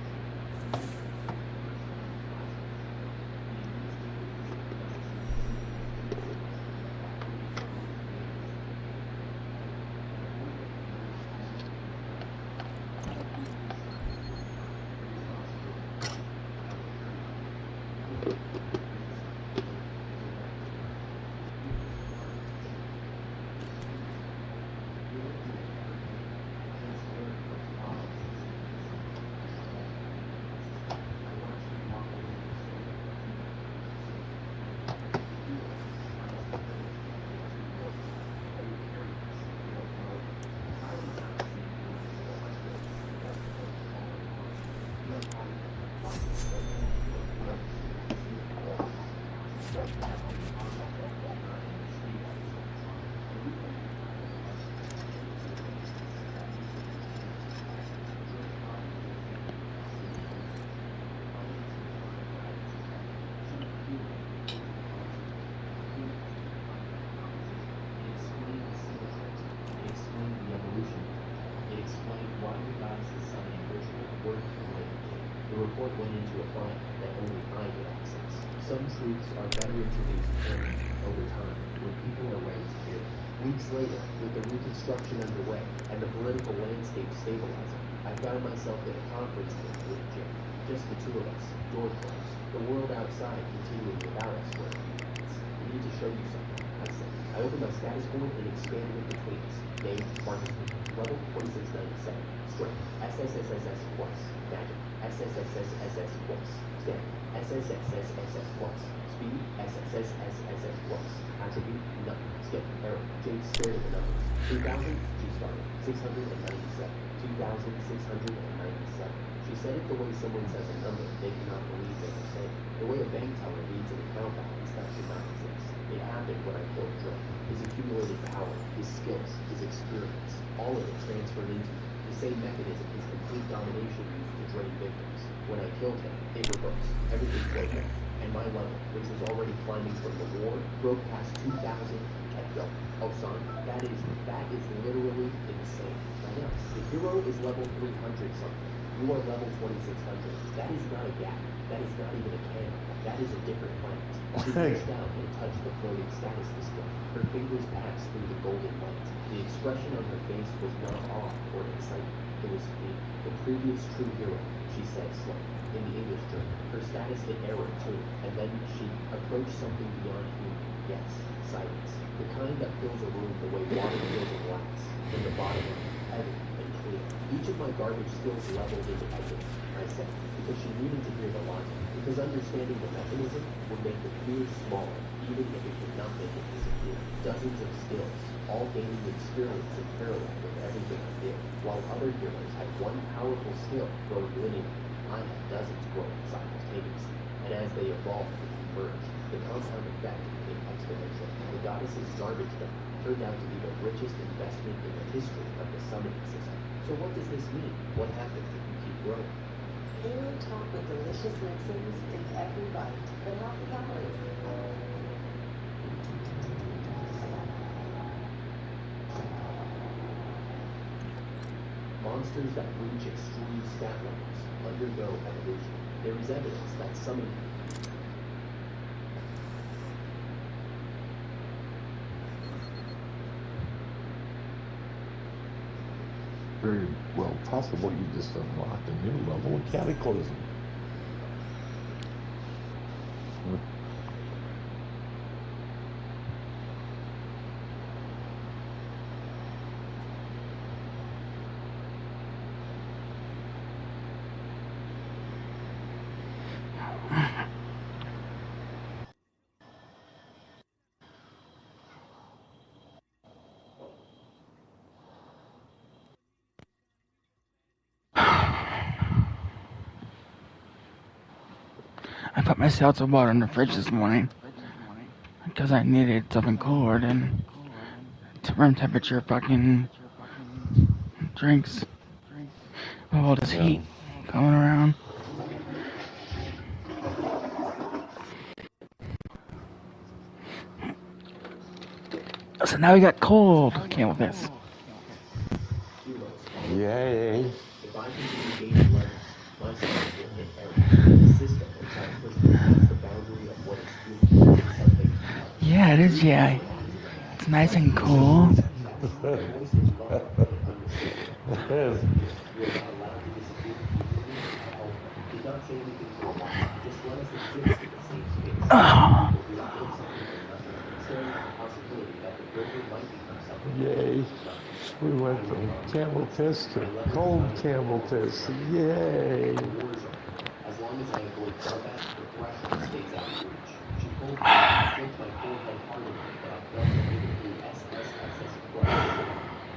Some truths are better introduced carefully over time when people are ready to hear them. Weeks later, with the reconstruction underway and the political landscape stabilizing, I found myself at a conference table with Jim. Just the two of us, door closed. The world outside continuing without us for a few minutes. I need to show you something, I said. I opened my status board and expanded it between us. Name, Marcus Cooper. Level 2697. Strength, SSSSS plus. Magic, SSSSS plus. Standard, SSSSS plus. Speed, SSSSS plus. Attribute, none. Skill, arrow. Jade stared at the numbers. 2,000, she started. 697. 2,697. She said it the way someone says a number they cannot believe they are saying. The way a bank teller reads an account balance that should not exist. It happened when I killed Drake. His accumulated power, his skills, his experience, all of it transferred into me. The same mechanism his complete domination used to drain victims. When I killed him, it reversed. Everything flowed back. And my level, which was already climbing from the war, broke past 2,000, kept going. Oh, son, that is literally insane. I know. The hero is level 300 something. You are level 2600. That is not a gap. That is not even a candle. That is a different planet. She reached out and touched the floating status display. Her fingers passed through the golden light. The expression on her face was not awe or excitement. It was fear. The previous true hero, she said slowly. In the English journal, her status hit error too, and then she approached something beyond human. Yes, silence. The kind that fills a room the way water fills a glass. From the bottom up, heavy and clear. Each of my garbage skills leveled independently, I said, because she needed to hear the logic. Because understanding the mechanism would make the fear smaller, even if it could not make it disappear. Dozens of skills, all gaining experience in parallel with everything I did, while other heroes had one powerful skill growing linearly. I had dozens growing simultaneously, and as they evolved and converged, the compound effect became exponential. The goddess's garbage dump turned out to be the richest investment in the history of the summoning system. So what does this mean? What happens if you keep growing? Halo topped with delicious mixings in every bite, but not the calories. Monsters that reach extreme stat levels undergo evolution. There is evidence that summoning Very well possible you just unlocked a new level of cataclysm. I put my seltzer water in the fridge this morning because I needed something cooler than room temperature fucking drinks. With all this heat coming around. So now we got cold. Can't with this. Yay. If I continue gaining levels, my skills will hit error. The system will try to push me past the boundary of what is human into something Yeah, it is, yeah. It's nice and cool. Her voice was muffled and unmistakable. You are not allowed to disappear completely. I helped her. Did not say anything for a while. Just let us exist in the same space. People who have built something from nothing, staring at the possibility that the builder might become something Yay. from nothing. We went from camel piss to cold camel piss. Yay. The war zone. As long as I avoid combat, the threshold stays out of reach. She pulled me and flicked my forehead hard enough that I felt the needle through SSSS plus.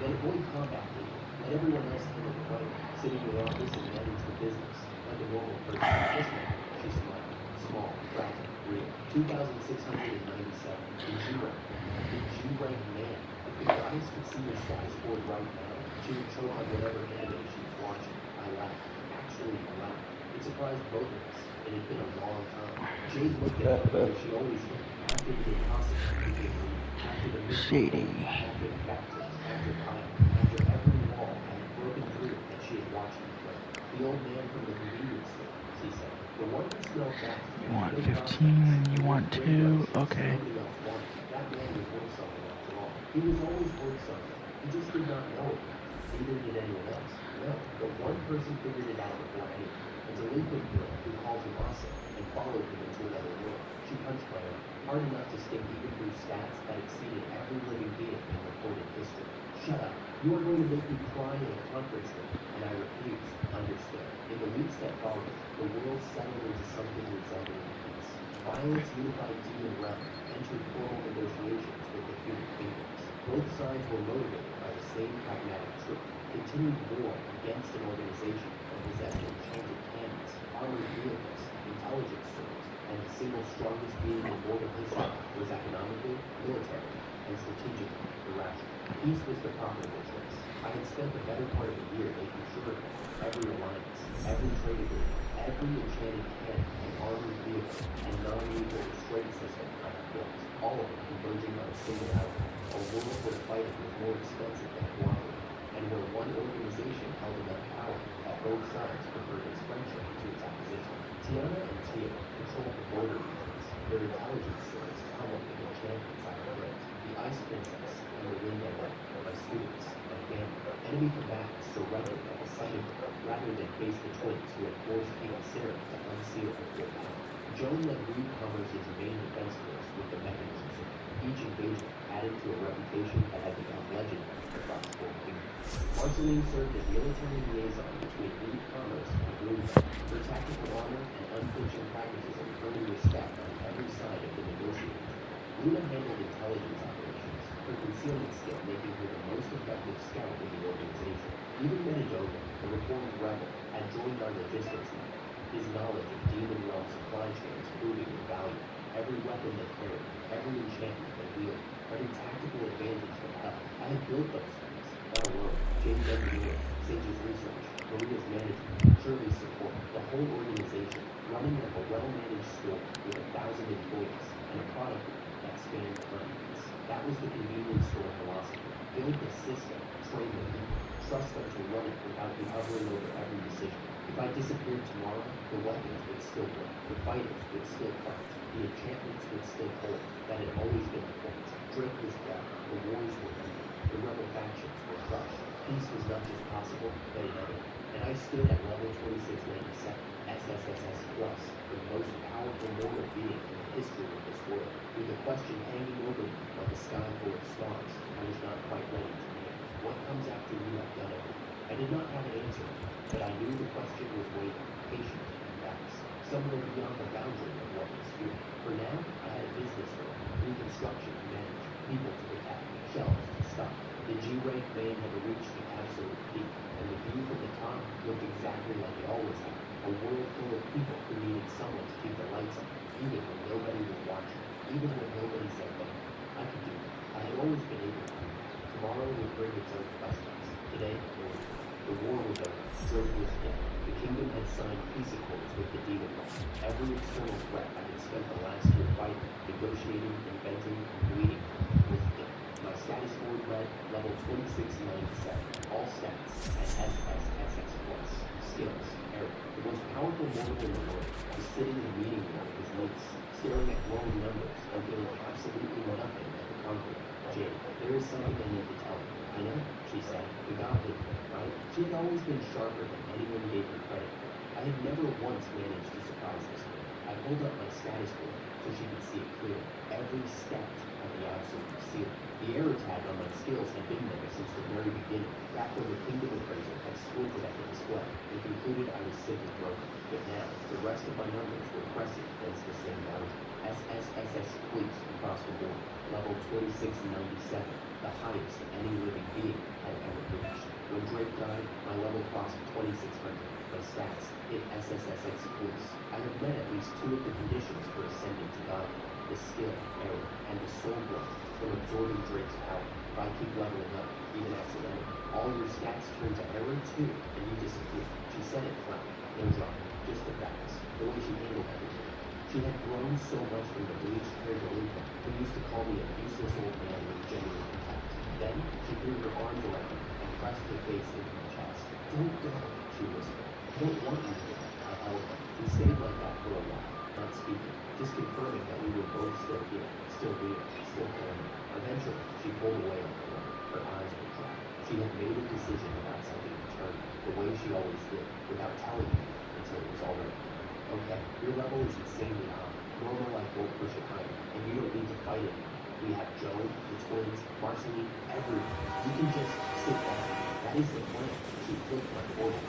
Then avoid combat, people. Let everyone else tend to the plane. Sit in your office and manage the business. Like a normal person. Just like her. She smiled. Small, fragile, real. 2,697. The G rank. The G rank man. If the goddess could see your status board right now, she would choke on whatever anime she was watching. I laughed. Actually, I laughed. It surprised both of us. It had been a long time. Jade looked at me the way she always looked. After the impossible became real. After the mission failed. After the baptism. After Kyle. After every wall I had broken through and she had watched me break. The old man from the convenience store, she said. The one who smelled gas. You want No 15 and you want radio 2? stations Okay. nobody else wanted. That man was worth something after all. He was always worth something. He just did not know it. Neither did anyone else. No, but one person figured it out before anyone. A delinquent girl who called him awesome and followed him into another world. She punched my arm, hard enough to sting even through stats that exceeded every living being in recorded history. Shut up. You are going to make me cry in a conference room. And I refused. Understood. In the weeks that followed, the world settled into something resembling peace. Violence unified demon realm entered formal negotiations with the human kingdoms. Both sides were motivated by the same pragmatic truth. Continued war against an organization that possessed enchanted cannons, armored vehicles, intelligence swords, and the single strongest being in mortal history was economically, militarily, and strategically irrational. Peace was the profitable choice. I had spent the better part of a year making sure of it. Every alliance, every trade agreement, every enchanted cannon and armored vehicle, and non-lethal restraint system I had built, all of it converging on a single outcome. A world where fighting was more expensive than cooperating, and where one organization held enough power that both sides preferred its friendship to its opposition. Tiana and Tia controlled the border regions. Their intelligence swords pummeled the enchantments I had built. The Ice Princess and the Wind Elect, my students, my family. Enemy combatants surrendered at the sight of them, rather than face the twins who had forced King Sarah to unseal her full power. Joan led Reed Commerce's main defense force with the mechanism sword. Each engagement added to a reputation that had become legendary across four kingdoms. Marceline served as military liaison between Reed Commerce and Bloomberg. Her tactical honor and unflinching pragmatism earned respect on every side of the negotiating table. Luna handled intelligence operations, her concealment skill making her the most effective scout in the organization. Even Metadoga, a reformed rebel, had joined our logistics network, his knowledge of demon realm supply chains proving invaluable. Every weapon they carried, every enchantment they wielded, every tactical advantage they held. I had built those things, not alone. Jane's engineering, Sage's research, Maria's management, Shirley's support, the whole organization, running like a well-managed store with 1,000 employees and a product that spanned continents. That was the convenience store philosophy. Build the system, train the people, trust them to run it without me hovering over every decision. If I disappeared tomorrow, the weapons would still work, the fighters would still fight, the enchantments would still hold. That had always been the point. Drake was gone, the wars were ended, the rebel factions were crushed. Peace was not just possible, but inevitable. And I stood at level 2697, SSSS Plus, the most powerful mortal being in the history of this world, with a question hanging over me like a sky full of stars. I was not quite ready to name. What comes after you have done everything? I did not have an answer, but I knew the question was waiting, patient and vast, somewhere beyond the boundary of what was here. For now, I had a business to run, reconstruction to manage, people to protect, shelves to stock. The G-rank vein had reached the absolute peak, and the view from the top looked exactly like it always had. A world full of people who needed someone to keep the lights on, even when nobody was watching, even when nobody said thank you. I could do it. I had always been able to do it. Tomorrow would bring its own questions. Today, there was none. The war was over. Drake was dead. The kingdom had signed peace accords with the demon realm. Every external threat I had spent the last year fighting, negotiating, inventing, and bleeding for was dead. My status board led level 2697. All stats at SSSS plus. Skills, Eric, the most powerful mortal in the world, is sitting in the meeting room with his niece, staring at glowing numbers and feeling absolutely nothing at the conqueror. Jade, there is something I need to tell you. I know, she said, the god did, right? She had always been sharper than anyone gave her credit for. I had never once managed to surprise this girl. I pulled up my status board so she could see it clearly. Every stat of the absolute ceiling. The error tag on my skills had been there since the very beginning, back when the kingdom appraiser had squinted at the display and concluded I was simply broken. But now, the rest of my numbers were pressing against the same boundary. SSSS please across the board. Level 2697, the highest any living being had ever reached. When Drake died, my level crossed 2600. My stats hit SSSX plus. I have met at least 2 of the conditions for ascending to godhood. The skill, error, and the soul growth from absorbing Drake's power. If I keep leveling up, even accidentally, all your stats turn to error too, and you disappear. She said it flat, no drama, just the facts, the way she handled everything. She had grown so much from the bleached-haired delinquent who used to call me a useless old man with genuine contempt. Then, she threw her arms around me and pressed her face into my chest. Don't go, she whispered. I don't want you here, I held her. We stayed like that for a while, not speaking, just confirming that we were both still here, still real, still family. Eventually, she pulled away on the floor. Her eyes were dry. She had made a decision about something eternal, the way she always did, without telling me until it was already done. Okay, your level is insanely high. Normal life won't push it higher, and you don't need to fight it. We have Joe, the twins, Marceline, everyone. You can just sit down. That is the plan. She flipped my order.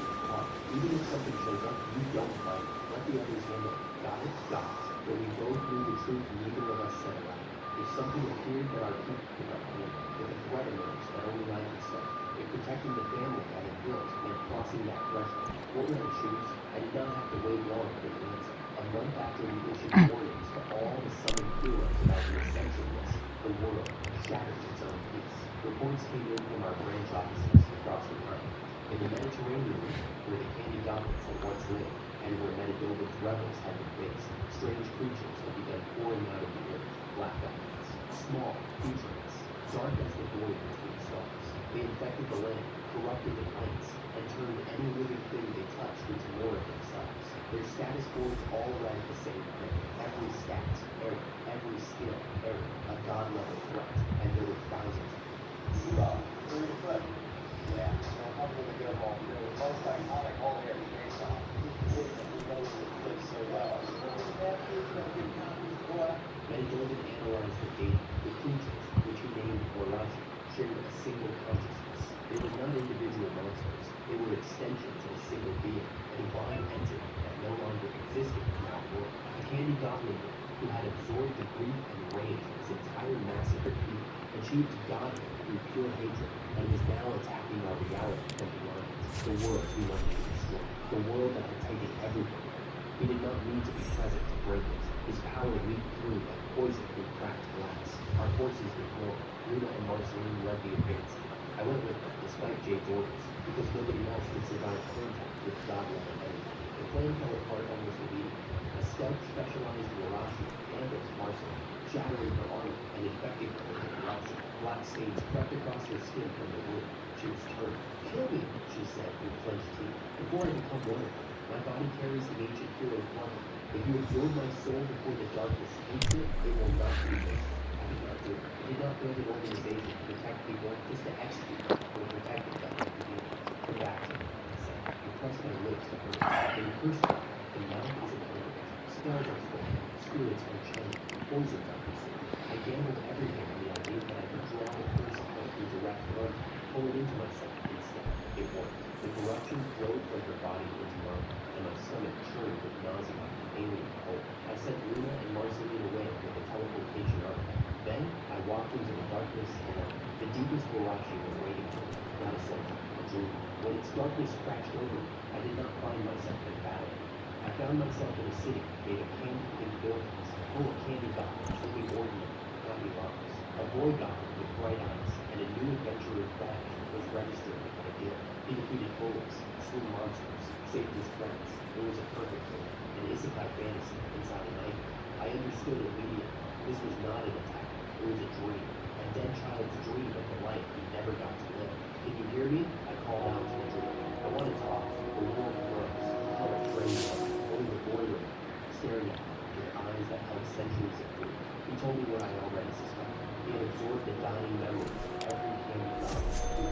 Even if something shows up, you don't fight. Let the others handle it. Got it? Got it. But we both knew the truth neither of us said aloud. If something appeared that our people could not handle, if a threat emerged that only I could stop, if protecting the family I had built meant crossing that threshold, what would I choose? I did not have to wait long for the answer. A month after we issued warnings to all the summoned heroes about the ascension list, the world shattered its own peace. Reports came in from our branch offices across the continent. In the Mediterranean region, where the candy goblins had once lived, and where Metadova's rebels had been based, strange creatures had begun pouring out of the earth. Black goblins, small, featureless, dark as the void between stars. They infected the land, corrupted the plants, and turned any living thing they touched into more of themselves. Their status boards all read the same thing. Every stat, error. Every skill, error. A god-level threat. And there were thousands of them. Well, where you put? Yeah, so I'm going to go home. You're the most iconic home here at Jason. We know the place so well. So those nephews that get copies, boy. Metadovan analyzed the data. The creatures, which he named Borachi, shared a single consciousness. They were not individual monsters. They were extensions of a single being, a divine entity that no longer existed in our world. A candy goblin who had absorbed the grief and rage of his entire massacred people, achieved godhood through pure hatred, and was now attacking our reality from beyond it. The world he wanted to destroy. The world that had taken everything from him. He did not need to be present to break it. His power leaked through like poison through cracked glass. Our forces deployed. Rita and Marceline led the advance team. I went with them, despite Jade's orders, because nobody else could survive contact with God-level energy. The plan fell apart almost immediately. A stealth specialized Warashi ambushed Marceline, shattering her armor and infecting her with the corruption. Black stains crept across her skin from the wound. She was turning. Kill me, she said through clenched teeth, before I become one of them. My body carries the ancient hero's blood. If you absorb my soul before the darkness takes it, it will not be wasted. I did not do it. I did not build an organization to protect people, just to execute them. Or protect them that might be demons. Come back to me, I said. He pressed my lips to hers. In curse God, the mouth is an element. Spells are spoken. Spirits are channeled. Poisons are consumed. I gambled everything on the idea that I could draw the curse out through direct contact, pull it into myself instead. It worked. The corruption flowed from her body into mine, and my stomach churned with nausea and alien cold. I sent Luna and Marceline away with the teleportation artifact. Then, I walked into the darkness alone. The deepest Warashi was waiting for me, not a soldier, a dreamer. When its darkness crashed over me, I did not find myself in battle. I found myself in a city made of candy-pink buildings, full of candy goblins living ordinary, happy lives. A boy goblin with bright eyes and a new adventurer's badge was registered with my guild. He defeated bullies, slew monsters, saved his friends. It was a perfect world, an isekai fantasy inside a nightmare. I understood immediately. This was not an attack. It was a dream. A dead child's dream of the life he never got to live. Can you hear me? I called out to the dream. I want to talk. The world froze. The color drained out. Only the boy remained, staring at me with eyes that held centuries of fear. He told me what I already suspected. He had absorbed the dying memories of every candy goblin who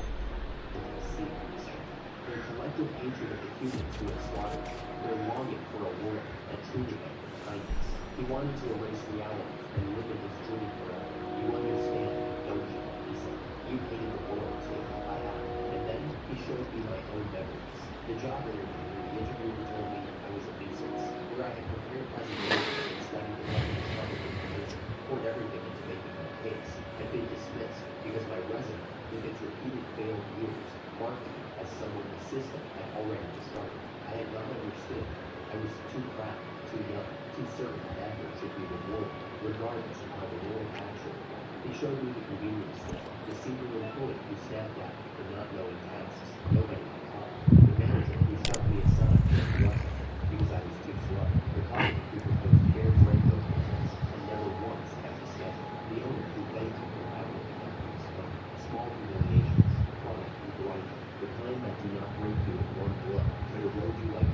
into the sea, he said. Their collective hatred of the humans who had slaughtered them. Their longing for a world that treated them with kindness. He wanted to erase reality and live in his dream forever. You understand, don't you? He said. You hated the world too. I have. And then he showed me my own memories. The job interview where the interviewer told me I was a nuisance, where I had prepared presentations and studied the government's public information, poured everything into making my case, had been dismissed because my resume, with its repeated failed years, marked me as someone the system had already discarded. I had not understood. I was too proud, too young, too certain that effort should be rewarded, regardless of how the world actually went. He showed me the convenience store, the senior employee who snapped at me for not knowing tasks nobody had taught me, the manager who shoved me aside for a corruption thing because I was too slow, the colleague who proposed hair-breadth overtures and never once kept a schedule, the owner who begged me politely to never explain. Small humiliations, chronic and grinding, the kind that do not break you in one blow, but erode you like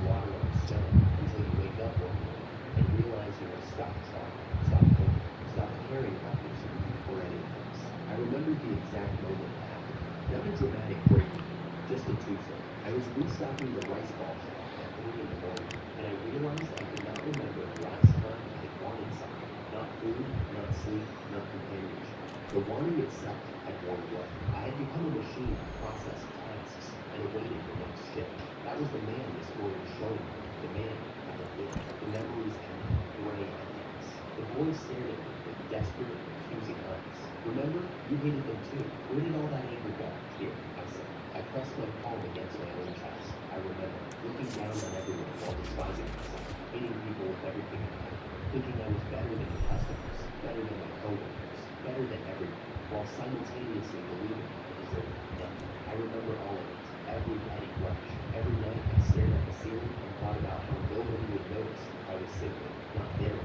remembered the exact moment it happened. Not a dramatic breaking, just a Tuesday. I was restocking the rice ball shelf at 3 in the morning, and I realized I could not remember the last time I had wanted something. Not food, not sleep, not companionship. The wanting itself had worn away. I had become a machine that processed tasks and awaited the next shift. That was the man the story was showing me, the man I had been. The memories ended, gray emptiness. The boy stared at me with desperate, accusing eyes. Remember? You hated them too. Where did all that anger go? Here, I said. I pressed my palm against my own chest. I remember looking down on everyone while despising myself, hating people with everything I had, thinking I was better than the customers, better than my coworkers, better than everyone, while simultaneously believing I deserved nothing. I remember all of it, every petty grudge. Every night I stared at the ceiling and thought about how nobody would notice if I was simply not there.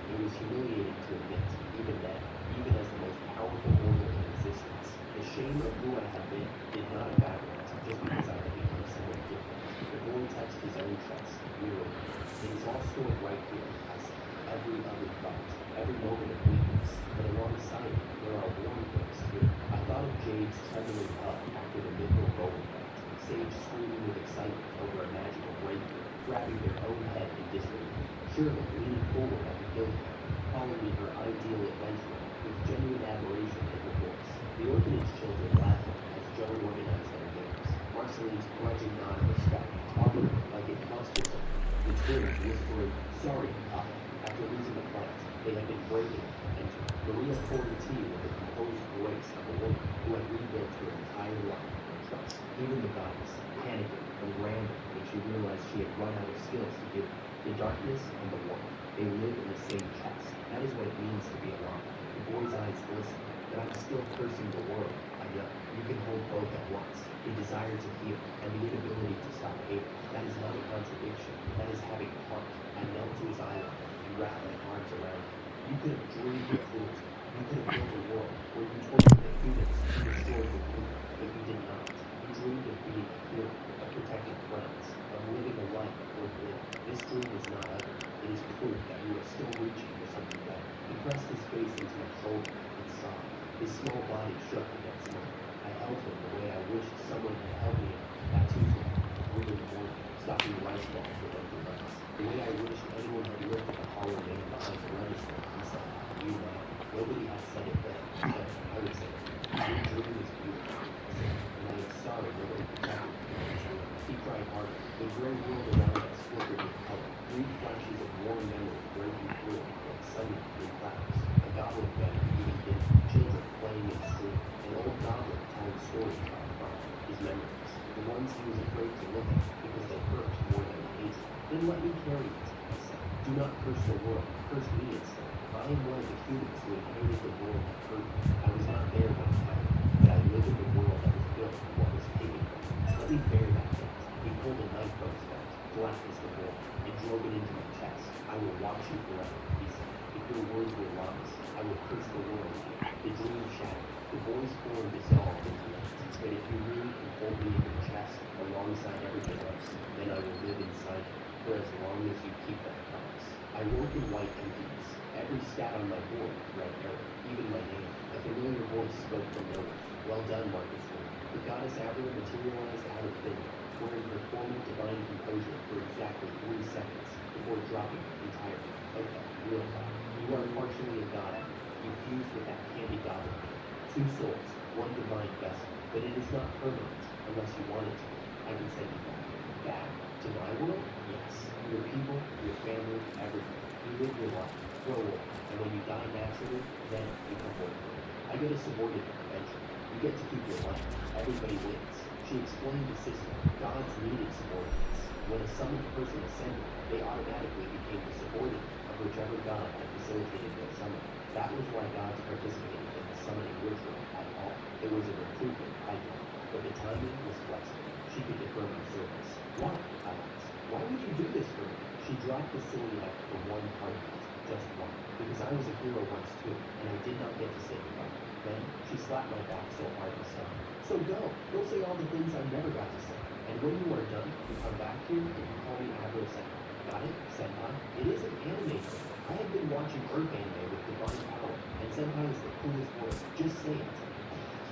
It was humiliating to admit, even then, even as the most powerful mortal in existence. The shame of who I had been did not evaporate just because I had become someone different. The boy touched his own chest, wearily. It is all stored right here, I said. Every other thought, every moment of weakness. But alongside it, there are warm things too. I thought of Jade's trembling hug after the midnight bowling fight. Sage screaming with excitement over a magical breakthrough, grabbing their own head in disbelief. Shirley leaning forward at the field camp, calling me her ideal adventurer, with genuine admiration in her voice. The orphanage children laughing as Joe organized their games. Marceline's grudging nod of respect, Aubrey like it cost her something. The twins whispering, sorry, Papa, after losing the fight they had been breaking and Maria pouring tea with the composed voice of a woman who had rebuilt her entire life on trust. Even the goddess, panicking and rambling when she realized she had run out of skills to give her. The darkness and the warmth, they live in the same chest. That is what it means to be alive. The boy's eyes glistened, but I'm still cursing the world. I know. You can hold both at once. The desire to heal and the inability to stop hating. That is not a contradiction. That is having a heart. I knelt to his eye level and wrapped my arms around him. You could have dreamed of cruelty. You could have built a world where you tortured the humans and destroyed the human, but you did not. You dreamed of being a hero, of protecting friends, of living a life worth living. This dream is not ugly. It is proof that you are still reaching for something better. He pressed his face into my shoulder and sobbed. His small body shook against mine. I held him the way I wished someone had held me that Tuesday at 3 in the morning, stocking rice balls with empty nuts. The way I wished anyone had lifted the hollow man behind the register and said, you now. Nobody had said it then, so I would say it. Your dream is beautiful, I said, and I am sorry nobody protected you in this dream. He cried harder. The gray world around us flickered with color. Brief flashes of warm memory breaking through like sunlight through clouds. A goblin family eating dinner, children playing in the street, an old goblin telling stories about crime, his memories, the ones he was afraid to look at because they hurt more than hatred. Then let me carry it, I said. Do not curse the world, curse me instead. I am one of the humans who inherited the world that hurt me. I was not there when it happened, but I live in the world that was built from what was taken from me. Let me bear that debt. He pulled a knife from his belt, black as the board, and drove it into my chest. I will watch you forever, he said. If your words were lies, I will curse the world here. The dream shattered. The boy's form dissolved into night. But if you really can hold me in your chest alongside everything else, then I will live inside you for as long as you keep that promise. I woke in white emptiness. Every stat on my board read error, even my name. A familiar voice spoke from nowhere. Well done, Marcus Ford. The goddess Abra materialized out of thin air, wearing her formal divine composure for exactly 3 seconds before dropping entirely. Okay, real talk. You are partially a god now. You fused with that candy goblin thing. 2 souls, 1 divine vessel. But it is not permanent, unless you want it to be. I can send you back. Back? To my world? Yes. Your people, your family, everything. You live your life, grow old, and when you die naturally, then you come home free. I get a subordinate eventually. You get to keep your life. Everybody wins. She explained the system. Gods needed subordinates. When a summoned person ascended, they automatically became the subordinate of whichever god had facilitated their summon. That was why gods participated in the summoning ritual at all. It was a recruitment pipeline, but the timing was flexible. She could defer my service. Why? I asked. Why would you do this for me? She dropped the silly F for one heartbeat. Just one. Because I was a hero once too, and I did not get to say goodbye. Then she slapped my back so hard I stopped. So go. Go say all the things I never got to say. And when you are done, you come back here and you call me Abro Senpai. Got it? Senpai? It is an anime thing. I have been watching Earth anime with divine power, and Senpai is the coolest word. Just say it.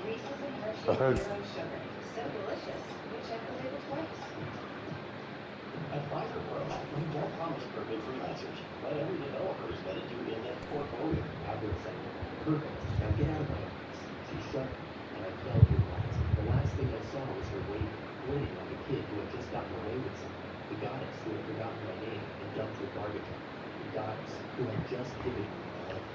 Reese's and I Hershey's heard. Zero Sugar. So delicious. You check the label twice. At Pfizer Pro, we won't promise perfect freelancers, but every developer is vetted through in-depth portfolio. Avril said, perfect. Now get out of my office. She shoved me, and I fell relaxed. The last thing I saw was her waving, grinning like a kid who had just gotten away with something. The goddess who had forgotten my name and dumped her garbage on me. The goddess who had just given me a life.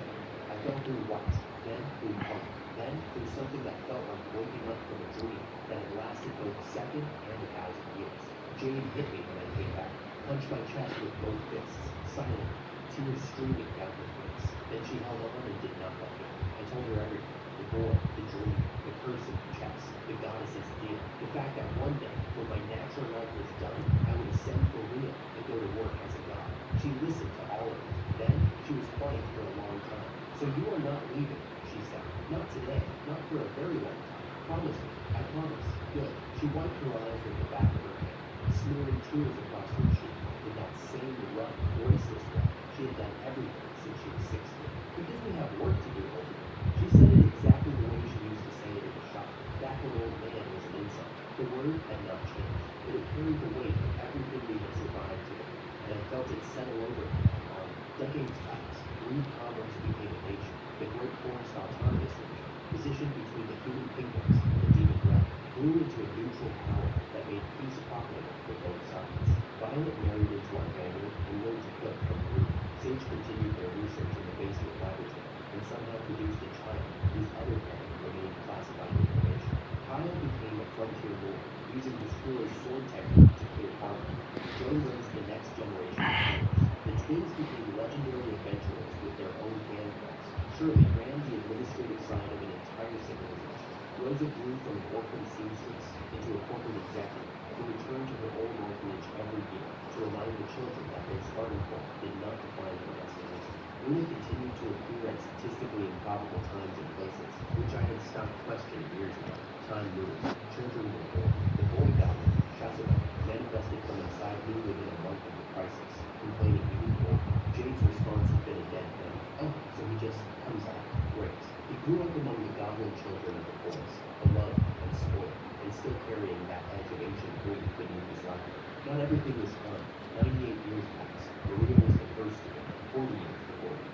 I fell through white, then through punk, then through something that felt like waking up from a dream that had lasted both a second and 1,000 years. Jade hit me when I came back, punched my chest with both fists, silently, tears streaming down her face. Then she held on and did not let go. I told her everything. The boy, the dream, the curse in her chest, the goddess's deal. The fact that one day, when my natural life was done, I would ascend for real and go to work as a god. She listened to all of it. Then, she was quiet for a long time. So you are not leaving, she said. Not today. Not for a very long time. Promise me. I promise. Good. She wiped her eyes with the back of her hand, smearing tears across her cheek in that same rough, voiceless way she had done everything since she was 16. Because we have work to do, Olivia. She said it exactly the way she used to say it in the shop. Back when old man was an insult. The word had not changed, but it carried the weight of everything we had survived together, and I felt it settle over me. Decades passed. New problems became a nation. The Great Forest Autonomous Region, positioned between the human kingdoms and the demon realm, grew into a neutral power that made peace profitable for both sides. Violet married into our family and learned to cook from food. Sage continued their research in the basement laboratory and somehow produced a child whose other family remained classified information. Kyle became a frontier lord, using his cruel sword technique to clear Harlem. Joe raised the next generation of heroes. The twins became legendary adventurers with their own fan clubs. Shirley ran the administrative side of an entire civilization. Rosa grew from an orphan seamstress into a corporate executive who returned to her old orphanage every year to remind the children that their starting point did not define their destination. Luna continued to appear at statistically improbable times and places, which I had stopped questioning years ago. Time moved. Children were born. The boy goblin, Shazuma, manifested from inside me within a month of the crisis, complaining he was bored. Jade's response had been a dead no. Oh, so he just comes out. Great. He grew up among the goblin children of the forest, alone and spoiled, and still carrying that edge of ancient grief beneath his laughter. Not everything was fun. 98 years passed. Maria was the first to go, 40 years before me,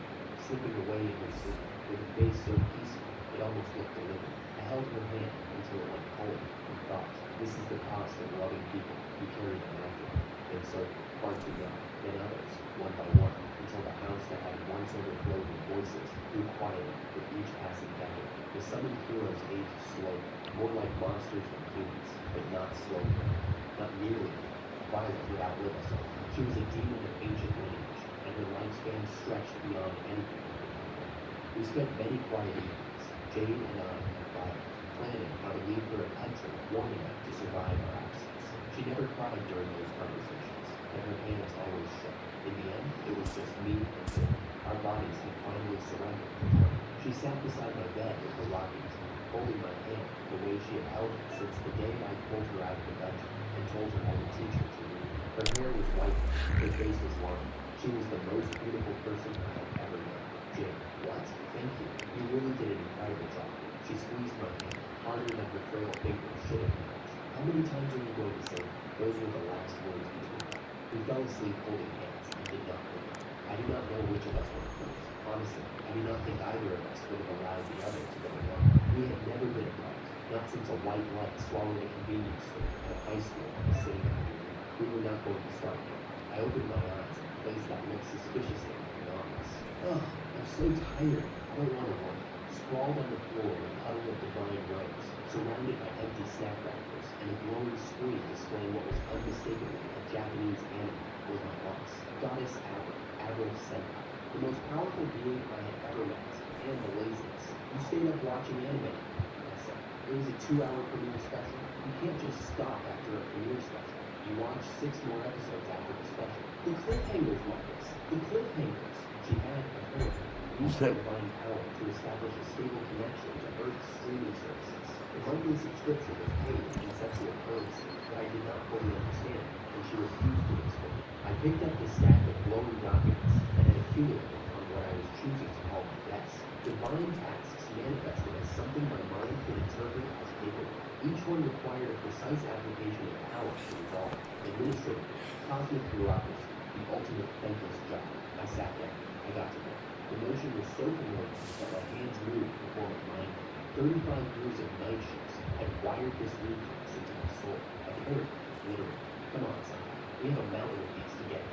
slipping away in her sleep, with a face so peaceful it almost looked deliberate. I held her hand until it went cold and thought, this is the cost of loving people. You carry them after. And so, far too young, then others, one by one, until the house that had once overflowed with voices grew quieter with each passing decade. The summoned heroes aged slowly, more like monsters than humans, but not slowly enough, not nearly enough. Violet would outlive us all. She was a demon of ancient lineage, and her lifespan stretched beyond anything we could comprehend. We spent many quiet evenings, Jade and I and Violet, planning how to leave her a country warm enough to survive our absence. She never cried during those conversations, and her hands always shook. In the end, it was just me and Jade. Our bodies had finally surrendered to time. She sat beside my bed in her rocking chair, holding my hand the way she had held it since the day I pulled her out of the dungeon and told her I would teach her to read. Her hair was white, her face was lined. She was the most beautiful person I had ever known. Jade, what? Thank you. You really did an incredible job. She squeezed my hand, harder than her frail fingers should have managed. How many times are you going to say that? Those were the last words between us. We fell asleep holding hands and did not wake. I do not know which of us were first. Honestly, I do not think either of us would have allowed the other to go alone. We had never been apart, not since a white light swallowed a convenience store at high school the same afternoon. We were not going to start now. I opened my eyes in a place that looked suspiciously like an office. Ugh, I'm so tired. I don't want to work. Sprawled on the floor in a puddle of divine rose, surrounded by empty snack wrappers and a glowing screen displaying what was unmistakably a Japanese anime, was my boss, Goddess Avril, Avril Senpai, the most powerful being I had ever met, and the laziest. You stayed up watching anime, I said. It was a 2-hour premiere special. You can't just stop after a premiere special. You watch 6 more episodes after the special. The cliffhangers, Marcus. The cliffhangers. She had, apparently, used her divine power to establish a stable connection to Earth's streaming services. The monthly subscription was paid in conceptual currency that I did not fully understand, and she refused to explain. I picked up the stack of glowing documents that had accumulated on what I was choosing to call my desk. Divine tasks manifested as something my mind could interpret as capable. Each one required a precise application of power to resolve. Administrative work, cosmic bureaucracy, the ultimate thankless job. I sat down. I got to work. The motion was so familiar that my hands moved before my mind did. 35 years of night shifts had wired this reflex into my soul. I heard it, literally. Come on, son. We have a mountain of these to get.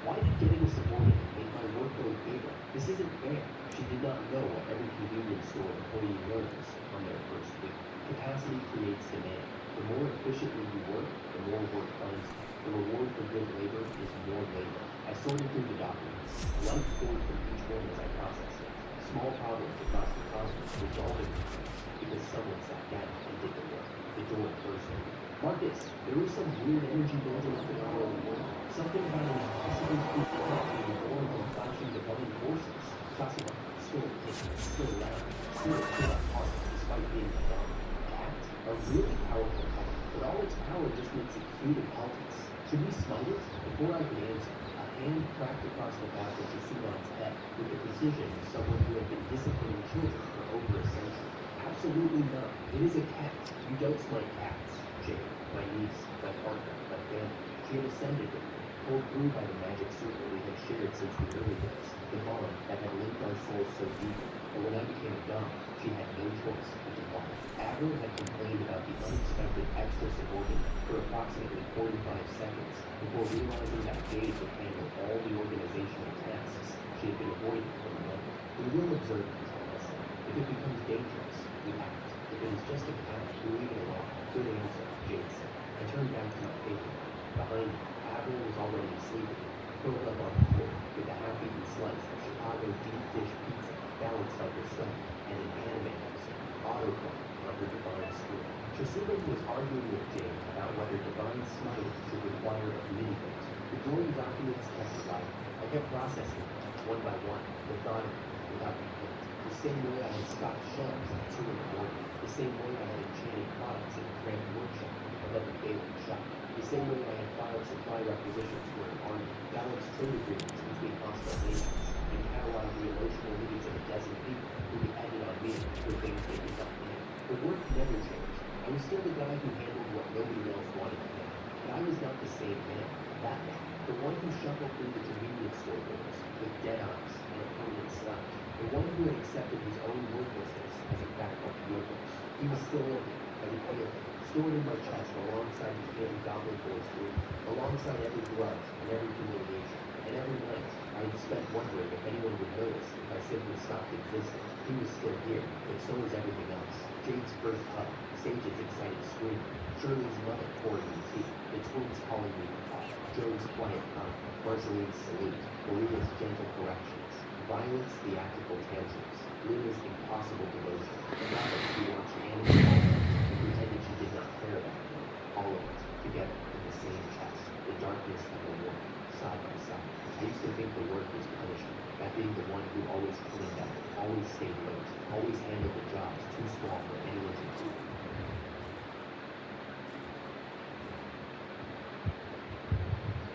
Why did getting a subordinate make my workload bigger? This isn't fair. She did not know what every convenience store employee learns on their first week. Capacity creates demand. The more efficiently you work, the more work finds you. The reward for good labor is more labor. I sorted through the documents. Light poured from each one as I processed it. Small problems across the cosmos resolving themselves because someone sat down and did the work. The door burst open. Marcus, there is some weird energy building up in our own world. Something about an impossibly quick clock being born from clashing divine forces. Classified, still hidden, still loud, still could not pause despite being divine. Cat, a really powerful cat, but all its power just makes it cute and helpless. Should we smite it? Before I could answer, a hand cracked across the back of Jacinon's head with the precision of someone who had been disciplining children for over a century. Absolutely not. It is a cat. You don't smite cats. Jane, my niece, my partner, my family. She had ascended with me, pulled through by the magic circle we had shared since the early days, the bond that had linked our souls so deeply. But when I became a dom, she had no choice but to follow. Avril had complained about the unexpected extra subordinate for approximately 45 seconds before realizing that Dave would handle all the organizational tasks she had been avoiding for a moment. We will observe it, I said. If it becomes dangerous, we act. If it is just a cat, we leave it alone. Good answer, Jade said. I turned back to my paper. Behind me, Avril was already asleep again, curled up on the floor with a half-eaten slice of Chicago deep dish pizza balanced on her stomach and an anime episode autoplaying on her divine screen. Shasuba was arguing with Jade about whether divine smiting should require a mini-vote. The joint documents kept arriving. I kept processing them, one by one, methodically, without complaint. The same way I had stocked shelves at 2 in the morning. The same way I had enchanted products in a cramped workshop above the failing shop. The same way I had filed supply requisitions for an army, balanced trade agreements between hostile nations, and cataloged the emotional needs of a dozen people who depended on me for things they did not need. The work never changed. I was still the guy who handled what nobody else wanted to handle. But I was not the same man. That man, the one who shuffled through the convenience store doors with dead eyes and a permanent slouch, the one who had accepted his own worthlessness as a fact like Yokos. He was still in me, as a pail, stored in my chest alongside the daily Goblin Boy's dream, alongside every grudge and every humiliation. And every night, I had spent wondering if anyone would notice if I simply stopped existing. He was still here, but so was everything else. Jade's first hug, Sage's excited scream, Shirley's mother pouring me tea, the twins calling me papa, Joe's quiet comment, Marceline's salute, Maria's gentle corrections, Violet's theatrical tantrums, Luna's impossible devotion, Alice who watched anime all night and pretended she did not care about me. All of it, together, in the same chest, the darkness and the warmth, side by side. I used to think the work was punishment, that being the one who always cleaned up, always stayed late, always handled the jobs too small for anyone to do.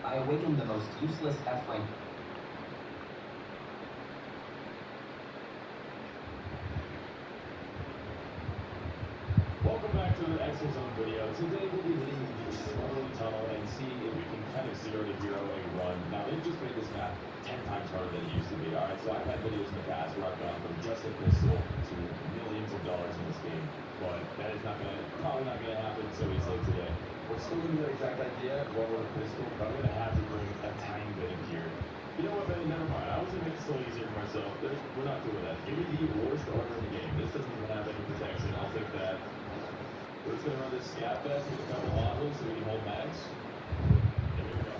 I awakened the most useless F-rank. Welcome back to the Exozone video. Today we'll be hitting the Smothering Tunnel and see if we can kind of 0 to hero a run. Now they've just made this map 10 times harder than it used to be. Alright, so I've had videos in the past where I've gone from just a pistol to millions of dollars in this game. But that is probably not gonna happen so easily today. We're still in that exact idea of going with a pistol, but I'm gonna have to bring a tiny bit of gear. You know what, man? Never mind. I was gonna make it so easier for myself. We're not doing that. Give me the worst armor in the game. This doesn't even have any protection. I'll take that. We're just gonna run this scat vest with a couple modules so we can hold mags. And here we go.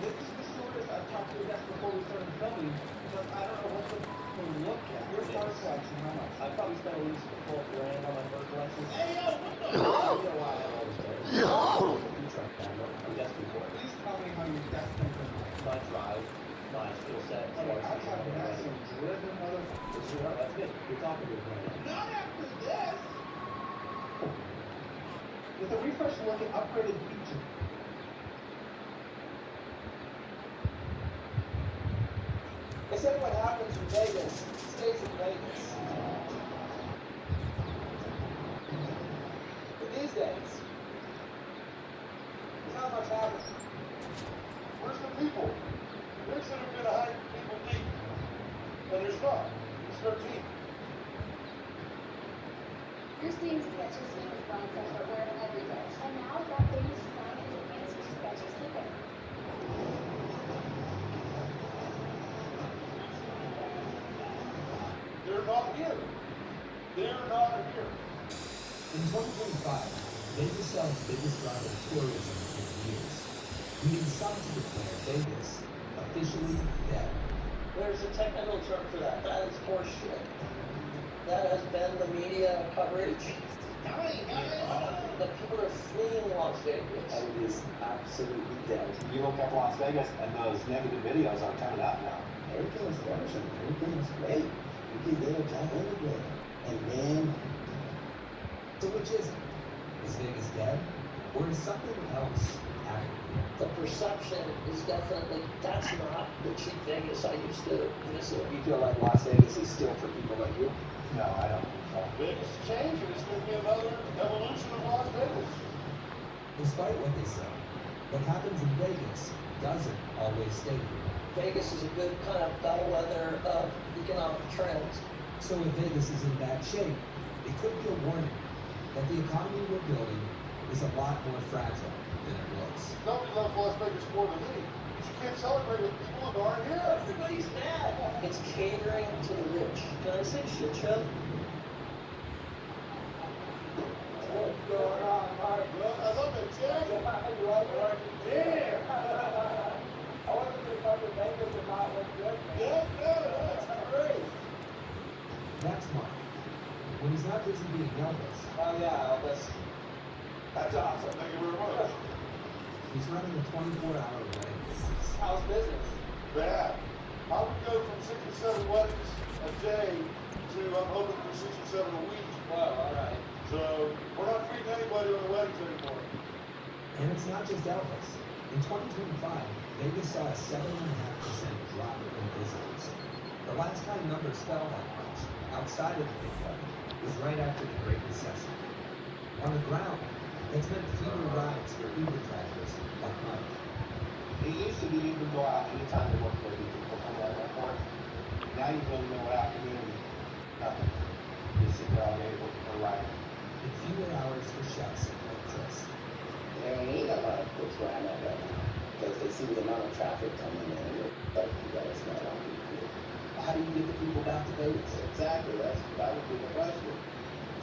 This is the shortest I've talked to a guest before we started filming, but I don't know what to look at. Your car collection, how much? I probably spent at least a full grand on my car collection. Hey, yo, what the? You know why I have all this money. You truck ammo. I'm destined for it. Please tell me how you're destined for this. My drive, my skill set as far as I have getting got ready. some driven motherfuckers. No, that's good. You're talking to a grown up. Not after this! With a refresh look and upgraded features. They said what happens in Vegas stays in Vegas. But these days, there's not much happening. Where's the people? There's never been a hide people deep. And there's not. It's 13. You're seeing sketches in the sunset, but we're every day. And now that famous design is a fancy sketchy sticker. They're not here. They're not here. In 2025, Vegas saw its biggest drop in tourism in years, leading some to declare Vegas officially dead. There's a technical term for that. That is horseshit. That has been the media coverage. The people are fleeing Las Vegas. It is absolutely dead. You look up Las Vegas and those negative videos are coming out now. Everything is flourishing. Everything is great. You can get a job anywhere. And then, So which is it? Is Vegas dead? Or is something else happening? The perception is definitely, that's not the cheap Vegas I used to visit. you feel like Las Vegas is still for people like you? No, I don't think so. Vegas is changing. It's going to be another evolution of Las Vegas. Despite what they say, what happens in Vegas doesn't always stay here. Vegas is a good kind of bellwether of economic trends. So if Vegas is in bad shape, it could be a warning that the economy we're building is a lot more fragile than it looks. Nobody loves Las Vegas more than me. But you can't celebrate with people that aren't here. Everybody's mad. It's catering to the rich. Can I say shit show? What's going on, Mark? Well, I love it, Jack. You like it right there. I wonder if it's under Vegas or not look good. Yeah, that's great. That's Mark. When he's not busy being Elvis, Oh yeah, Elvis. That's awesome. Thank you very much. he's running a 24-hour wedding business. How's business? Bad. I would go from 6 or 7 weddings a day to I'm hoping for 6 or 7 a week. Wow, alright. So we're not feeding anybody on the weddings anymore. And it's not just Elvis. In 2025, Vegas saw a 7.5% drop in visitors. The last time numbers fell that much, outside of the big weather, was right after the Great Recession. On the ground, that's meant fewer rides for Uber drivers like Mike. It used to be you could go out anytime to work for people come out of airport. Now you go in the middle of the afternoon, nothing. You sit there all day working for a ride. And fewer hours for chefs like Chris. There ain't a lot of folks where I'm at right now. Because they see the amount of traffic coming in. But you guys know I'm here. How do you get the people back to Vegas? Exactly. That would be the question.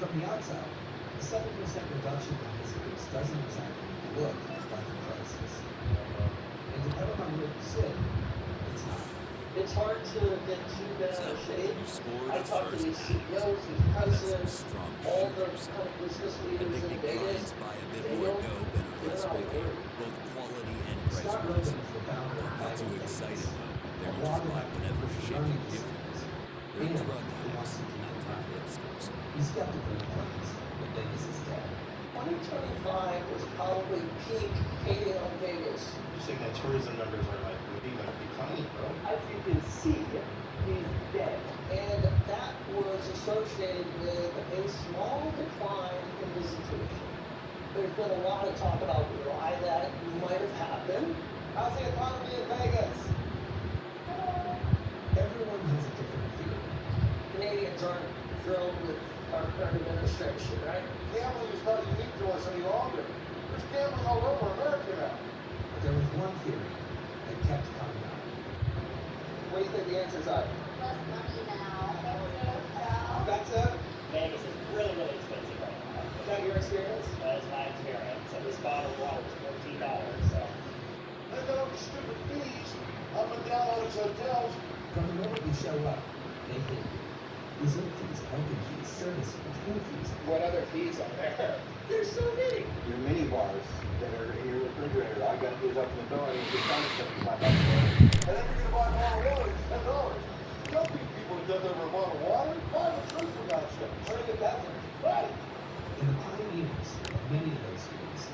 From the outside, a 7% reduction in visitors doesn't exactly look like a crisis. And depending on where you sit, it's not. It's hard to get too bent out of shape. You scored I the talk to first these half. CEOs, these presidents, Strong all the shooters. kind of business I leaders think in the Vegas. Giants buy a bit They more don't, dope and they're less not quicker, worried. both quality and Scott price-wise. Rosen is the founder of Don't get Vital too Vegas, excited though. They a can blog just buy about whatever people's shit running you give them. decisions. They're And drug who wants addicts, to keep not them tech happy. hipsters. He's skeptical when claims that Vegas is dead. 2025 was probably peak hating on Vegas. You're saying that tourism numbers are like declining, bro. As you can see, he's dead. And that was associated with a small decline in visitation. There's been a lot of talk about why that might have happened. How's the economy in Vegas? Everyone has a different theory. Canadians aren't thrilled with our current administration, right? Gambling is not unique to us any longer. There's gambling all over America now. But there was one theory that kept coming up. What do you think the answers are? Less money now. Expensive? Vegas is really, really expensive right now. Is that your experience? That is my experience. And this bottle of water was $14, so. They got all these stupid fees up and down all these hotels. From the moment you show up, they hit you. Dessert fees, helping fees, service fees, pool fees. What other fees are there? There's so many. Your mini bars that are in your refrigerator. All you gotta do is open the door and it's $75. And then you're gonna buy a bottle of water, it's $10. Tell these people it doesn't have a bottle of water. Buy the truth for God's sake. Bring it that way. Right. And the pioneers of many of those foods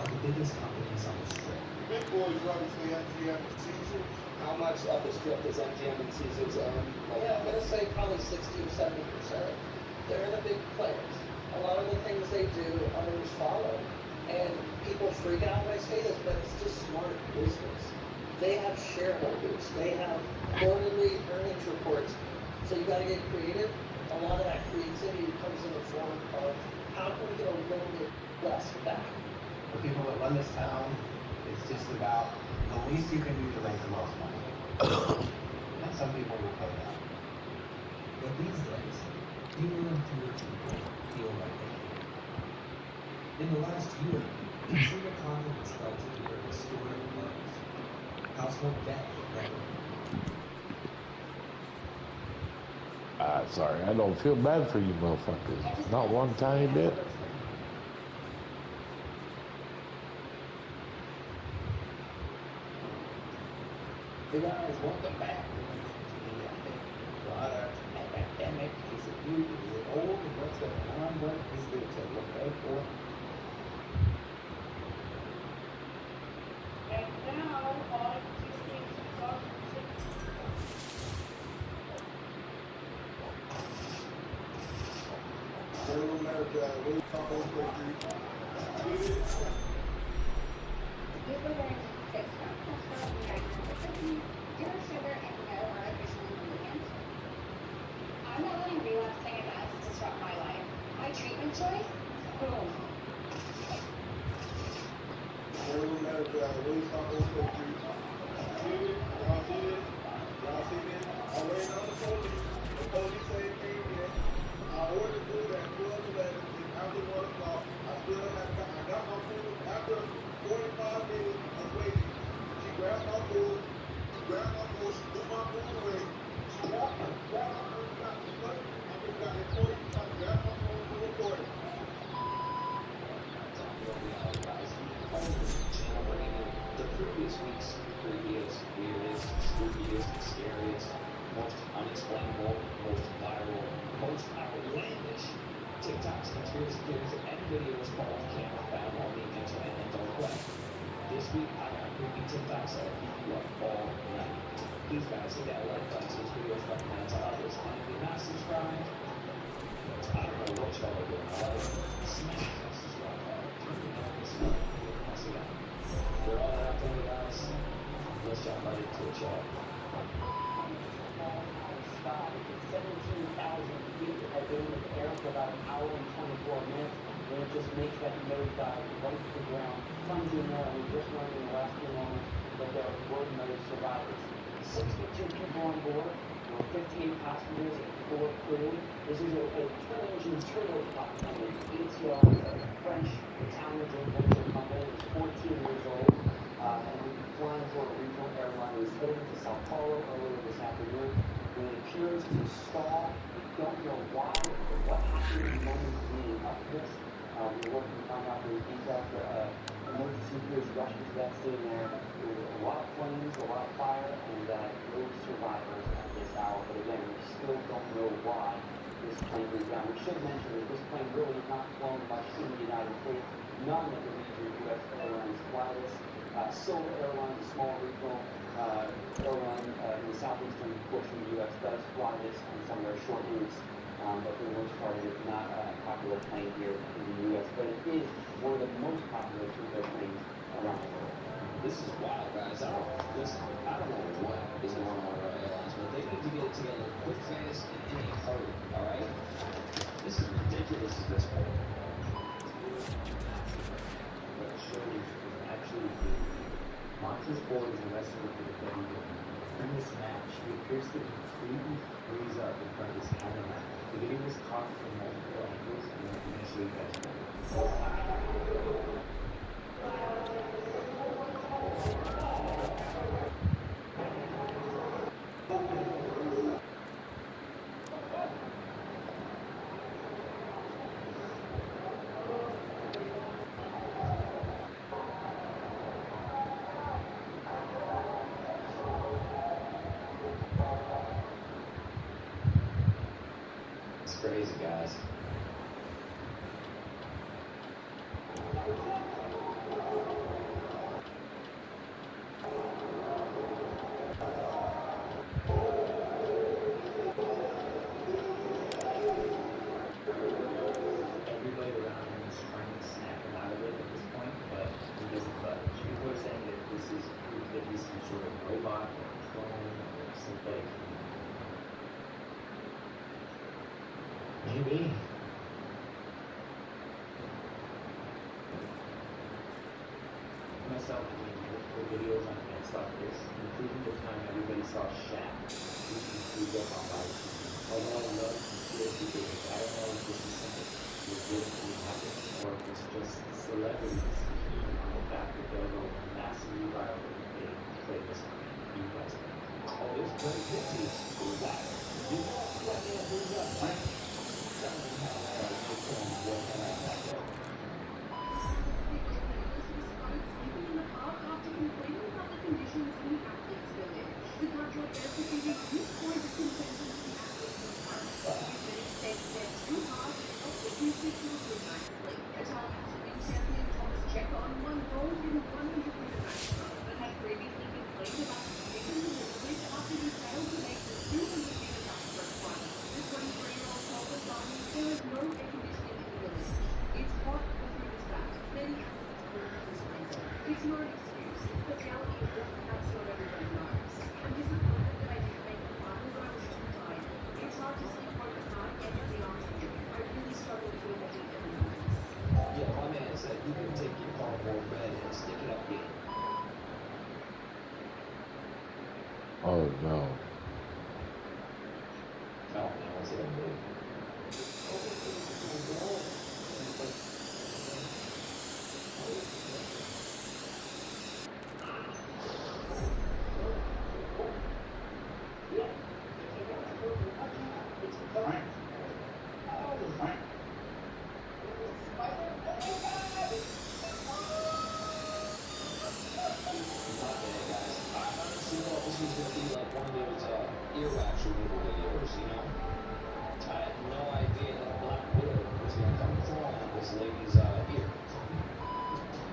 are the biggest companies on the strip. Big boys are obviously MGM and Caesars. How much of the strip does MGM and Caesars own? Yeah, I'm gonna say probably 60 or 70%. They're the big players. A lot of the things they do, others follow. And people freak out when I say this, but it's just smart business. They have shareholders. They have quarterly earnings reports. So you gotta get creative. A lot of that creativity comes in the form of how can we get a little bit less back? The people that run this town, it's just about the least you can do to make the most money. And some people will pay that. But these days, fewer and fewer people feel like they can. In the last year, consumer confidence fell to near historic lows. Household debt hit record. Sorry, I don't feel bad for you motherfuckers. Not one tiny bit. Hey guys, welcome back. I think product, epidemic, is it new, is it old, what's going on, what is there to look out for? And now, on to the 2006. Middle America, Willie Buffalo Street. These were going to 6 grams of protein, 0 sugar, and no artificial ingredients. I'm not letting relapsing events disrupt my life. My treatment choice? Boom. Middle America, Willie Buffalo Street. See it? Y'all see this? Y'all see this? I'm waiting on the police. The police ain't came yet. I ordered food at 12:11. It's after 1 o'clock. I got my food after 45 minutes of waiting. She grabbed my food. She threw my food away. She grabbed my food, got me money. I just got reported. She tried to grab my phone to record it. The previous week's creepiest, weirdest, spookiest, scariest, most unexplainable, most viral, most outlandish TikToks, conspiracy theories, and videos from off camera found on the internet and dark web. This week, I got creepy TikToks that'll keep you up all night. Please guys, hit that like button so this video is recommended to others. And if you're not subscribed, I don't know what y'all are doing. Alright? Smash that subscribe button. Turn your notifications on. Once again, we're all out there, guys. Let's jump right into it, y'all. Sky, 17,000 feet at the air for about an hour and 24 minutes, and it just makes that nose dive right to the ground, plunging there, and we just learned in the last few moments that there were no survivors. 62 people on board, there were 58 passengers and 4 crew. This is a twin-engine turboprop plane, ATR, a French Italian joint venture company. It was 14 years old, and we were flying for a regional airline. It was heading to Sao Paulo earlier this afternoon. When it appears to stall, we don't know why or what happened in the moments leading up to this. We're working to find out those details. Emergency crews rushed to that scene there. There was a lot of flames, a lot of fire, and no survivors at this hour. But again, we still don't know why this plane went down. We should mention that this plane really has not flown much in the United States. None of the major U.S. airlines fly this. Silver Airlines, a small regional airline in the southeastern portion of the U.S., does fly this on some of their short routes, but for the most part, it is not a popular plane here in the U.S., but it is one of the most popular planes around the world. This is wild, guys. I don't know what is going on with our airlines, but they need to get it together quick, fast, and in a hurry, all right? This is ridiculous at this point. What the shortage is actually due. Monsters Board is arrested for defending. In this match, he appears to completely freeze up in front of his cameraman. The video was caught from multiple angles and then eventually vegetable. crazy, guys. Everybody around him is trying to snap him out of it at this point, but he doesn't budge. People are saying that this is proof that he's some sort of robot or clone or synthetic human. Maybe. Myself doing multiple videos on events like this, including the time everybody saw Shaq shooting food up on live TV. Although I love conspiracy theories, I don't know if this is something legitimately happening or if it's just celebrities keen on the fact that they'll go massively viral if they play this on me. You guys think? Oh, there's great pictures. Wow. You know what man brings up Jim? Tell me how your phone was like that. Sleeping in the pub after complaining about the conditions the athletes live in. The contract therefore giving huge points of contention to the athletes in the park. Critics say they're too hard and help reduce their good night's sleep. Italian swimming champion Thomas Checo won gold in the 100-meter backstroke, but had previously complained about sleeping in the village after he failed to make the 200-meter backstroke final. The 23-year-old told the Sun there is no air conditioning in the village. It's hot, the food is bad. Many athletes work in this winter. It's not an excuse, but reality is what perhaps not everybody knows. I'm disappointed that I didn't make the final, but I was too tired. It's hard to sleep both at night and in the afternoon. I really struggled to avoid early mornings. Yeah, my man said you can take your cardboard bed and stick it up here. Oh no. Oh man, what's it gonna do? Not bad, guys. I honestly thought this was going to be like one of those earwax removal videos, you know? I had no idea that a black widow was going to come crawling up this lady's ear.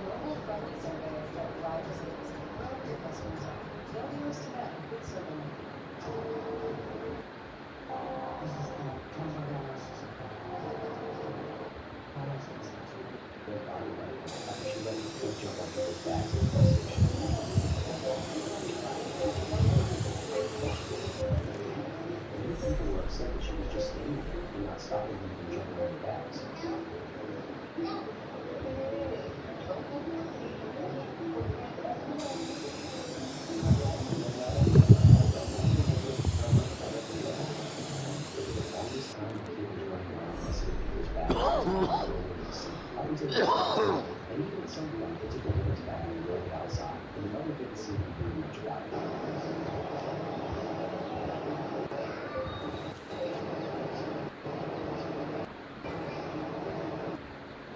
Mobile-friendly surveys that ride results wherever your customers are. No dealers to know. Good serving. This is $25. How much is this? There's Bobby right now. After she let him go jump on people's backs at the bus station. Many people were upset that she was just standing there and not stopping him from jumping on their backs. For the longest time, the kid was running around messing with people's backs and rolling in the seat. Always in the car. And even at some point, they took a woman's bag and rolled it outside. And the mother didn't seem to be doing much about it.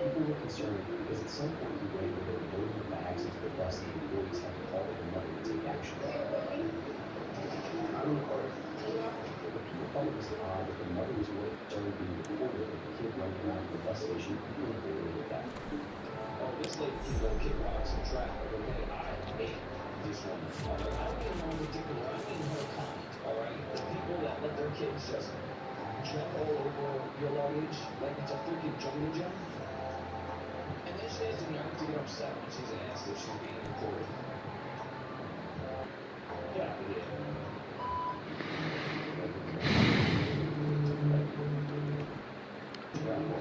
People were concerned because at some point he went where they were loading the bags into the bus and the employees had to call to the mother to take action. The people thought it was odd that the mother was more concerned being recorded than the kid running around the bus station feeling bored to death. Oh, this lady can go kick rocks in traffic, okay? I hate this woman, all right? I don't even know the difference. I mean her kind, all right? The people that let their kids just jump all over your luggage like it's a freaking jungle gym. And then she has the nerve to get upset when she's asked if she's being recorded. Get out of here. That was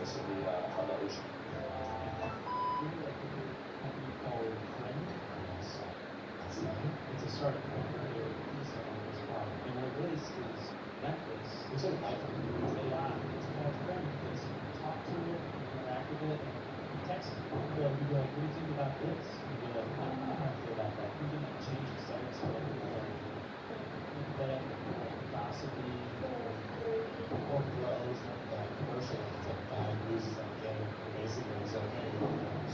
surface of the ocean. Really like a new company called Friend. Yes. See, it's a startup company. They're focused on this problem. And what it is Netflix. It's like iPhone. It's AI. It's called Friend because you can talk to it, you can interact with it, and you text it. Well, you'd be like, what do you think about this? You'd be like, I don't know how I feel about that. You can like change the settings to like empathetic, like gossipy, or bros, like that commercial. It's like a guy who loses like game, and basically he's like, hey,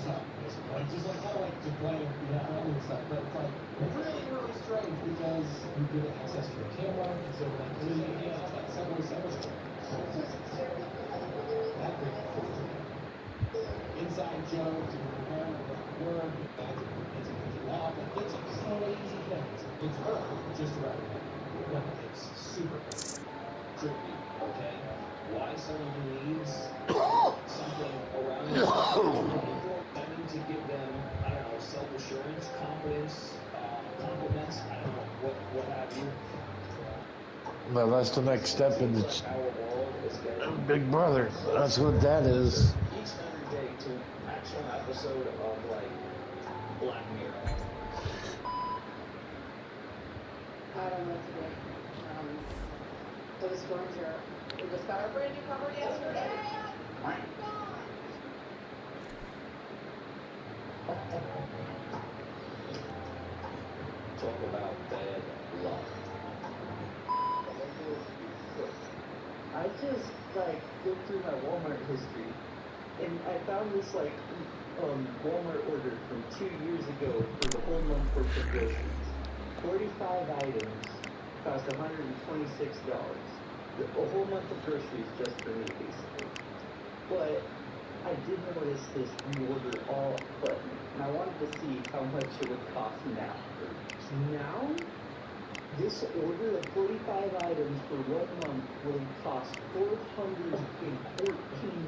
suck, basically. Like just like kind of like to play friendly and stuff. But it's like really, really strange because you get access to a camera, and so like yeah, it's like Subway Sandwich. That big inside jokes, and you're preparing for work, it's a law, it's a crazy thing. It's Earth just around the world, but it's super crazy. Tricky, okay? Why someone who needs something around them looking for tending to give them, I don't know, self-assurance, confidence, compliments, I don't know, what have you. Well, that's the next step in the Our world is getting Big Brother. That's what that is. each and every day to an actual episode of like Black Mirror. I don't know today. For the storms are, we just got our brand new cover yesterday. Talk about bad luck. I just like looked through my Walmart history, and I found this like Walmart order from 2 years ago for the whole month worth of groceries. 45 items cost $126. A whole month of groceries just for me, basically. But I did notice this reorder all button, and I wanted to see how much it would cost now. Now, this order of 45 items for 1 month will cost $414.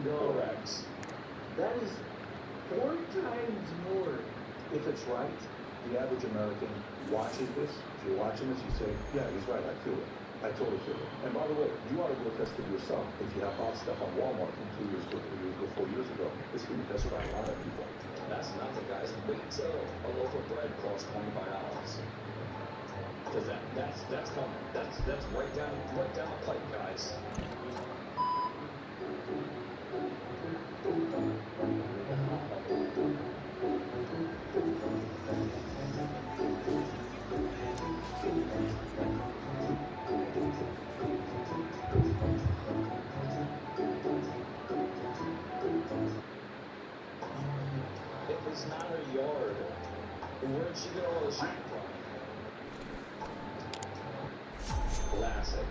Correct. That is 4 times more. If it's right, the average American watches this. If you're watching this, you say, yeah, he's right, I feel it. I totally feel it. And by the way, you ought to go test it yourself. If you have bought stuff on Walmart from 2 years ago, 3 years ago, 4 years ago, it's being tested by a lot of people. That's nothing, guys. Wait till a loaf of bread costs $25. Because that's coming. That's right down the pipe, guys. If it's not her yard, where'd she get all the shit from? Classic.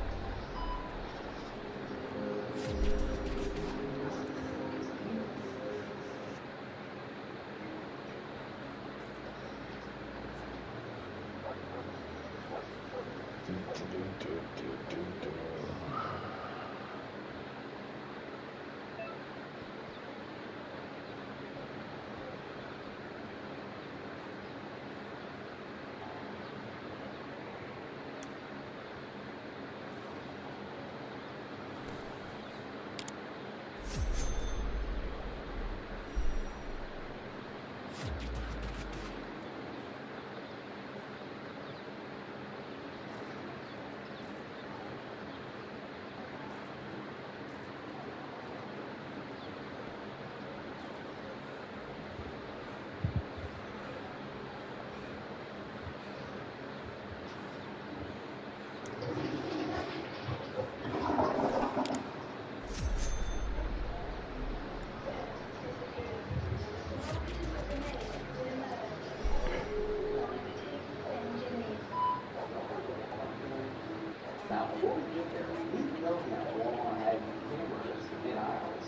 Now, before we get there, we didn't know that Walmart had cameras in aisles.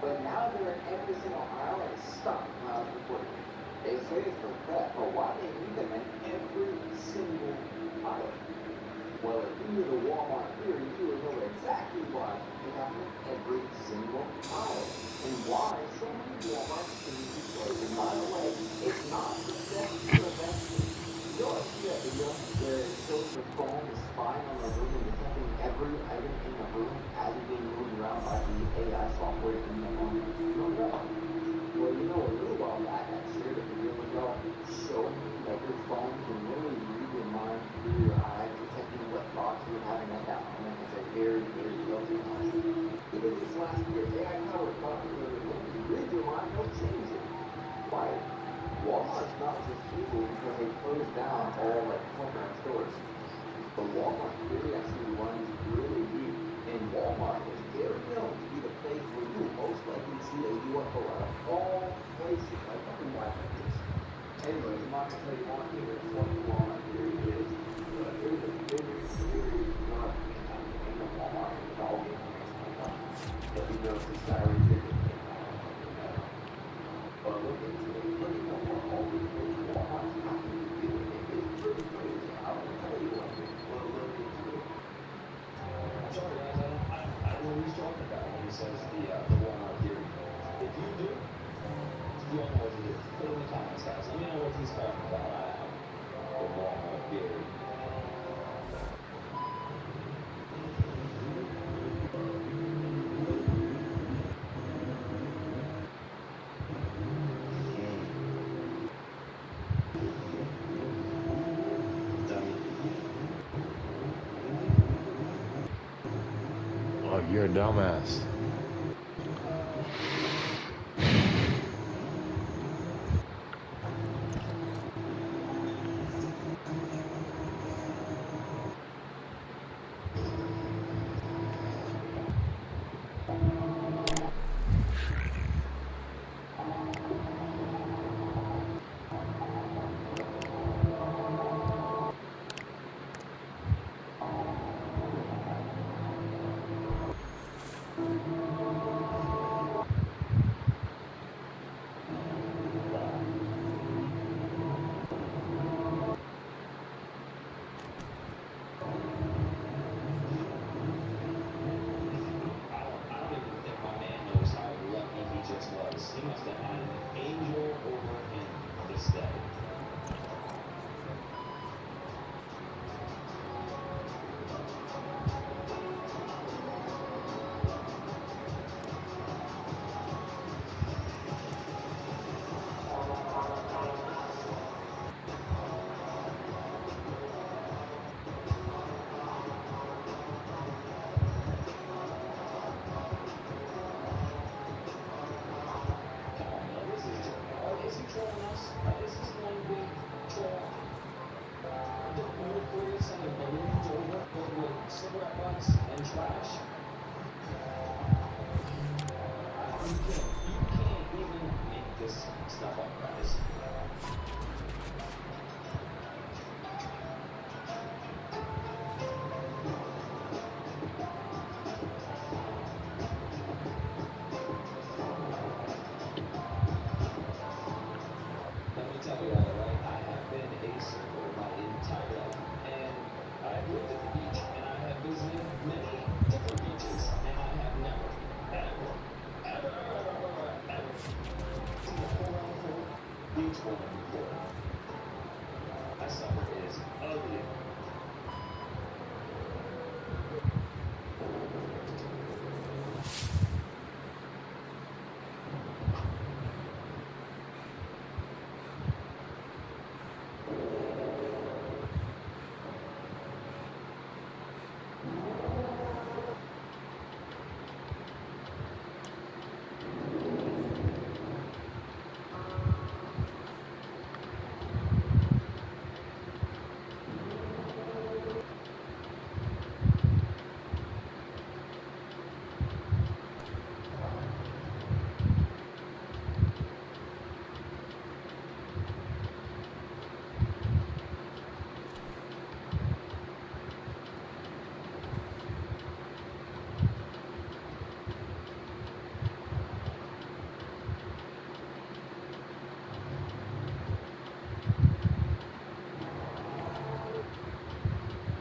But now they're in every single aisle and stock miles per foot. They say it's for theft, but why they need them in every single aisle? Well, if you were the Walmart theory, you would know exactly why they have them in every single aisle. And why so many Walmarts can be closed. And by the way, it's not for theft to prevent it. You all see that video where it shows the phone is spying on the room and detecting every item in the room as it's being moved around by the AI software in the just able because they closed down all like corporate stores. The Walmart theory actually runs really deep, and Walmart is very known to be the place where you will most likely see a UFO out of all places, like fucking why countries. Anyways, I'm not gonna tell you more because that's what the Walmart theory is. But here's a bigger theory regarding Walmart with all the information I got. If you notice the sirens here, they came out of fucking metal. But look into it. Look into what all these things Walmart's actually doing. It's pretty crazy. I won't tell you what, but look into it. I'm sorry, guys. I don't know what he's talking about when he says the Walmart theory. If you do, you all know what to do. Put it in the comments, guys. Let me know what he's talking about. The Walmart theory. Oh, you're a dumbass. I don't even think my man knows how lucky he just was. He must have had an angel over him this day. Come on, man. This is just. Is he trolling us? Is this one big troll? Didn't North Korea send their balloons over filled with cigarette butts and trash? You can't even make this stuff up, guys. Let me tell you all, right? I have been a surfer my entire life, and I've lived at the beach, and I have visited many different beaches, and I have never, ever, ever, ever seen a quote-unquote beach woman before. That sucker is ugly.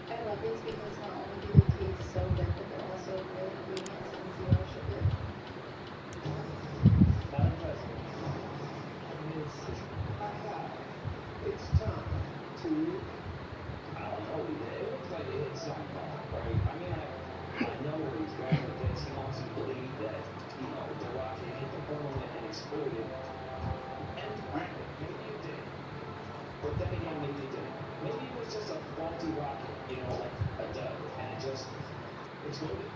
I love these because not only do they taste so good, but they're also real ingredients and zero sugar. Madam President, I made a decision. I have. It's time to. I don't know. It looks like it hit something wrong, right? I mean, I know where he's going with this. He wants you to believe that, the rocket hit the firmament and exploded. And granted, maybe it did. But then again, maybe it didn't. Maybe it was just a faulty rocket, like a dud, and it just exploded.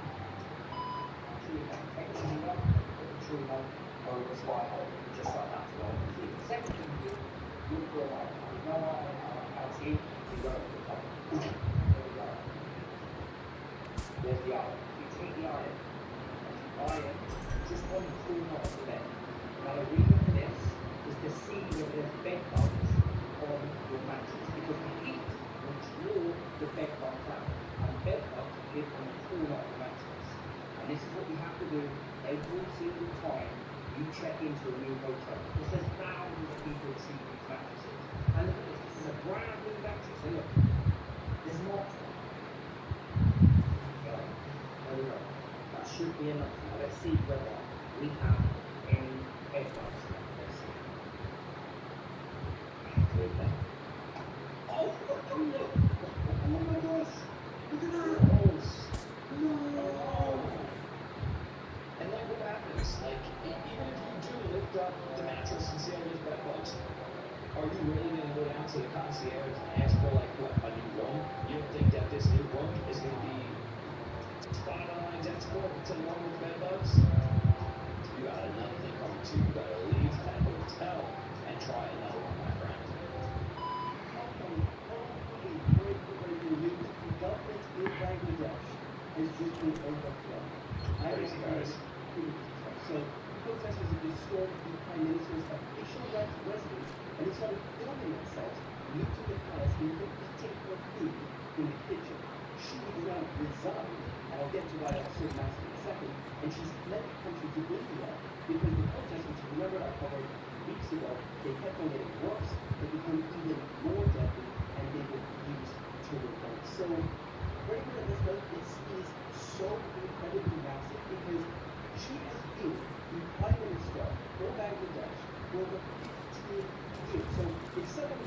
Everything you got, true home or it was fire hole, just like that to go on the second thing you do, good for a long time. No, see, you got it. There we go. There's the iron. You take the iron and you iron just one corner of the bed. Now the reason for this is to see whether there's bed bugs on your mattress because the heat will draw the bed bugs out. And bed bugs live on the corner of the mattress. And this is what you have to do every single time you check into a new hotel. Because there's thousands of people that sleep in these mattresses. And look at this, this is a brand new mattress. And look, there's marks on it. There we go. That should be enough now. Let's see whether we have any bed bugs. Let's see. Oh, look! Oh my gosh! Look at that! No! And like what happens? Like, even if you do lift up the mattress and see all those bed bugs, are you really going to go down to the concierge and ask for, like, what, a new room? You don't think that this new room is going to be spot on identical to the one with bed bugs? You got another thing coming to you. You got to leave that hotel and try another one, my friend. Breaking news. The government in Bangladesh has just been overthrown. Crazy guys. So protesters have destroyed the Prime Minister's official residence and they started filming themselves looting the palace and eating her food in the kitchen. She has now resigned, and I'll get to why that's so massive in a second, and she's fled the country to India because the protests, which you remember I covered weeks ago, they kept on getting worse, they become even more deadly, and they refused to revolt. So, very good, let's note this is so incredibly massive because she has been the Prime Minister for Bangladesh for over 15 years. So if someone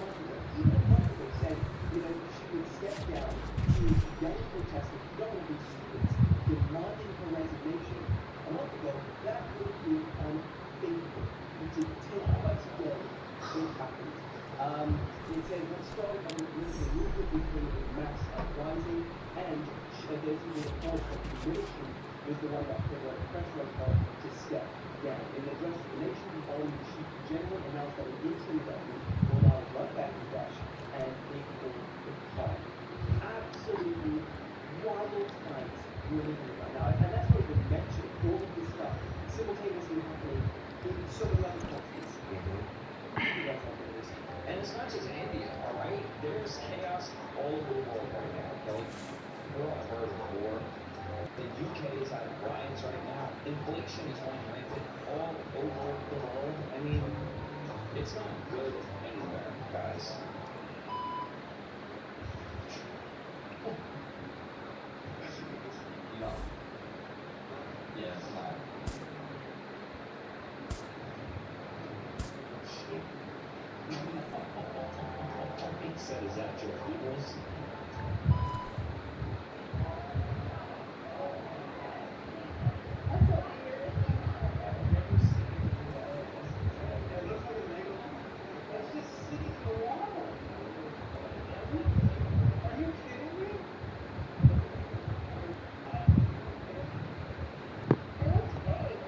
even a month ago said, she would step down to young protesters, young students demanding her resignation, a month ago, that would have been unthinkable. But today, it happened. It says what started on the movement became a mass uprising, and there's even reports that the ministry was the one that put the pressure on her to step down. In an address to the nation, the army chief general announced that an interim government will now run Bangladesh and it will become absolutely wild times we're living in right now. And that's not even mentioning all of this stuff simultaneously happening in so many other countries. And it's not just India, all right? There's chaos all over the world right now, okay? We all heard of war. The UK is having riots right now. Inflation is running rampant all over the world. I mean, it's not good anywhere, guys. No. Yeah, flat. He said, is that George Lucas? It looks like a mango. It's just sitting in the water. Are you kidding me? It looks fake.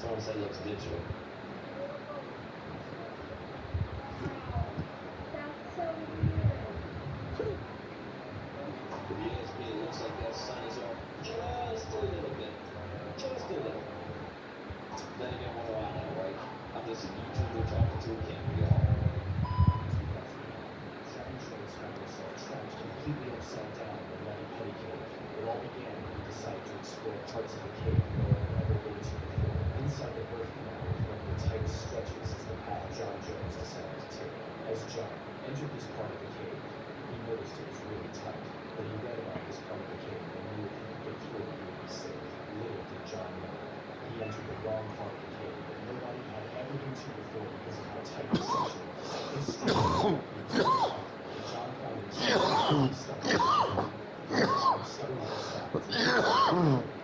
Someone said it looks digital. If you ask me, it looks like that sun is off just a little bit. Just a little. Then again, what do I know, right? I'm just a YouTuber talking to a camera, y'all. 7 trade strikers saw tracks completely upside down in the Levy Petty Cave. It all began when he decided to explore parts of the cave no one had ever been to before. Inside the birth canal was one of the tightest stretches is the path John Jones decided to take. As John entered this part of the cave, he noticed it was really tight, but he read about this part of the cave and knew if he could get through it, he would be safe. Little did John know. He entered the wrong part of the cave that nobody had ever been to before because of how tight the section was. His strength was so tight that John found himself completely stuck in the cave. He was stuck on all sides. It was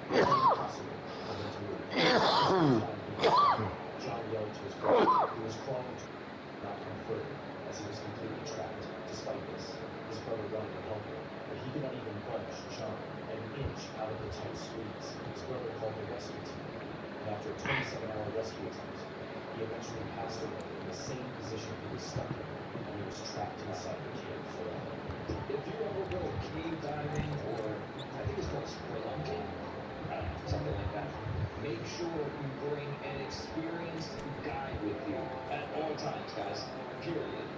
impossible for him to move. Just as John began clawing not come further, as he was completely trapped. Despite this, his brother wanted to help him, but he could not even budge John an inch out of the tight squeeze. His brother called the rescue team, and after a 27-hour rescue attempt, he eventually passed away in the same position he was stuck in, and he was trapped inside the cave forever. If you ever go cave diving, or I think it's called spelunking, I don't know, something like that, make sure you bring an experienced guide with you at all times, guys. Period.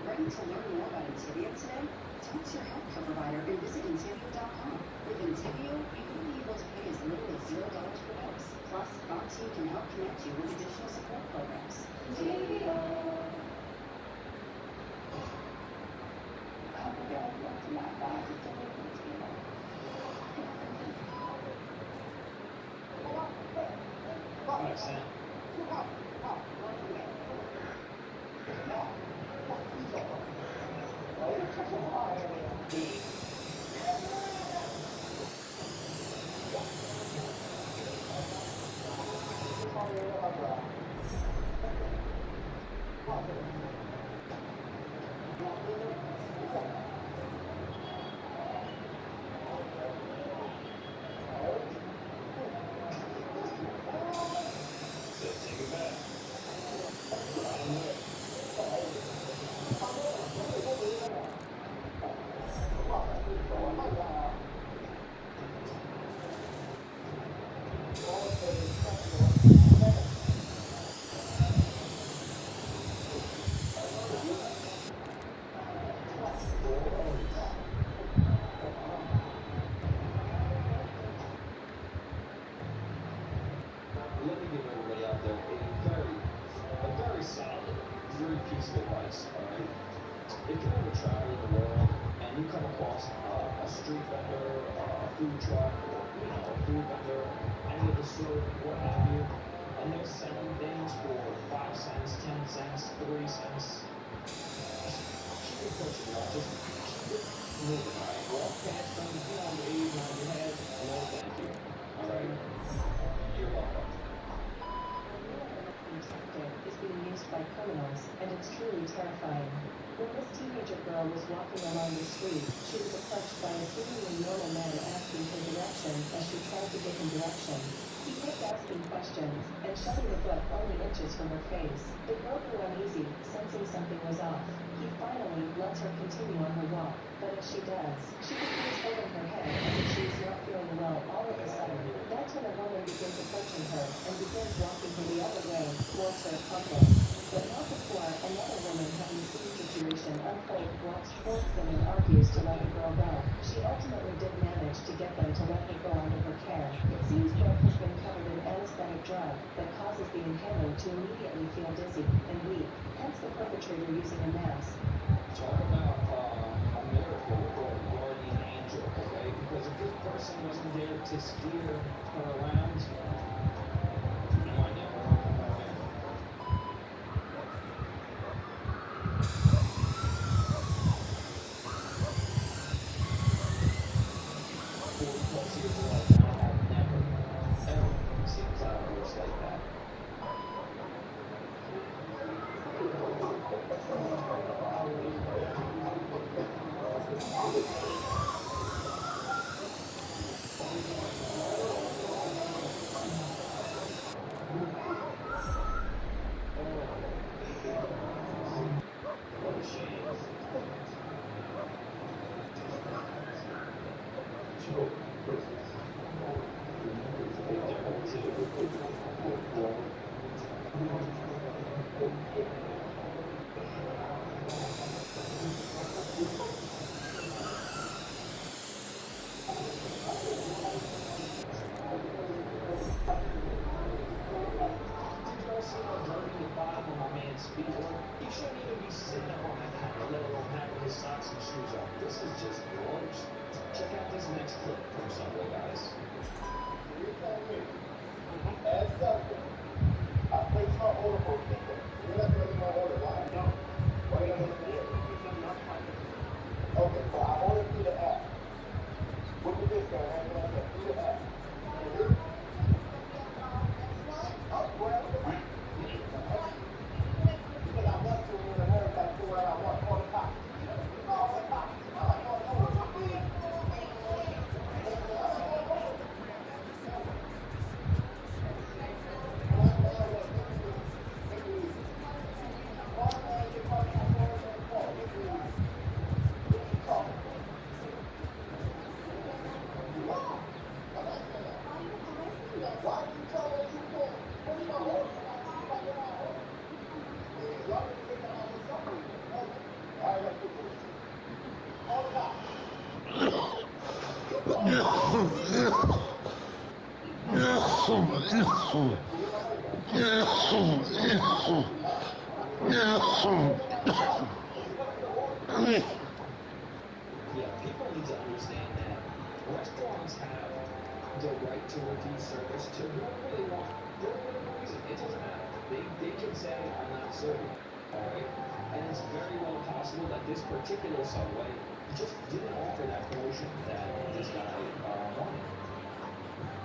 Ready to learn more about Intivia today? Talk to your healthcare provider and visit Intivia.com. With Intivia, you can be able to pay as little as $0 per dose. Plus, our team can help connect you with additional support programs. Intivia. Nice sound. Take it back. Bottom lip. Let me give everybody out there a very solid three-piece advice, all right? If you ever travel in the world and you come across a street vendor, a food truck, or, a food vendor, any of the sort, what have you, and they're selling things for 5 cents, 10 cents, 3 cents, keep it pushing, y'all. Just keep it moving, all right? Walk past them, wave, nod your head, no thank you, all right? You're welcome. Is being used by criminals, and it's truly terrifying. When this teenager girl was walking along the street, she was approached by a seemingly normal man asking for direction as she tried to give him direction. He kept asking questions and shoving the book only inches from her face. The girl grew uneasy, sensing something was off. He finally lets her continue on her walk, but as she does, she begins holding her head as if she is not feeling well all of a sudden. That's when a woman begins approaching her and begins walking her the other way towards her accomplice. But not before another woman having the same situation unfold walks towards them and argues to let the girl go. She ultimately did manage to get them to let her go under her care. It seems Brooke has been covered in anesthetic drug that causes the inhaler to immediately feel dizzy and weak, hence the perpetrator using a mask. Talk about a miracle or a guardian angel, okay? Because if this person wasn't there to steer her around, I might never have come back in. 40+ years of life now, I've never, ever seen a cloudburst like that. What a shame. Did y'all see how dirty the bottom of my man's feet were? He shouldn't even be sitting up on that ladder, let alone having his socks and shoes on. This is just gross. Check out this next clip from Sunday, guys. You tell me, as Sunday, I place my order for pizza. You're not gonna do my order. Why? No. Why you not gonna do it? Okay, so I ordered through the app. With the discount, I ain't gonna through the app. I'll grab the Yeah, people need to understand that restaurants have the right to refuse service to whoever they want for whatever reason. It doesn't matter. They can say, I'm not serving. All right? And it's very well possible that this particular Subway just didn't offer that promotion that this guy wanted.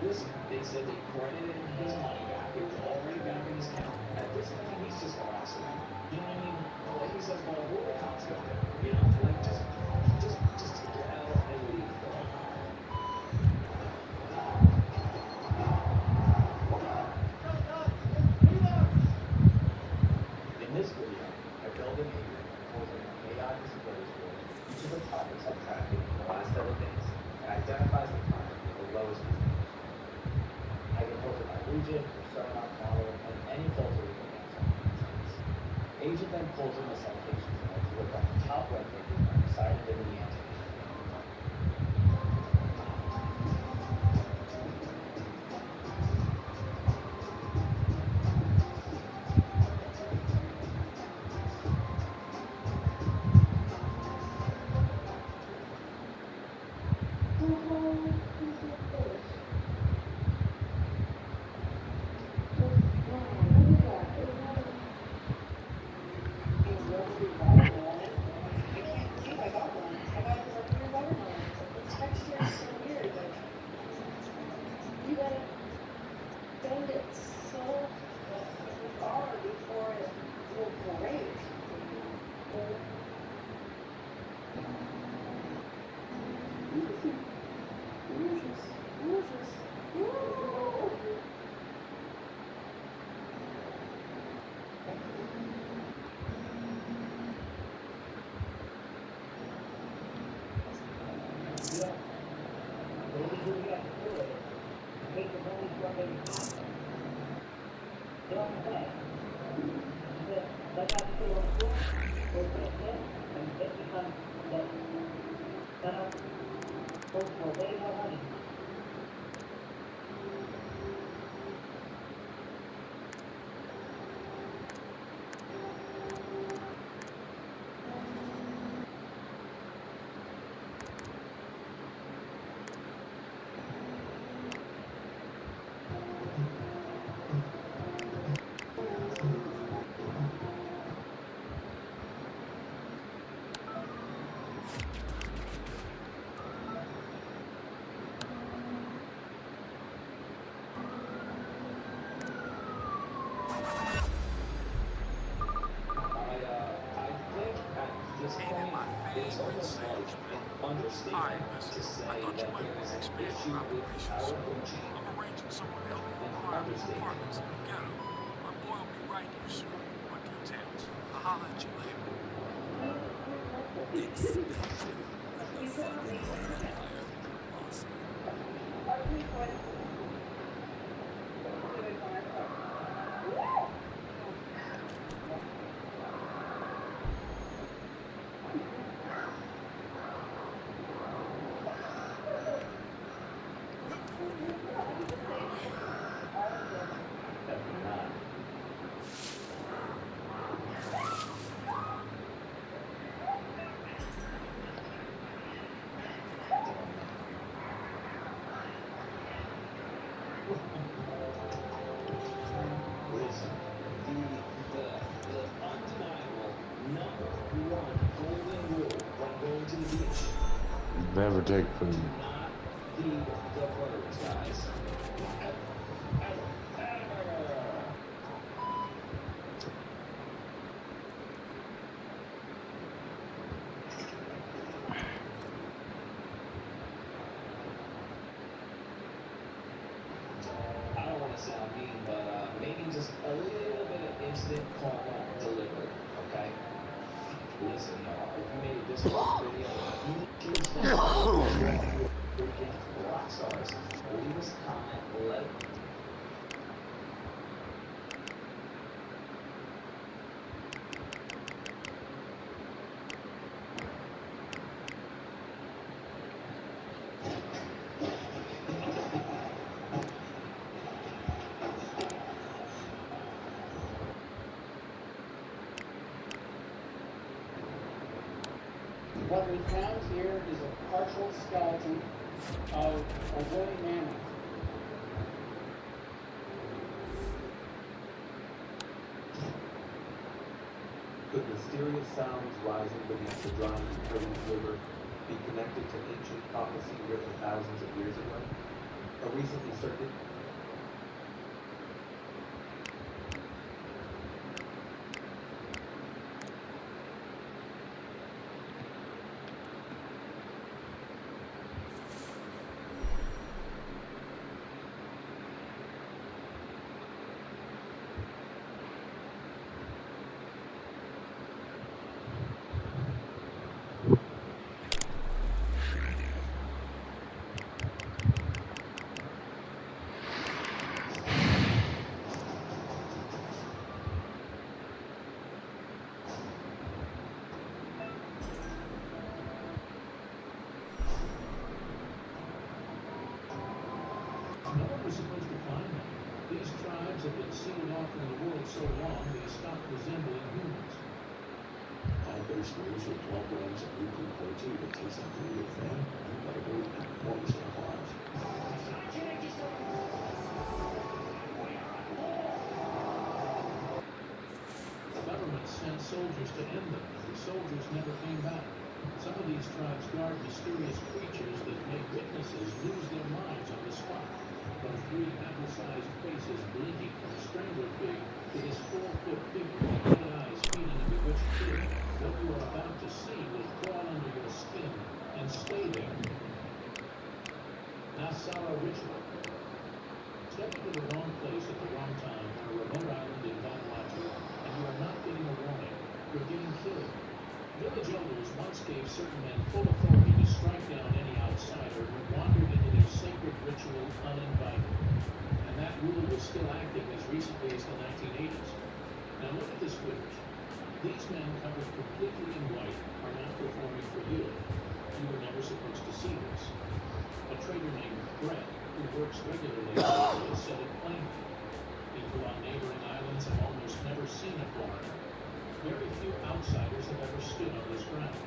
Listen, they said they credited his money back. It was already back in his account. At this point, he's just harassing them. You know what I mean? Like he says, well, who are the cops gonna do? You know, like just take your L and leave, bro. In this video, I build an agent composing an AI display for each of the topics I'm tracking in the last 7 days and identifies the topic with the lowest visibility. I compose it by region, persona, model, and any filter we can answer on the insights. Agent then pulls in the citations and I deliver on the top web pages that are cited in the answer. You gotta bend it so far before it will break. I think at this Ain't it point, my it's favorite almost like salesman? an Alright, understatement listen. to I say thought you that might there want is to an expand issue your with operation our soon. food chain. I'm arranging someone to help you An acquire more understatement. apartments in the ghetto. My boy will be writing you soon with more details. I'll holler at you later. Expansion of the fucking Roman Empire. Awesome. Definitely not. Listen, the undeniable #1 golden rule when going to the beach: Never take food. do not feed the birds, guys. Ever, ever, ever. I don't want to sound mean, but maybe just a little bit of instant karma delivered, okay? Listen, y'all, if you made it this far in the video, huge thank you. You are freaking rock stars. Leave us a comment, let What we found here is a partial skeleton of a woolly mammoth. Could mysterious sounds rising beneath the drying Euphrates River be connected to ancient prophecy written thousands of years ago? A recently circuit No one was supposed to find them. These tribes have been sealed off from the world so long they stopped resembling humans. Plant-based foods with 12 grams of weekly protein that tastes like Korean fan are edible and enormous in our lives. The government sent soldiers to end them, and the soldiers never came back. Some of these tribes guard mysterious creatures that make witnesses lose their minds on the spot. From 3 apple-sized faces blinking from a strangler pig to this 4-foot figure with red eyes feeding a bewitched kid, what you are about to see will crawl under your skin and stay there. Nasara Ritual. Step into the wrong place at the wrong time on a remote island in Vanuatu, and you are not getting a warning. You're getting killed. Village elders once gave certain men full authority to strike down any outsider who wandered into their sacred ritual uninvited. And that rule was still active as recently as the 1980s. Now look at this footage. These men covered completely in white are now performing for you. You were never supposed to see this. A trader named Brett, who works regularly in the area, said it plainly. People on neighboring islands have almost never seen a foreigner. Very few outsiders have ever stood on this ground.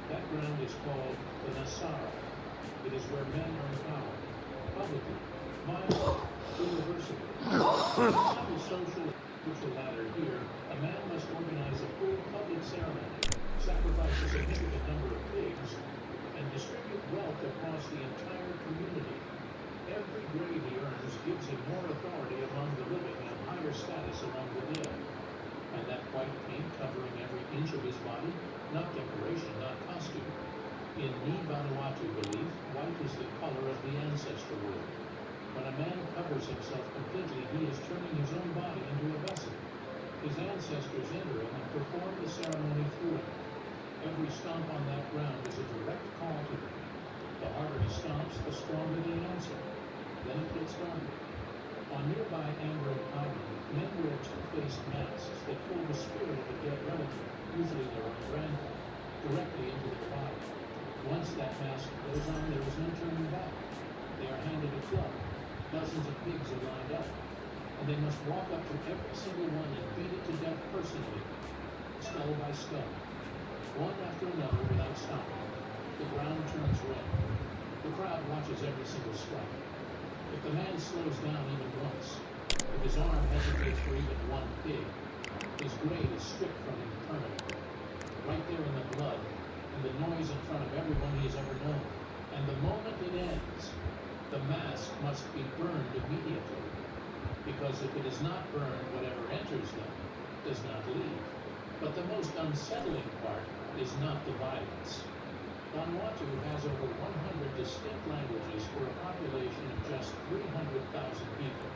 That ground is called the Nasara. It is where men earn power, publicly, violently, irreversibly. To climb the social and spiritual ladder here, a man must organize a full public ceremony, sacrifice a significant number of pigs, and distribute wealth across the entire community. Every grade he earns gives him more authority among the living and higher status among the dead. And that white paint covering every inch of his body, not decoration, not costume. In Ni Vanuatu belief, white is the color of the ancestor wood. When a man covers himself completely, he is turning his own body into a vessel. His ancestors enter him and perform the ceremony through him. Every stomp on that ground is a direct call to them. The harder he stomps, the stronger they answer. Then it gets darker. On nearby Ambrose Island, men wear two-faced masks that pull the spirit of a dead relative, usually their own grandmother, directly into their body. Once that mask goes on, there is no turning back. They are handed a club. Dozens of pigs are lined up. And they must walk up to every single one and beat it to death personally, skull by skull, one after another without stopping. The ground turns red. The crowd watches every single strike. If the man slows down even once, if his arm hesitates for even one pig, his grade is stripped from him permanently. Right there in the blood, and the noise in front of everyone he has ever known. And the moment it ends, the mask must be burned immediately. Because if it is not burned, whatever enters them does not leave. But the most unsettling part is not the violence. Vanuatu has over 100 distinct languages for a population of just 300,000 people.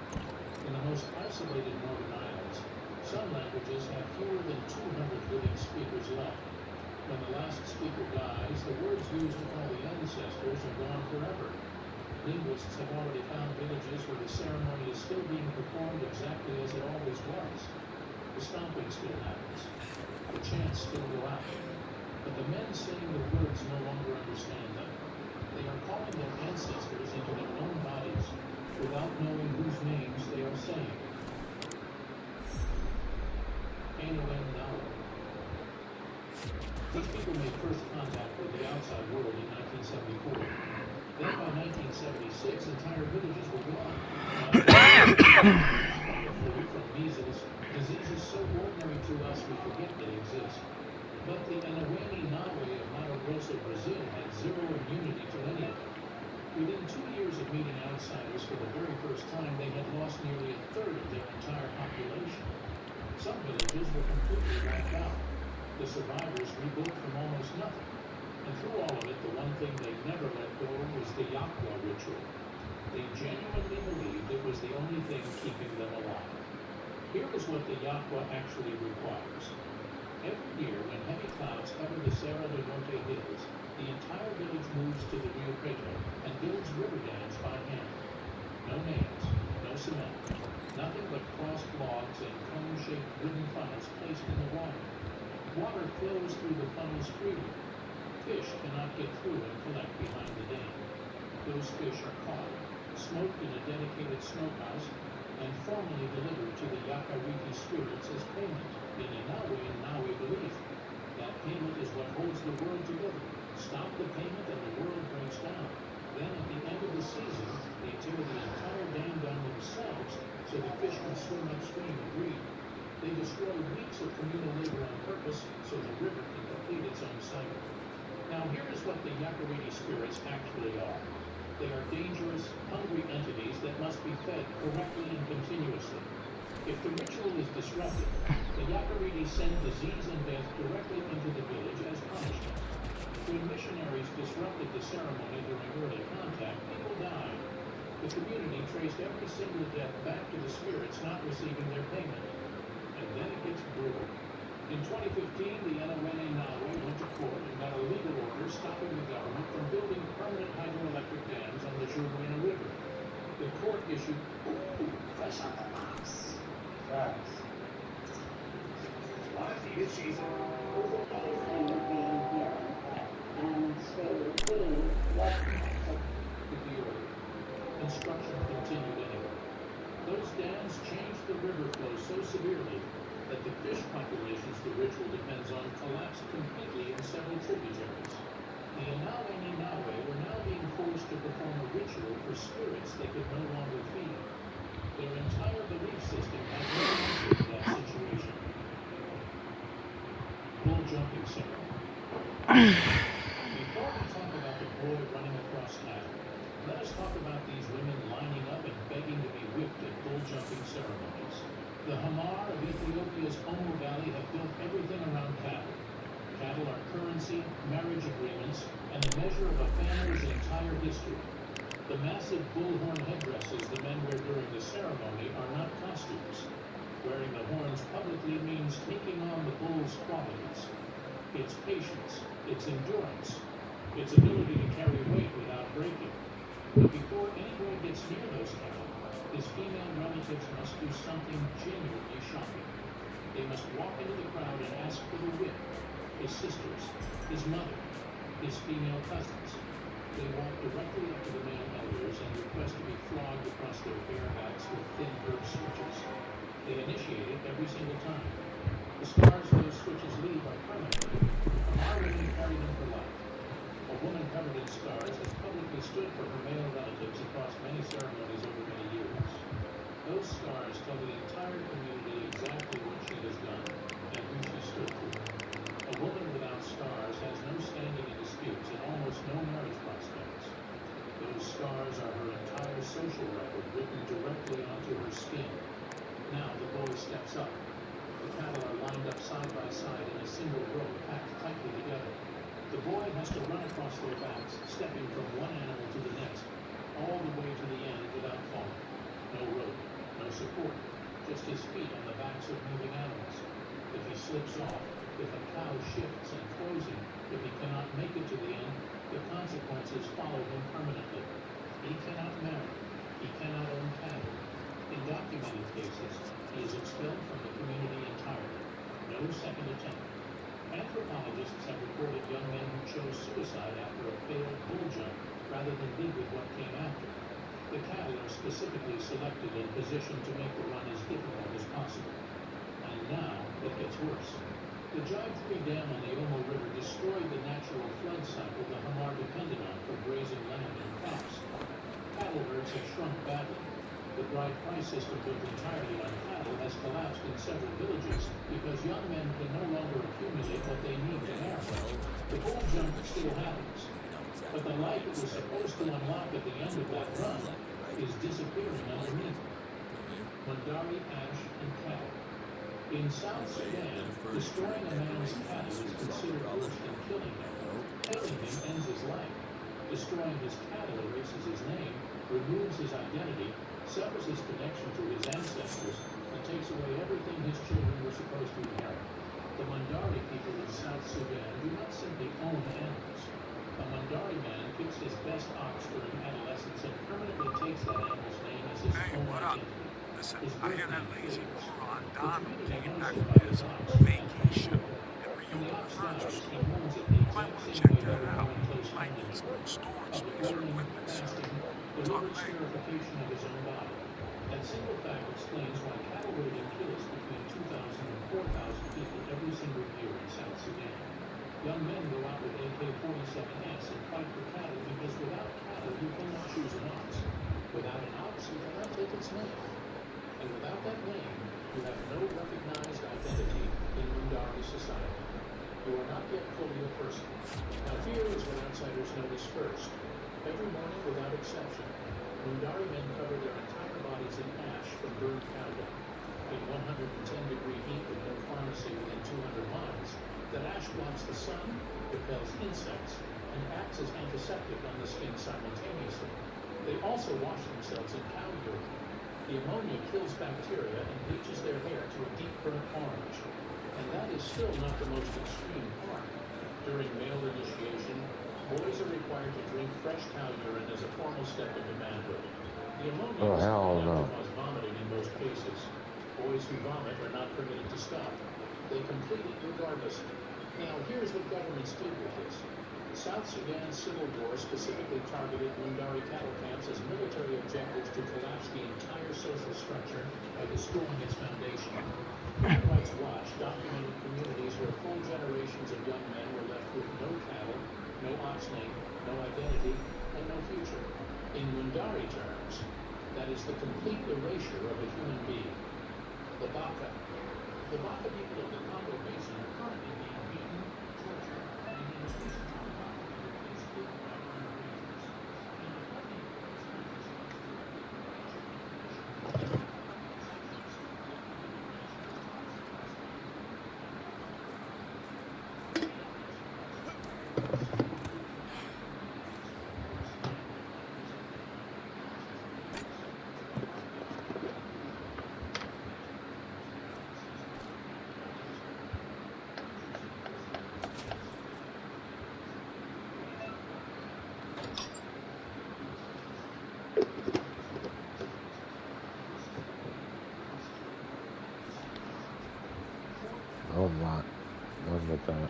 In the most isolated northern islands, some languages have fewer than 200 living speakers left. When the last speaker dies, the words used to call the ancestors are gone forever. Linguists have already found villages where the ceremony is still being performed exactly as it always was. The stomping still happens. The chants still go out. But the men saying the words no longer understand them. They are calling their ancestors into their own bodies without knowing whose names they are saying. Anyway, now. These people made first contact with the outside world in 1974. Then by 1976, entire villages were gone. Not free from measles, diseases so ordinary to us we forget they exist. But the Anaweni Nawe of Mato Grosso, Brazil had zero immunity to any of them. Within 2 years of meeting outsiders for the very first time, they had lost nearly a third of their entire population. Some villages were completely wiped out. The survivors rebuilt from almost nothing. And through all of it, the one thing they never let go was the Yakwa ritual. They genuinely believed it was the only thing keeping them alive. Here is what the Yakwa actually requires. Every year, when heavy clouds cover the Serra do Norte hills, the entire village moves to the Rio Preto and builds river dams by hand. No nails, no cement, nothing but crossed logs and cone-shaped wooden funnels placed in the water. Water flows through the funnels freely. Fish cannot get through and collect behind the dam. Those fish are caught, smoked in a dedicated smokehouse, and formally delivered to the Yakariki spirits as payment in a Nawe belief. That payment is what holds the world together. Stop the payment and the world breaks down. Then at the end of the season, they tear the entire dam down themselves so the fish can swim upstream and breathe. They destroy weeks of communal labor on purpose so the river can complete its own cycle. Now here is what the Yakariki spirits actually are. They are dangerous, hungry entities that must be fed correctly and continuously. If the ritual is disrupted, the Yakariki send disease and death directly into the village as punishment. When missionaries disrupted the ceremony during early contact, people died. The community traced every single death back to the spirits not receiving their payment. And then it gets brutal. In 2015, the Anaweni Nawe went to court and got a legal order stopping the government from building permanent hydroelectric dams on the Juruena River. The court issued, fresh out the box. Facts. Want to feed it, Chief? Obviously, being here and staying with the Queen, what With the order, construction continued anyway. Those dams changed the river flow so severely that the fish populations the ritual depends on collapsed completely in several tributaries. The Anaweni Nawe were now being forced to perform a ritual for spirits they could no longer feed. Their entire belief system had no answer to that situation. Bull jumping ceremony. Before we talk about the boy running across cattle, let us talk about these women lining up and begging to be whipped at bull jumping ceremonies. The Hamar of Ethiopia's Omo Valley have built everything around cattle. Cattle are currency, marriage agreements, and the measure of a family's entire history. The massive bullhorn headdresses the men wear during the ceremony are not costumes. Wearing the horns publicly means taking on the bull's qualities. Its patience, its endurance, its ability to carry weight without breaking. But before any boy gets near those cattle, his female relatives must do something genuinely shocking. They must walk into the crowd and ask for the whip. His sisters, his mother, his female cousins. They walk directly up to the male elders and request to be flogged across their bare backs with thin herb switches. They initiate it every single time. The scars those switches leave are permanent. Hamar women carry them for life. A woman covered in scars has publicly stood for her male relatives across many ceremonies over many years. Those scars tell the entire community exactly what she has done and who she stood for. A woman without scars has no standing in disputes and almost no marriage prospects. Those scars are her entire social record written directly onto her skin. Now the boy steps up. The cattle are lined up side by side in a single row, packed tightly together. The boy has to run across their backs, stepping from one animal to the next, all the way to the end without falling. No rope, no support, just his feet on the backs of moving animals. If he slips off, if a cow shifts and throws him, if he cannot make it to the end, the consequences follow him permanently. He cannot marry. He cannot own cattle. In documented cases, he is expelled from the community entirely. No second attempt. Anthropologists have reported young men who chose suicide after a failed bull jump rather than live with what came after. The cattle are specifically selected and positioned to make the run as difficult as possible. And now it gets worse. The Jive 3 Dam on the Omo River destroyed the natural flood cycle the Hamar depended on for grazing land and crops. Cattle herds have shrunk badly. The bride price system built entirely on cattle has collapsed in several villages because young men can no longer accumulate what they need to marry. The bull jump still happens, but the life it was supposed to unlock at the end of that run is disappearing underneath. Mundari, ash, and cattle. In South Sudan, destroying a man's cattle is considered worse than killing him. Killing him ends his life. Destroying his cattle erases his name, removes his identity, severs his connection to his ancestors, and takes away everything his children were supposed to inherit. The Mundari people of South Sudan do not simply own animals. A Mundari man picks his best ox during adolescence and permanently takes that animal's name as his own identity. Listen, His I birth hear that name lazy fades. moron The Donald community came knows back him from by his his ox, not by his vacation birth. and When the reopened the ox furniture dies, he store. mourns it the You might exact want to same check way that Grandma out. enclosed Might family need some would. more storage Of space or mourning, equipment soon. fasting, Talk deliberate later. scarification of his own body. That single fact explains why cattle raiding kills between 2,000 and 4,000 people every single year in South Sudan. Young men go out with AK-47s and fight for cattle because without cattle you cannot choose an ox. Without an ox you cannot take its name. And without that name, you have no recognized identity in Mundari society. You are not yet fully a person. Now here is what outsiders notice first. Every morning, without exception, Mundari men cover their entire bodies in ash from burned cow dung. In 110-degree heat with no pharmacy within 200 miles, that ash blocks the sun, repels insects, and acts as antiseptic on the skin simultaneously. They also wash themselves in cow urine. The ammonia kills bacteria and bleaches their hair to a deep burnt orange. And that is still not the most extreme part. During male initiation, boys are required to drink fresh cow urine as a formal step into manhood. The ammonia is not enough to cause vomiting in most cases. Boys who vomit are not permitted to stop. They complete it regardless. Now, here's what governments did with this. South Sudan's civil war specifically targeted Mundari cattle camps as military objectives to collapse the entire social structure by destroying its foundation. Human Rights Watch documented communities where full generations of young men were left with no cattle, no ox name, no identity, and no future. In Mundari terms, that is the complete erasure of a human being. The Baka. The Baka people of the Congo Basin are currently being beaten, tortured, and in at least one Baka group exploited by armed rangers. And the party I'm not done with that.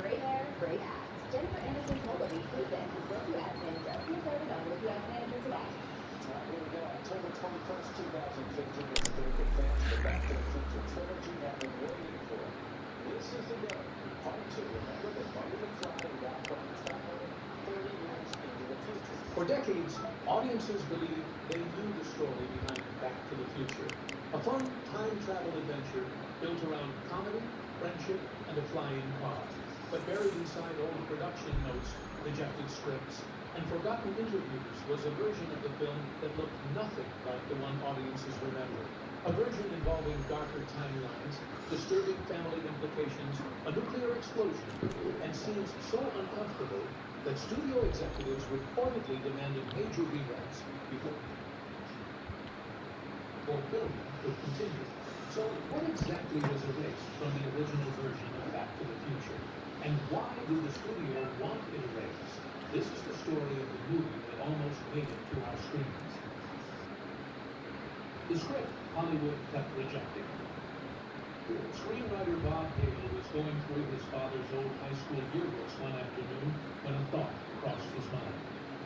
Great hair, great abs. Jennifer Aniston's Hope of Each Weekend is brought to you at Vinzo. Please let her know with U.S. manager today. All right, here we go. October 21st, 2015 is the date that fans of the Back to the Future trilogy have been waiting for. This is the day. Part 2. Remember that Marty McFly and Doc Brown traveled 30 years into For decades, audiences believed they knew the story behind Back to the Future, a fun time travel adventure built around comedy, friendship, and a flying car. But buried inside old production notes, rejected scripts, and forgotten interviews was a version of the film that looked nothing like the one audiences remembered. A version involving darker timelines, disturbing family implications, a nuclear explosion, and scenes so uncomfortable that studio executives reportedly demanded major reruns before filming could continue. So what exactly was erased from the original version of Back to the Future? And why did the studio want it erased? This is the story of the movie that almost made it to our screens. The script Hollywood kept rejecting. Screenwriter Bob Gale was going through his father's old high school yearbooks one afternoon when a thought crossed his mind.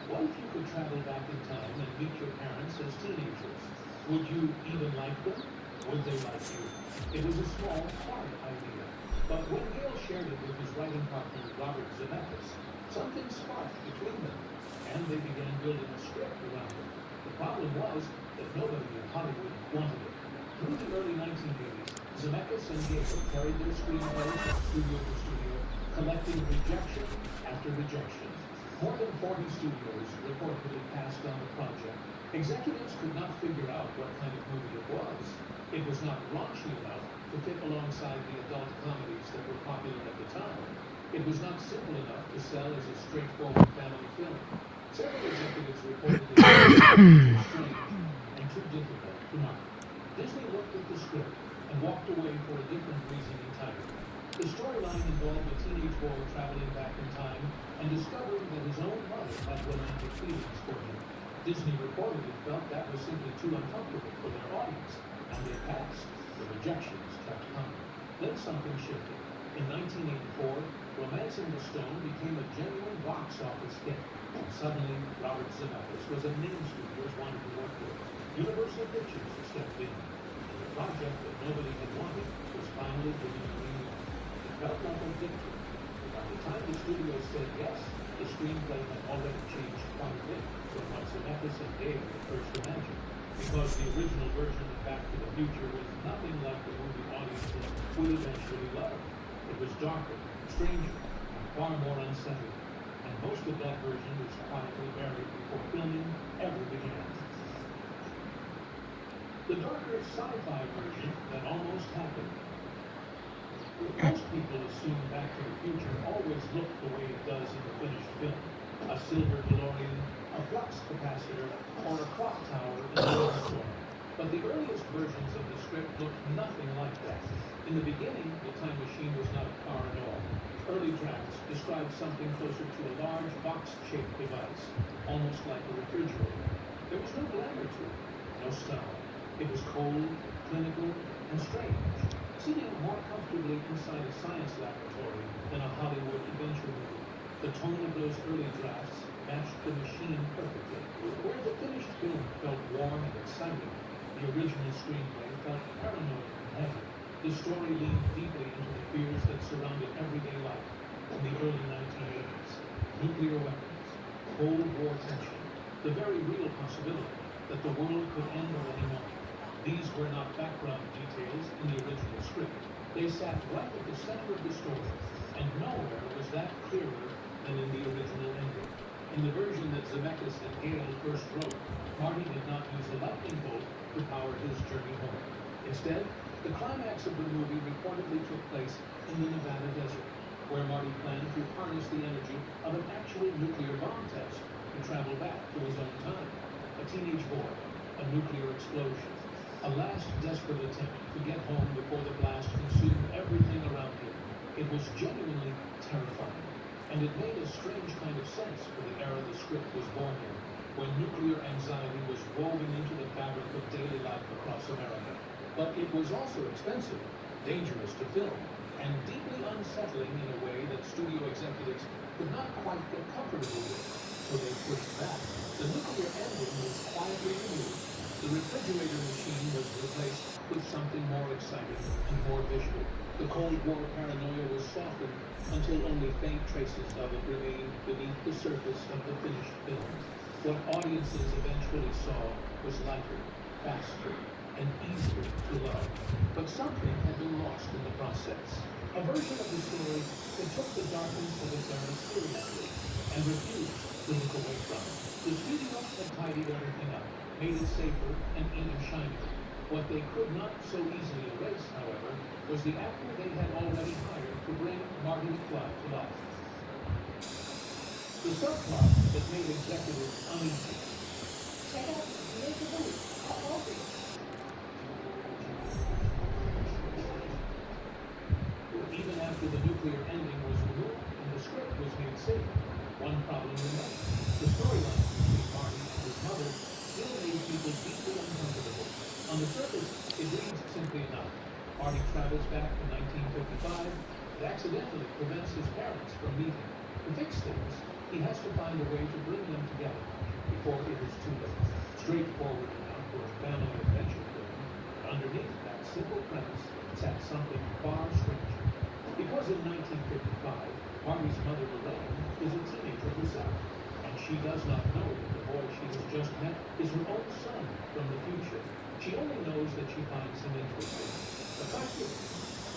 What if you could travel back in time and meet your parents as teenagers? Would you even like them? Would they like you? It was a small, hard idea. But when Gale shared it with his writing partner, Robert Zemeckis, something sparked between them, and they began building a script around it. The problem was that nobody in Hollywood wanted it. Through the early 1980s, Zemeckis and Gale carried their screenplay from studio to studio, collecting rejection after rejection. More than 40 studios reportedly passed on the project. Executives could not figure out what kind of movie it was. It was not raunchy enough to fit alongside the adult comedies that were popular at the time. It was not simple enough to sell as a straightforward family film. Several executives reportedly found it too strange and too difficult to market. Disney looked at the script and walked away for a different reason entirely. The storyline involved a teenage boy traveling back in time and discovering that his own mother had romantic feelings for him. Disney reportedly felt that was simply too uncomfortable for their audience, and they passed. The rejections kept coming. Then something shifted. In 1984, Romancing the Stone became a genuine box office hit, and suddenly Robert Zemeckis was a name studios wanted to work with. Universal Pictures stepped in, and the project that nobody had wanted was finally given a green light. It felt like a victory. By the time the studio said yes, the screenplay had already changed quite a bit from what Zemeckis and Gale had first imagined, because the original version of Back to the Future was nothing like the movie audiences would eventually love. It was darker, stranger, and far more unsettling, and most of that version was quietly buried before filming ever began. The darker sci-fi version that almost happened. Most people assume Back to the Future always looked the way it does in the finished film. A silver DeLorean, a flux capacitor, or a clock tower in a rainstorm. But the earliest versions of the script looked nothing like that. In the beginning, the time machine was not a car at all. Early drafts described something closer to a large box-shaped device, almost like a refrigerator. There was no glamour to it, no style. It was cold, clinical, and strange, sitting more comfortably inside a science laboratory than a Hollywood adventure movie. The tone of those early drafts matched the machine perfectly. Where the finished film felt warm and exciting, the original screenplay felt paranoid and heavy. The story leaned deeply into the fears that surrounded everyday life in the early 1980s. Nuclear weapons, Cold War tension, the very real possibility that the world could end at any moment. These were not background details in the original script. They sat right at the center of the story, and nowhere was that clearer than in the original ending. In the version that Zemeckis and Gale first wrote, Marty did not use a lightning bolt to power his journey home. Instead, the climax of the movie reportedly took place in the Nevada desert, where Marty planned to harness the energy of an actual nuclear bomb test to travel back to his own time. A teenage boy, a nuclear explosion, a last desperate attempt to get home before the blast consumed everything around him. It was genuinely terrifying, and it made a strange kind of sense for the era the script was born in, when nuclear anxiety was woven into the fabric of daily life across America. But it was also expensive, dangerous to film, and deeply unsettling in a way that studio executives could not quite get comfortable with, so they pushed back. The nuclear ending was quietly removed. The refrigerator machine was replaced with something more exciting and more visual. The Cold War paranoia was softened until only faint traces of it remained beneath the surface of the finished film. What audiences eventually saw was lighter, faster, and easier to love. But something had been lost in the process. A version of the story that took the darkness of its era seriously and refused to look away from it. The studio had tidied everything up, made it safer and even shinier. What they could not so easily erase, however, was the actor they had already hired to bring Marty McFly to life. The subplot that made executives uneasy. Check out Here's the Booth at Walgreens. Even after the nuclear ending was removed and the script was made safer, one problem remained. The storyline between Marty and his mother still made people deeply uncomfortable. On the surface, it reads simply enough. Marty travels back to 1955 and accidentally prevents his parents from meeting. To fix things, he has to find a way to bring them together before it is too late. Straightforward enough for a family adventure film, but underneath that simple premise sat something far stranger. Because in 1955, Marty's mother Lorraine is a teenager herself, and she does not know that the boy she has just met is her own son from the future. She only knows that she finds him interesting, a cartoon,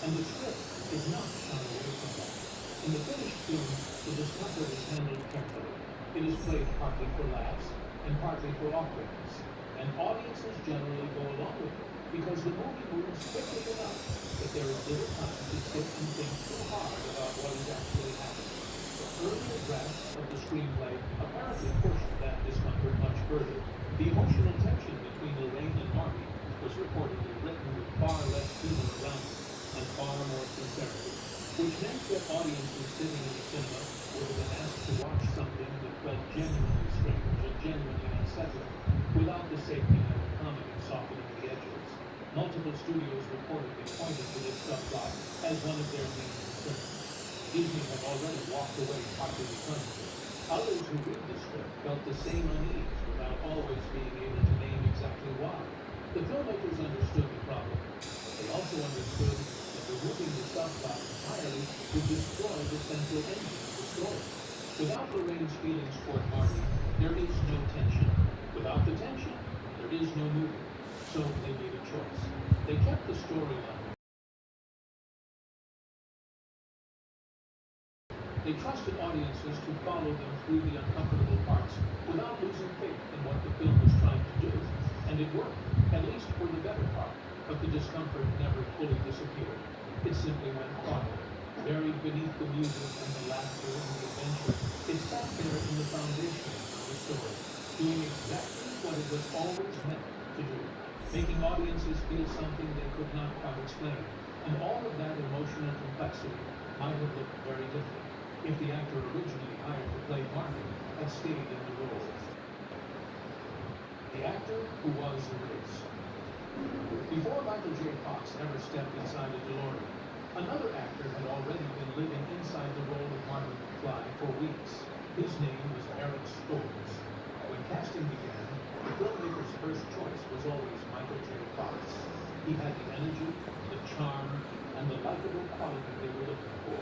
and the script is not shy away from that. In the finished film, the discomfort is handled carefully. It is played partly for laughs and partly for awkwardness, and audiences generally go along with it because the movie moves quickly enough that there is little time to sit and think too hard about what is actually happening. Earlier drafts of the screenplay apparently pushed that discomfort much further. The emotional tension between Lorraine and Marty was reportedly written with far less humor around it and far more sincerity, which meant that audiences sitting in the cinema would have been asked to watch something that felt genuinely strange and genuinely unsettling, without the safety net of comedy softening the edges. Multiple studios reportedly pointed to this subplot as one of their main concerns. Disney had already walked away partly because of it. Others who read the script felt the same unease without always being able to name exactly why. The filmmakers understood the problem, but they also understood that removing the subplot entirely would destroy the central engine of the story. Without Lorraine's feelings toward Marty, there is no tension. Without the tension, there is no movie. So they made a choice. They kept the storyline. They trusted audiences to follow them through the uncomfortable parts without losing faith in what the film was trying to do. And it worked, at least for the better part, but the discomfort never fully disappeared. It simply went quiet. Buried beneath the music and the laughter and the adventure, it sat there in the foundation of the story, doing exactly what it was always meant to do, making audiences feel something they could not quite explain. And all of that emotional complexity might have looked very different if the actor originally hired to play Marty had stayed in the role. The actor who was erased. Before Michael J. Fox ever stepped inside a DeLorean, another actor had already been living inside the role of Marty McFly for weeks. His name was Eric Stoltz. When casting began, the filmmaker's first choice was always Michael J. Fox. He had the energy, the charm, and the likable quality they were looking for.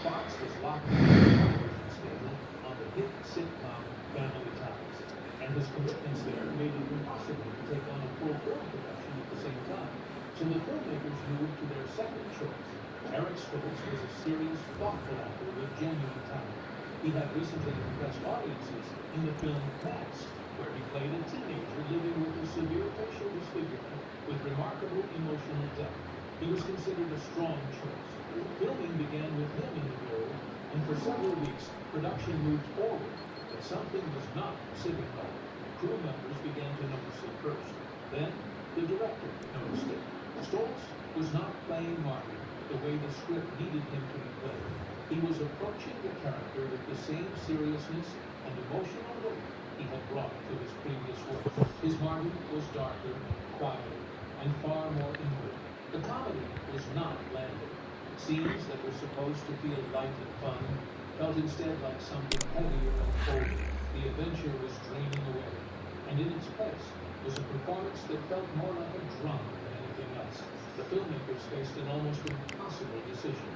Fox was locked into the television stable on the hit sitcom Family Ties, and his commitments there made it impossible to take on a full film production at the same time. So the filmmakers moved to their second choice. Eric Stoltz was a serious, thoughtful actor with genuine talent. He had recently impressed audiences in the film Mask, where he played a teenager living with a severe facial disfigurement with remarkable emotional depth. He was considered a strong choice. Filming began with him in the role, and for several weeks, production moved forward, but something was not sitting right. Crew members began to notice it first. Then, the director noticed it. Stoltz was not playing Marty the way the script needed him to be played. He was approaching the character with the same seriousness and emotional weight he had brought to his previous work. His Marty was darker, quieter, and far more inward. The comedy was not landing. Scenes that were supposed to feel light and fun felt instead like something heavier and colder. The adventure was draining away, and in its place was a performance that felt more like a drama than anything else. The filmmakers faced an almost impossible decision.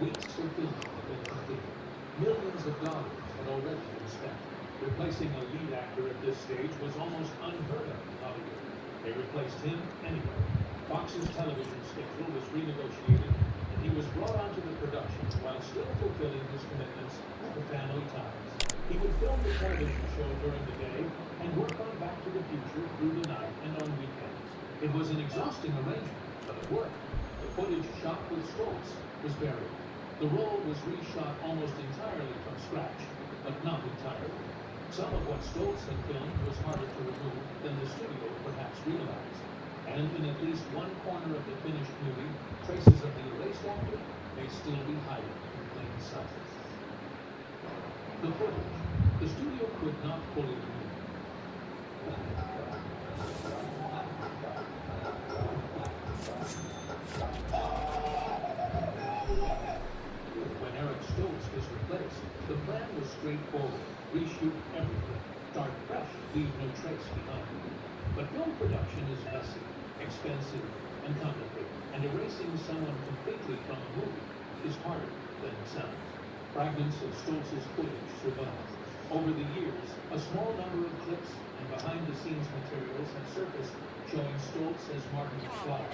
Weeks of filming had been completed. Millions of dollars had already been spent. Replacing a lead actor at this stage was almost unheard of in Hollywood. They replaced him anyway. Fox's television schedule was renegotiated, and he was brought onto the production while still fulfilling his commitments to family ties. He would film the television show during the day and work on Back to the Future through the night and on weekends. It was an exhausting arrangement, but it worked. The footage shot with Stoltz was buried. The role was reshot almost entirely from scratch, but not entirely. Some of what Stoltz had filmed was harder to remove than the studio perhaps realized. And in at least one corner of the finished movie, traces of the erased actor may still be hiding in plain sight. The footage. The studio could not fully remove. When Eric Stoltz was replaced, the plan was straightforward. Reshoot everything. Start fresh. Leave no trace behind. But film production is messy, expensive, and complicated, and erasing someone completely from a movie is harder than it sounds. Fragments of Stoltz's footage survive. Over the years, a small number of clips and behind-the-scenes materials have surfaced showing Stoltz as Martin McFly,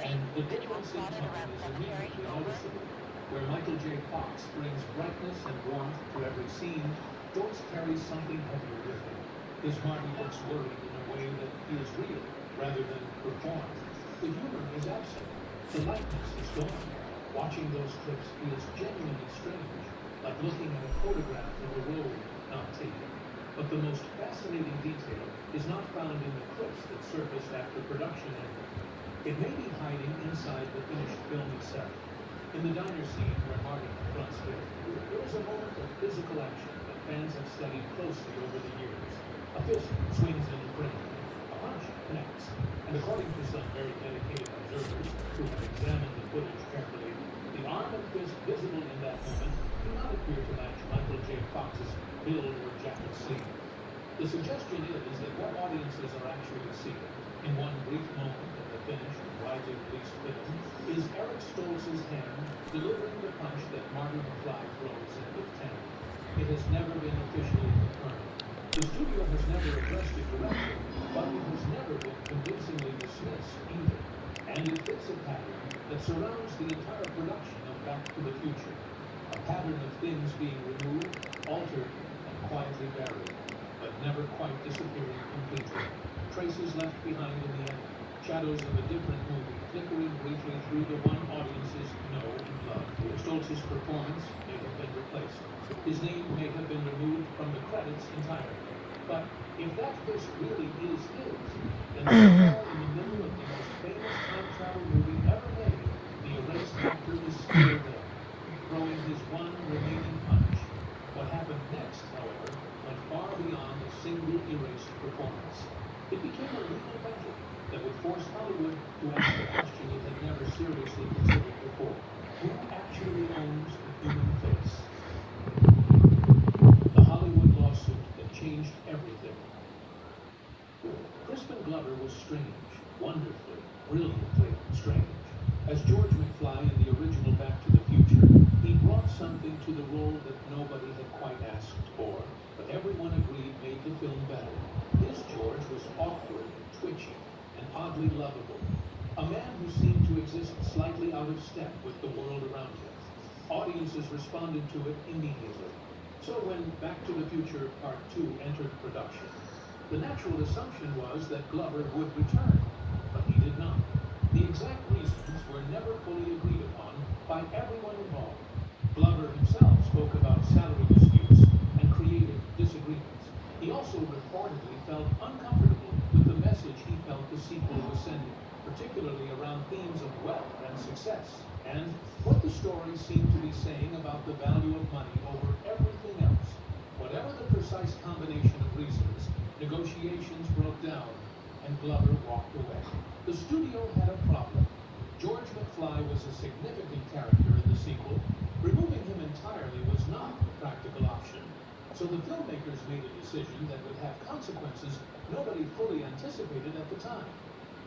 and the difference in tone is immediately noticeable. Where Michael J. Fox brings brightness and warmth to every scene, Stoltz carries something heavier with him. His Marty looks worried in a way that feels real, rather than performed. The humor is absent. The lightness is gone. Watching those clips feels genuinely strange, like looking at a photograph of a road not taken. But the most fascinating detail is not found in the clips that surfaced after production ended. It may be hiding inside the finished film itself. In the diner scene where Marty confronts Bill, there is a moment of physical action that fans have studied closely over the years. A fist swings in the frame. A punch connects. And according to some very dedicated observers who have examined the footage carefully, the arm and fist visible in that moment do not appear to match Michael J. Fox's build or jacket sleeve. The suggestion is that what audiences are actually seeing in one brief moment of the finished and widely released film is Eric Stoltz's hand delivering the punch that Marty McFly throws in Lift 10. It has never been officially confirmed. The studio has never addressed it directly, but it has never been convincingly dismissed either. And it fits a pattern that surrounds the entire production of Back to the Future. A pattern of things being removed, altered, and quietly buried, but never quite disappearing completely. Traces left behind in the end, shadows of a different movie flickering briefly through the one audiences know and love. Stoltz's performance may have been replaced. His name may have been removed from the credits entirely. But if that fist really is his, then somewhere in the middle of the most famous time travel movie ever made, the erased actor is still there, throwing his one remaining punch. What happened next, however, went far beyond a single erased performance. It became a legal battle that would force Hollywood to ask a question it had never seriously considered before. Who actually owns the human face? The Hollywood lawsuit that changed everything. Crispin Glover was strange, wonderfully, brilliantly strange. As George McFly in the original Back to the Future, he brought something to the role that nobody had quite asked for, but everyone agreed made the film better. His George was awkward, twitchy, and oddly lovable. A man who seemed to exist slightly out of step with the world around him. Audiences responded to it immediately. So when Back to the Future Part 2 entered production, the natural assumption was that Glover would return, but he did not. The exact reasons were never fully agreed upon by everyone involved. Glover himself spoke about salary disputes and creative disagreements. He also reportedly felt uncomfortable with the message he felt the sequel was sending, particularly around themes of wealth and success, and what the story seemed to be saying about the value of money over everything else. Whatever the precise combination of reasons, negotiations broke down, and Glover walked away. The studio had a problem. George McFly was a significant character in the sequel. Removing him entirely was not a practical option. So the filmmakers made a decision that would have consequences nobody fully anticipated at the time.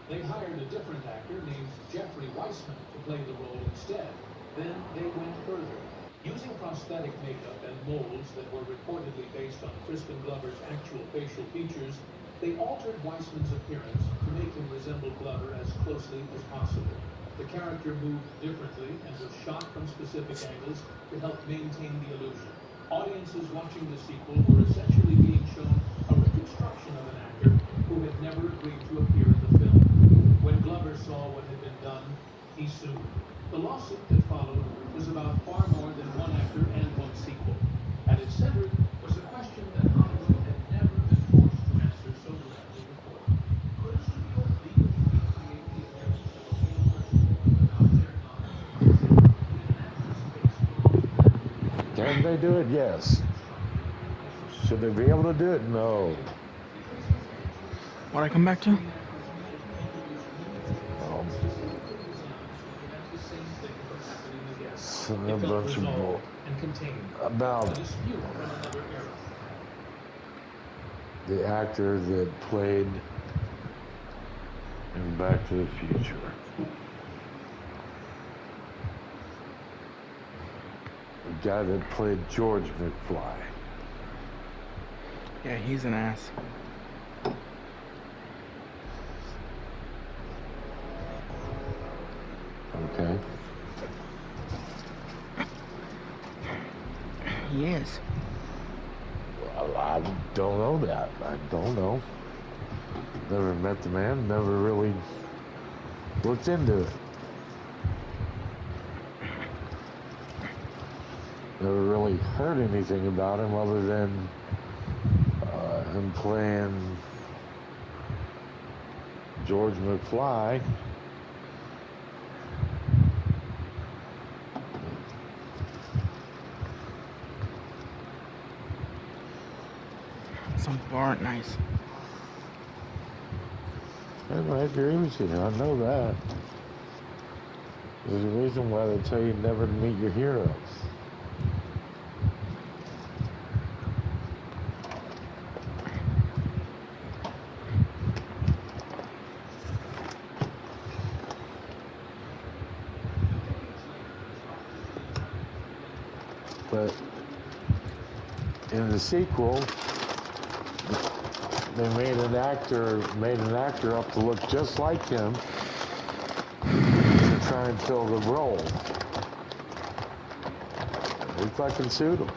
They hired a different actor named Jeffrey Weissman to play the role instead. Then they went further. Using prosthetic makeup and molds that were reportedly based on Crispin Glover's actual facial features, they altered Weissman's appearance to make him resemble Glover as closely as possible. The character moved differently and was shot from specific angles to help maintain the illusion. Audiences watching the sequel were essentially being shown a reconstruction of an actor who had never agreed to appear in the film. When Glover saw what had been done, he sued. The lawsuit that followed was about far more than one actor and one sequel. At its center was a question that Hollywood had never been forced to answer so directly before. Could a studio legally recreate the appearance of a real person without tearing off the skin? Can an actress face clones? Can they do it? Yes. Should they be able to do it? No. What I come back to? A bunch of bull. About the actor that played in Back to the Future. The guy that played George McFly. Yeah, he's an ass. Okay. He is. Well, I don't know that. I don't know. Never met the man. Never really looked into it. Never really heard anything about him other than him playing George McFly. Some people aren't nice. I agree with you. I know that. There's a reason why they tell you never to meet your heroes. But in the sequel, they made an actor up to look just like him to try and fill the role. They fucking sued him.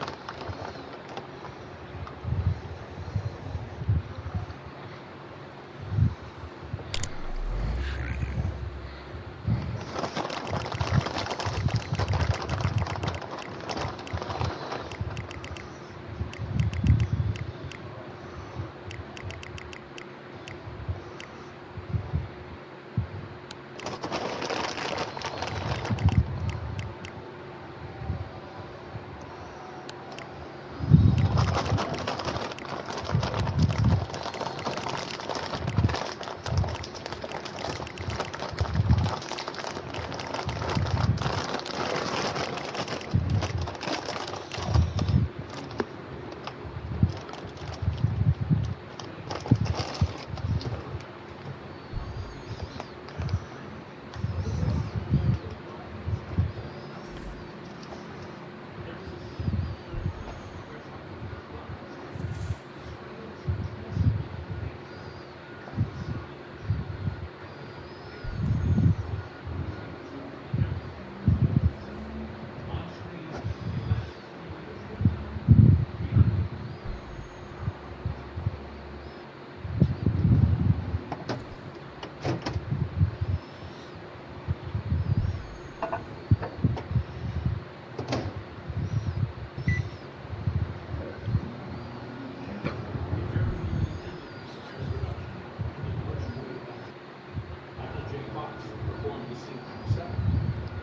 Michael J. Fox performed the scene himself.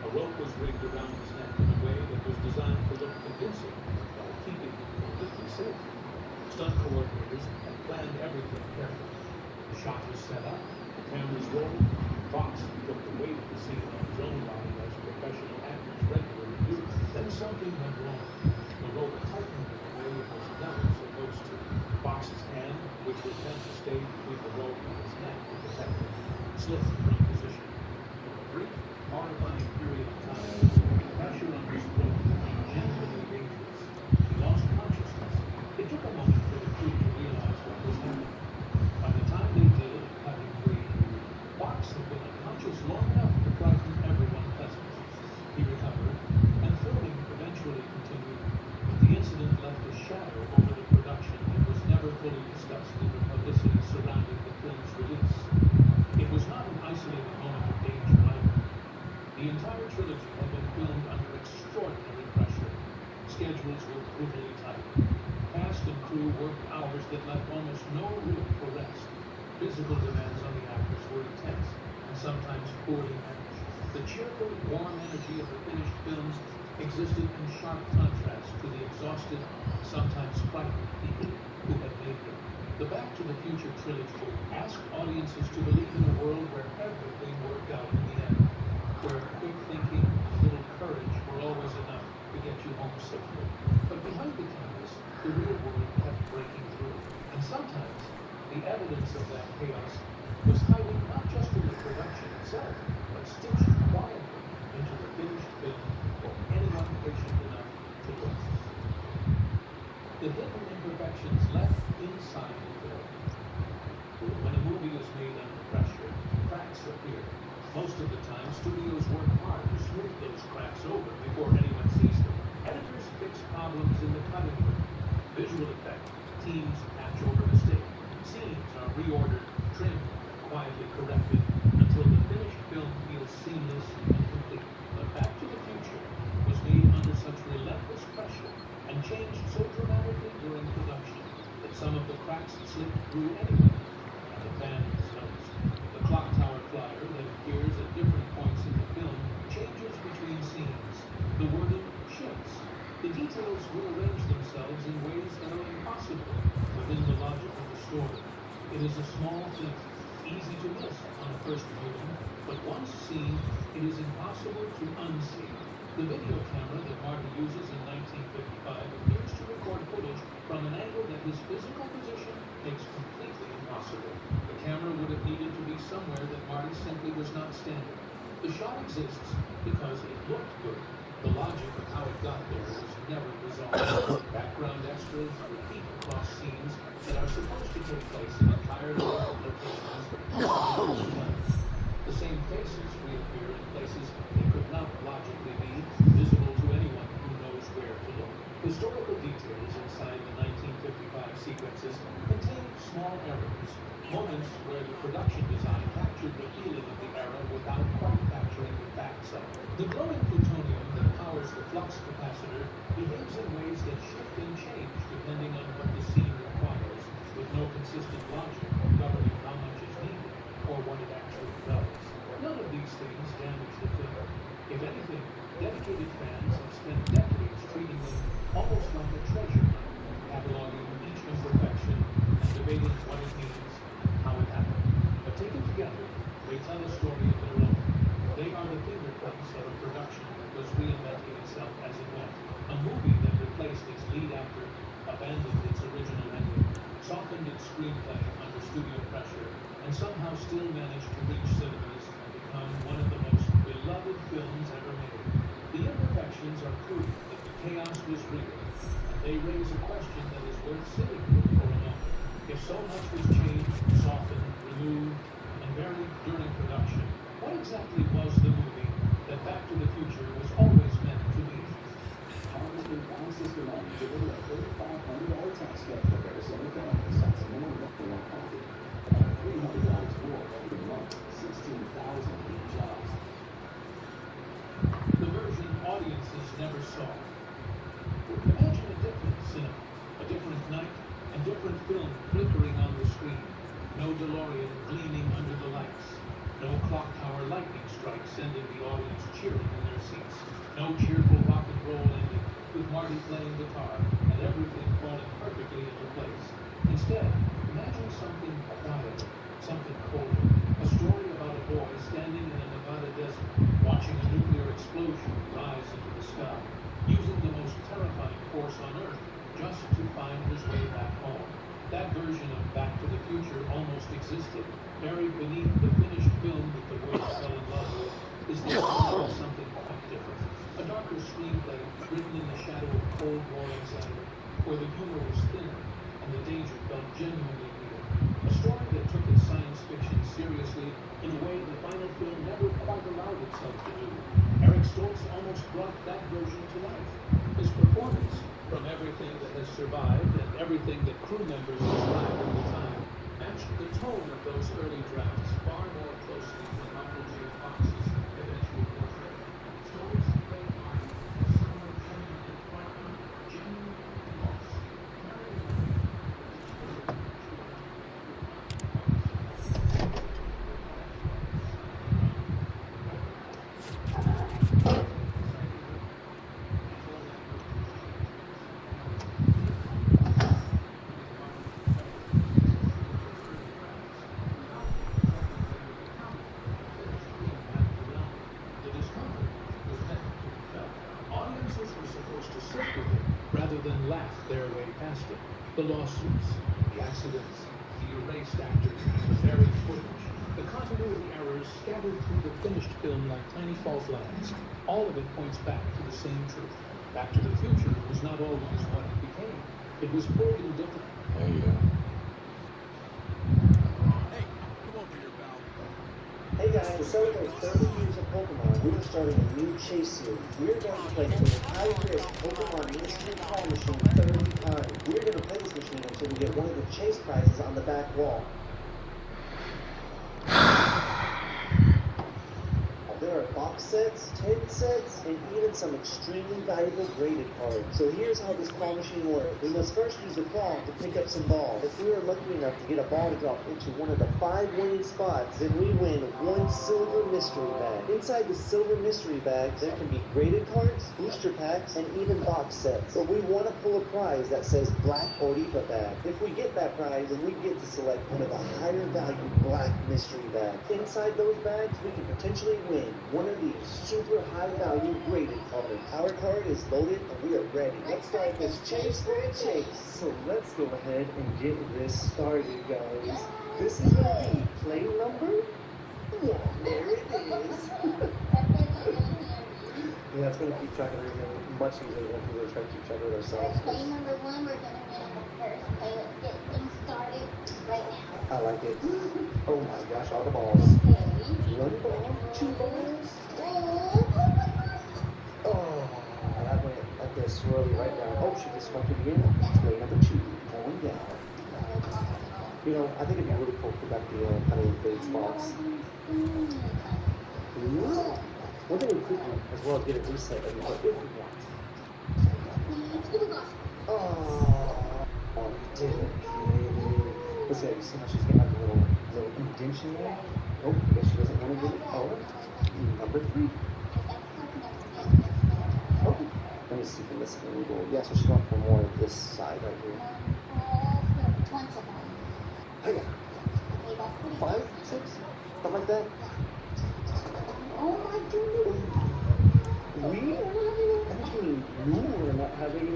A rope was rigged around his neck in a way that was designed to look convincing while keeping him completely safe. Stunt coordinators had planned everything carefully. The shot was set up, the cameras rolled, Fox took the weight of the scene on his own body as professional actors regularly do. Then something went wrong. The rope tightened in a way it was never supposed to. Fox's hand, which was meant to stay between the rope and his neck to protect him, slipped from position. For a brief, horrifying period of time, pressure on his throat became genuinely a moment for the crew to realize what was happening. By the time they did, having breathed, Fox had been unconscious long enough to frighten everyone present. He recovered, and filming eventually continued, but the incident left a shadow over the production that was never fully discussed in the publicity surrounding the film's release. It was not an isolated moment of danger either. The entire trilogy had been filmed under extraordinary pressure. Schedules were brutally tight. Cast and crew worked hours that left almost no room for rest. Physical demands on the actors were intense and sometimes poorly managed. The cheerful, warm energy of the finished film existed in sharp contrast to the exhausted, sometimes frightened people who had made them. The Back to the Future trilogy asked audiences to believe in a world where everything worked out in the end, where quick thinking and a little courage were always enough to get you home safely. But behind the cameras, the real world kept breaking through, and sometimes the evidence of that chaos was hiding not just in the production itself, but stitched quietly into the finished film for anyone patient enough to look. The hidden imperfections left inside the film. When a movie is made under pressure, cracks appear. Most of the time, studios work hard to smooth those cracks over before anyone sees them. Editors fix problems in the cutting room. Visual effect teams patch over mistakes. Scenes are reordered, trimmed, and quietly corrected until the finished film feels seamless and complete. But Back to the Future was made under such relentless pressure and changed so dramatically during production that some of the cracks slipped through anyway, and the fans noticed. The clock tower flyer that appears at different points in the film changes between scenes. The wording shifts. The details rearrange themselves in ways that are impossible within the logic of the story. It is a small thing, easy to miss on a first viewing, but once seen, it is impossible to unsee. The video camera that Marty uses in 1955 appears to record footage from an angle that his physical position makes completely impossible. The camera would have needed to be somewhere that Marty simply was not standing. The shot exists because it looked good. The logic of how it got there was never resolved. Background extras repeat across scenes that are supposed to take place in entirely different locations and sometimes twice. The same faces reappear in places they could not logically be visible to anyone who knows where to look. Historical details inside the 1955 sequences contain small errors, moments where the production design captured the feeling of the era without quite capturing the facts of it. The glowing plutonium that powers the flux capacitor behaves in ways that shift and change depending on what the scene requires, with no consistent logic governing how much is needed or what it actually does. None of these things damage the film. If anything, dedicated fans have spent decades treating them almost like a treasure hunt, cataloging each imperfection and debating what it means and how it happened. But taken together, they tell a story of their own. They are the fingerprints of a production that was reinventing itself as it went. A movie that replaced its lead actor, abandoned its original ending, softened its screenplay under studio pressure, and somehow still managed to reach cinemas and become one of the most beloved films ever made. The imperfections are proof that the chaos was real, and they raise a question that is worth sitting with for a moment. If so much was changed, softened, removed, and buried during production, what exactly was the movie that Back to the Future was always meant to be? Congressman bounces the money to deliver a $3,500 tax cut for Arizona families. That's more than one pocket. And $300 more every month. 16,000 new jobs. The version audiences never saw. Imagine a different cinema, a different night, and different film flickering on the screen. No DeLorean gleaming under the lights. No clock tower lightning strike sending the audience cheering in their seats. No cheerful rock and roll ending with Marty playing guitar and everything falling perfectly into place. Instead, imagine something quieter, something colder. A story about a boy standing in a Nevada desert, watching a nuclear explosion rise into the sky, using the most terrifying force on Earth just to find his way back home. That version of Back to the Future almost existed. Buried beneath the finished film that the world fell in love with is the element of something quite different. A darker screenplay written in the shadow of Cold War anxiety, where the humor was thinner survived and everything that crew members described at the time matched the tone of those early drafts far more closely than Michael J. Fox's eventual portrait. Stories played by someone coming to confront genuine loss, carrying on the discomfort was meant to be felt. Audiences were supposed to sit with it rather than laugh their way past it. The lawsuits, the accidents, the erased actors, the buried footage, the continuity errors scattered through the finished film like tiny fault lines. All of it points back to the same truth. Back to the Future was not always what it became. It was big and different. Hey, Hey guys, to celebrate 30 years of Pokemon, we are starting a new chase series. We are going to play the high-risk Pokemon Mystery Call Machine 30 times. We are going to play this machine until we get one of the chase prizes on the back wall. There are box sets, tin sets, and even some extremely valuable graded cards. So here's how this claw machine works. We must first use the claw to pick up some balls. If we are lucky enough to get a ball to drop into one of the 5 winning spots, then we win 1 silver mystery bag. Inside the silver mystery bag, there can be graded cards, booster packs, and even box sets. But we want to pull a prize that says Black Oripa bag. If we get that prize, then we get to select one of the higher value black mystery bags. Inside those bags, we can potentially win one of these super high value graded cards. Our card is loaded and we are ready. Let's start this chase for a chase. So let's go ahead and get this started, guys. This is going to be play number 1. There it is. Yeah, it's going to keep track of everything much easier than if we were trying to keep track of it ourselves. Play number 1, we're going to win on the first play. Let's get things started right now. I like it. Oh my gosh, all the balls. Okay. 1 ball, 2 balls. Oh, that went like this swirly right down. Oh, she just went to the end. Play number 2, going down. You know, I think it'd be really cool if we got the kind of fade spots. One thing we could do as well as get a reset every play if we want. Oh, we didn't get it. Let's see, you see how she's getting like a little indentation there? Oh, I guess she doesn't want to get it. Oh, number 3. Okay. Let me see from this angle. Yeah, so she's going for more of this side right here. Hiya. 5, 6, something like that. Oh my goodness. We actually we're not having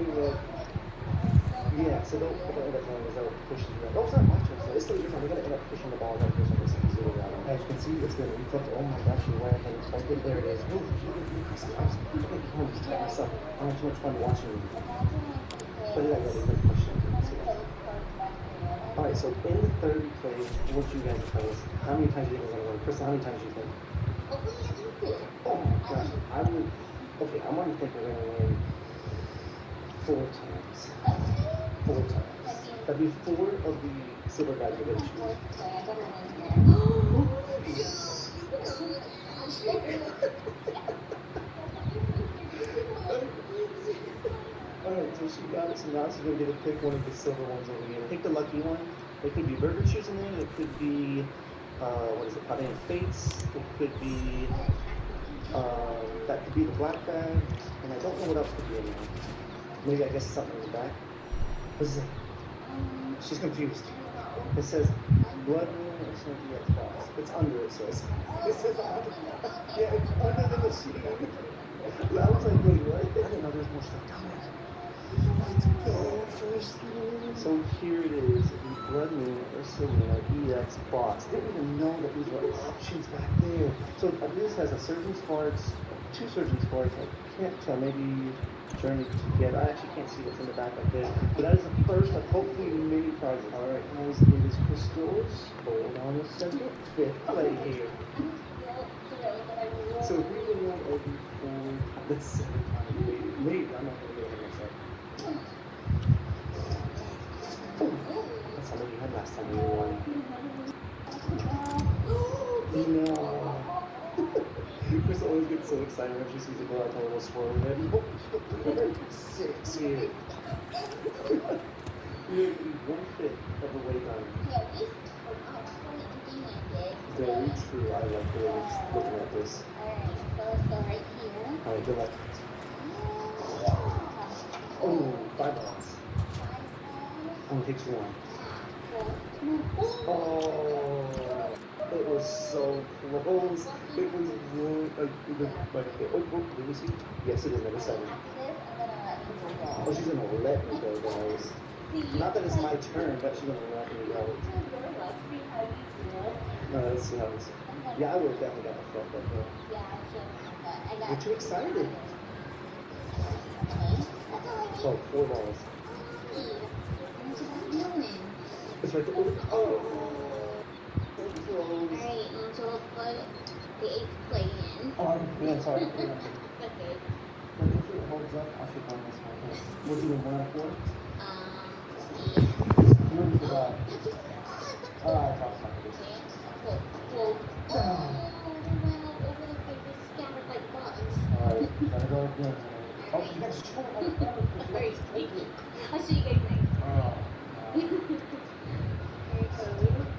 yeah, so they'll end up doing is they'll push the oh, it's not my turn, so it's still your turn. We're gonna end up pushing the ball right here so it's easier to run. As you can see, it's gonna reflect. Oh my gosh, you're wearing things like it. There it is. Oh, just check myself. I don't have too much fun watching you. But yeah, they're pushing. Alright, so in the third play, what you guys tell us, how many times do you think we're gonna win? Crystal, how many times do you think? Oh my gosh, I would okay, I'm gonna think we're gonna win 4 times. 4 times. That'd be 4 of the silver guys we're gonna choose. Alright, so she got it, so now she's gonna get to pick one of the silver ones over here. Pick the lucky one. It could be Burger Shoes in there, it could be what is it, Patent Fates, it could be that could be the black bag, and I don't know what else could be in there. Maybe I guess something in the back. What is it? She's confused. It says Blood Moon or something like that. It's under, it says. It says under. Yeah, it's under the machine. I was like, wait, what? I didn't know there was more stuff down there. Let's go, first one. So here it is, the Blood Moon or Selena EX box. Didn't even know that these were options back there. So this has a Surgeon Sparks, 2 Surgeon Sparks. I can't tell, maybe Journey together. I actually can't see what's in the back up there. But that is the first of hopefully many prizes. Alright, guys, it is Crystal's. Hold on a second. 5th play here. So if we win one every 4, that's 7 times. Maybe. I'm not going to get ahead of myself. last time we won. Female. Chris always gets so excited when she sees a girl. I tell her we'll swirl it. Sexy. You're gonna eat 1/5 of the weight on. Very true. I like the way you're looking at this. Alright, so let's go right here. Alright, good luck. Oh, 5 balls. Only takes 1. Oh, it was so close. It was really did we see? Yes, it is number 7. Oh, she's gonna let me go, guys. Not that it's my turn, but she's gonna let me go. No, let's see how this. Yeah, I would have definitely got the fuck up though. You're too excited. Oh, 4 balls. It's right there. Oh, so close. Alright, Angel, put the 8th plate in. Oh, yeah, sorry. Okay. But if it holds up, I should run this one. We'll do 1 out of 4. Yeah. Room for that. I thought something. Whoa. Oh, they went all over the place. They scattered like bugs. Alright, gotta go again. Oh, you gotta show it like that because you Very have to take it. I'll show you guys next.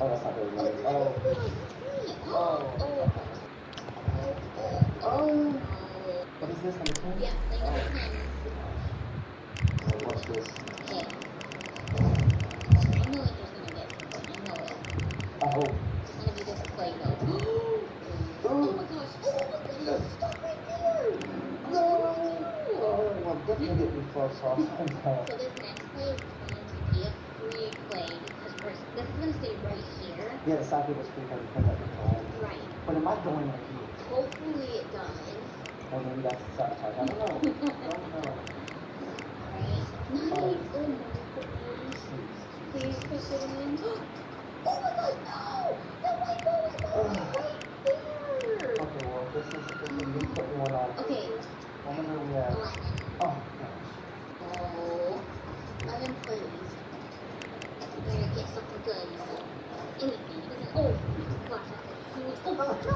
Oh, that's not very nice. Oh. What is this, number 10? Yeah, play number 10. Alright, watch this. Okay. I know Angel's gonna get this one. I know it. I hope. It's gonna be this play though. Oh my gosh. Oh my goodness. Stop right there. No! Oh, I'm definitely getting close off. So this next play is going to be a free play because this is gonna stay right here. Yeah, the side was free because I can call. Right. But am I going like here? Hopefully it does. Or maybe that's the sabotage. I don't know. Alright. Nice. Oh my please push it in. Oh my god, no! That white ball is right there! Okay, well, this is me putting one on. Okay. What number we at? 11. Oh, Oh. 11 please. We're gonna get something good. Anything. It doesn't. Oh gosh, that's a huge. Oh no!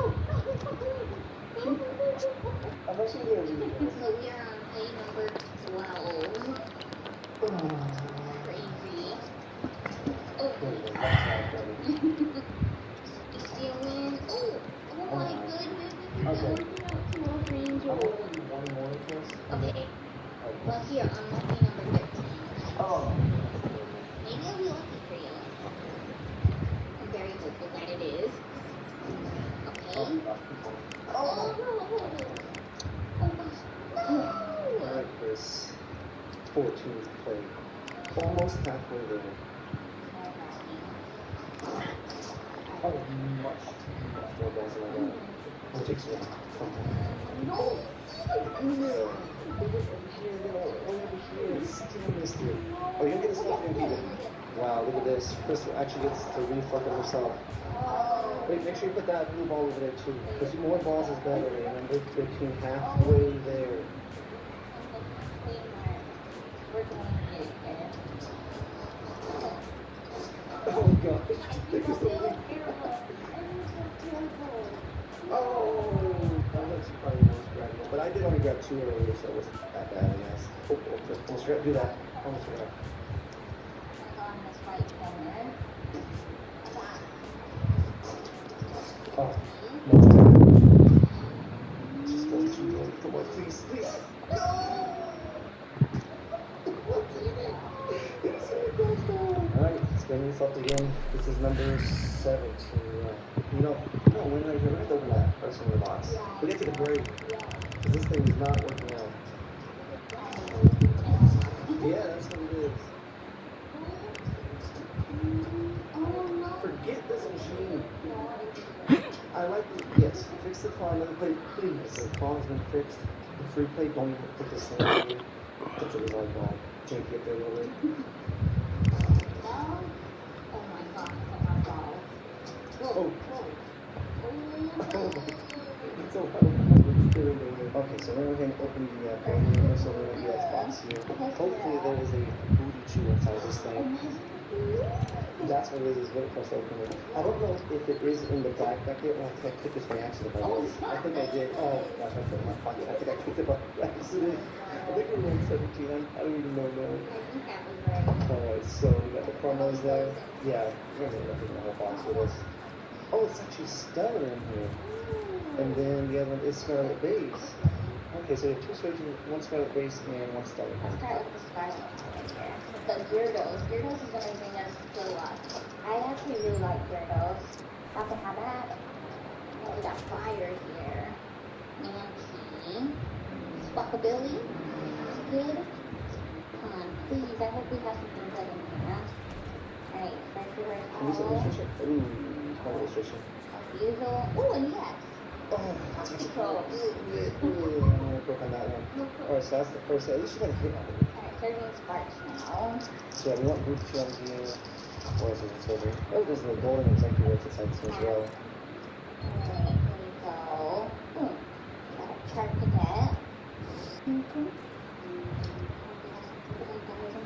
I'm actually here. So we are on play number 12. Crazy. Oh. Still in. Oh my goodness. This is not working out too well for Angel. Okay. Well, here, I'm lucky number 13. Oh. Maybe I'll be lucky for you. I'm very hopeful that it is. Okay. Oh no! Oh gosh. No! Alright, Chris. 14th play. Almost halfway there. Oh, much more balls than I got. Oh, it takes 1. No! No! It went over here, then all over here. Still missed it. Oh, you're gonna get this stuff in here. Wow, look at this. Chris actually gets to re-fucking herself. Wait, make sure you put that blue ball over there too. Because more balls is better, remember? 15 halfway there. Oh gosh. Oh, that's probably the most grabbing. But I did only grab 2 earlier, so it wasn't that bad, I guess. Oh, almost forgot. Do that. Almost forgot. Oh, no. Just go too low. Come on, please, please. No! Alright, spin yourself again. This is number 17. No, we're going to overlap. First in the box. We get to the break. Because this thing is not working out. Yeah, that's what it is. Forget this machine. I like the, yes, fix the claw, another plate, please. The claw's been fixed. The free plate, don't even put this in here. Put the result ball. Janky up there a little bit. Oh. It's so hard. Okay, so we're going to open the bang, so we're going to do that box here. Hopefully there is a booty chew inside this thing. That's what it is when it press open. I don't know if it is in the backpack yet. Oh, I think I kicked this by accident. I think I did. Oh gosh, I put it in my pocket. I think I kicked it by accident. I think we're on 17. I don't even know now. Alright, so we got the promos there. Yeah, we're gonna open the whole box with us. Oh, it's actually Stellar in here. And then the other one is Scarlet Base. Okay, so you have two surgeons, one Scarlet Base and one Stellar. Let's start with the Scarlet right here. The Gyarados. Gyarados is gonna bring us good luck. I actually really like Gyarados. Y'all can have that. And we got Fire here. Mankey. Squawkabilly. Good. Come on, please. I hope we have something good in here. Alright, first we were Can we see illustration? Ooh, it's part of illustration. Usual. Ooh, and yes. Oh, it's actually I broke on that one. Alright, so that's the first set. At least you got a hit on it. Alright, Surgeon Sparks now. So yeah, we want group 2 on here. Or is it Surgeon? Oh, there's the golden executive right beside this one as well. Alright, here we go. Ooh, got a Charcadet.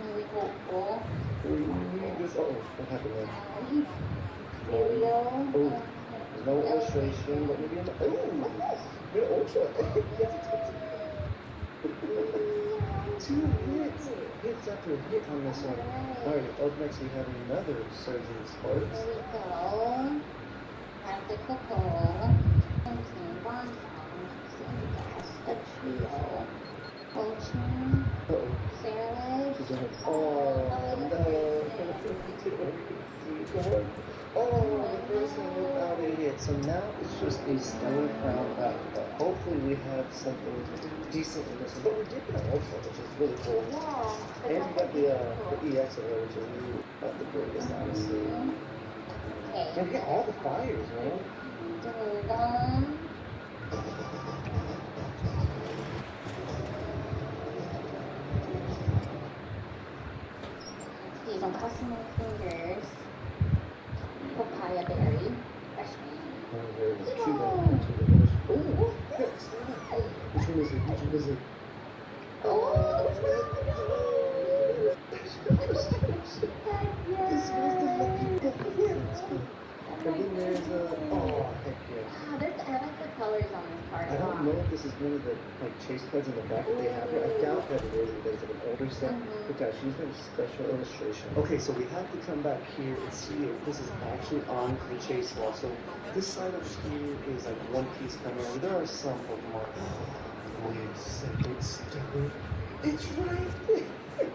Really hopeful. This, what happened there? Stereo. Oh, there's no illustration, but maybe good ultra. Two hits. Hits after hit on this one. Alright, up next we have another Surgeon Sparks. Here we go. Have the Coco. Bonbon. A trio. Ultra. Sarah. Oh, no. Oh, the first one without a hit. So now it's just a Stellar Crown pack. Hopefully we have something decent in this one. But we did get an Ultra, which is really cool. Yeah. And we got the EX of it, which is really not the greatest, honestly. Okay. And we get all the fires, man. Some custom fingers. Papaya berry. Oh, which one is it? Which one is it? Oh, this was the lucky hit. And then there's heck yes. I like the colors on this card. I don't know if this is one of the chase cards in the back that they have here. I doubt that it is because it's like an older set. But guys, she's got a special illustration. Okay, so we have to come back here and see if this is actually on the chase wall. So this side of here is like one piece coming in. There are some Pokemon. Wait a second, Stellar. It's right there.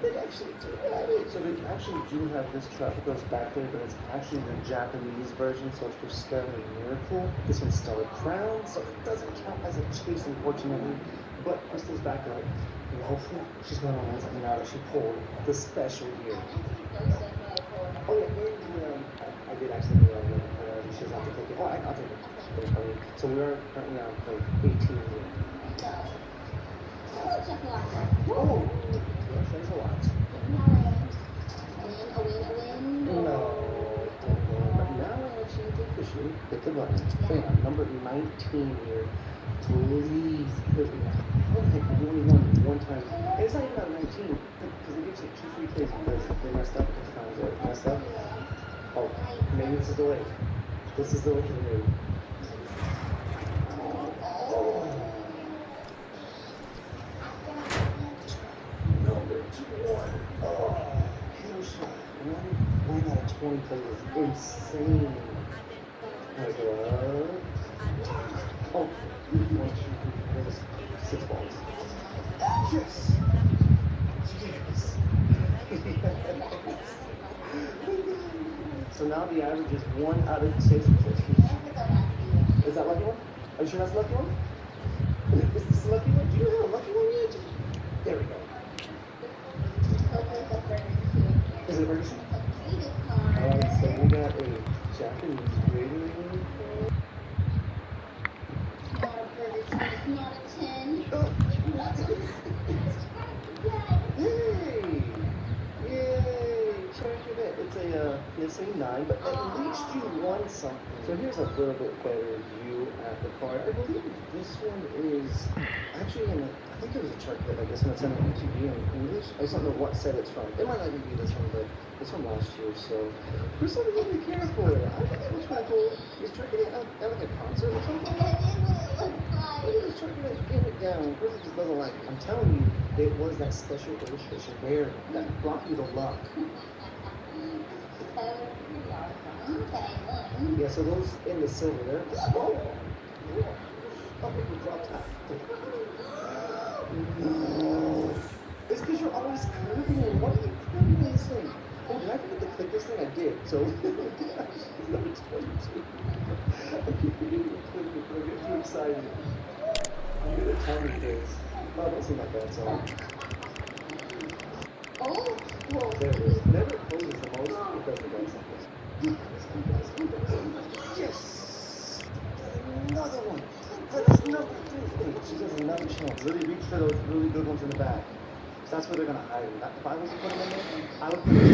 They actually do have it. So they actually do have this trap that goes back there, but it's actually the Japanese version, so it's for Stellar Miracle. This one's Stellar Crown, so it doesn't count as a chase, unfortunately. But Crystal's back up, and hopefully she's going to land something now that she pulled the special here. Oh yeah, and I did actually she doesn't have to take it. Oh, I'll take it. So we are currently on play 18 here. Oh! Yes, thanks a lot. No, but now I actually officially hit the button. Bam, number 19 here. Please hit me. Oh heck, you only won one time. And it's not even on 19, because it gives you 2 free plays because they messed up this time. They messed up. Oh, maybe this is the way. This is the way to do. Number 21. Oh, hell shot. One out of 20 plays is insane. Like, oh, 1, 2, 3, 4, 6 balls. Yes! Yes! So now the average is 1 out of 6. Is that lucky one? Are you sure that's the lucky one? Is this the lucky one? Do you have a lucky one yet? There we go. Is it a Ferguson? Alright, so we got a Japanese grading. Not a Ferguson, not a 10. Yay! Yay! Charcadet. It's a this ain't 9, but at least you won something. So here's a little bit better view at the card. I believe this one is actually in I think it was a chart clip, I guess, when it's in an ETB in English. I just don't know what set it's from. It might not even be this one, but it's from last year, so there's something to be careful with. I think it was kind of cool. He's tricking it at like a concert or something. He's tricking it, getting it down. Person just doesn't like it. I'm telling you, it was that special illustration there that brought you the luck. Yeah, so those in the silver there. Oh, you dropped that. No. It's because you're always curving it. Why are you curving this thing? Oh, did I forget to click this thing? I did. So, number 22. I keep forgetting to click it, but I get too excited. You get a tummy face. Oh, don't seem like that, so. Oh, well, there it is. Whenever it closes the most, it does the best. Yes! Another one! That's number 50. She has another chance. Really reach for those really good ones in the back. So that's where they're going to hide them. If I was to put them in there, I would put them in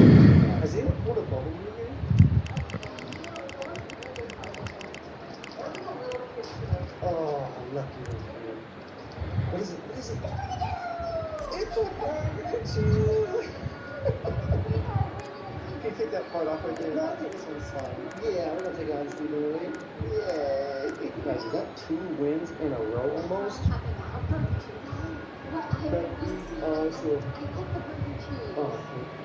there. Has anyone pulled a bubble in here? Oh, lucky one. What is it? What is it? It's a burger too! Can you take that part off right there? No, I think this one's fine. Yeah, we're going to take it on Stephen Lee. Yay! Guys, is that 2 wins in a row almost? But these are so... Oh,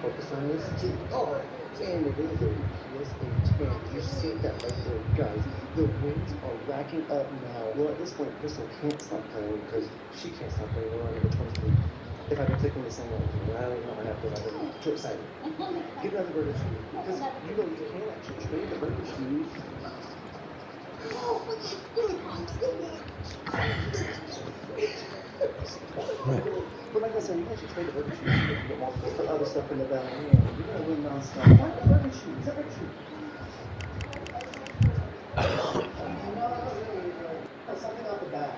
focus on this. Oh, and it is a PS8 10. You see that right there, guys. The wins are racking up now. Well, at this point, Crystal can't stop playing because she can't stop playing. We're on number 23. If I've been clicking the same one, I don't know what happened. I've been too excited. Get another burger shoe. Because you know you can actually trade the burger shoes. But like I said, you can actually trade the burger shoes if you get multiple for other stuff in the bag. Yeah, you're gonna win non-stop. Why the burger shoes? That burger shoe. No, there you go. Something out the back.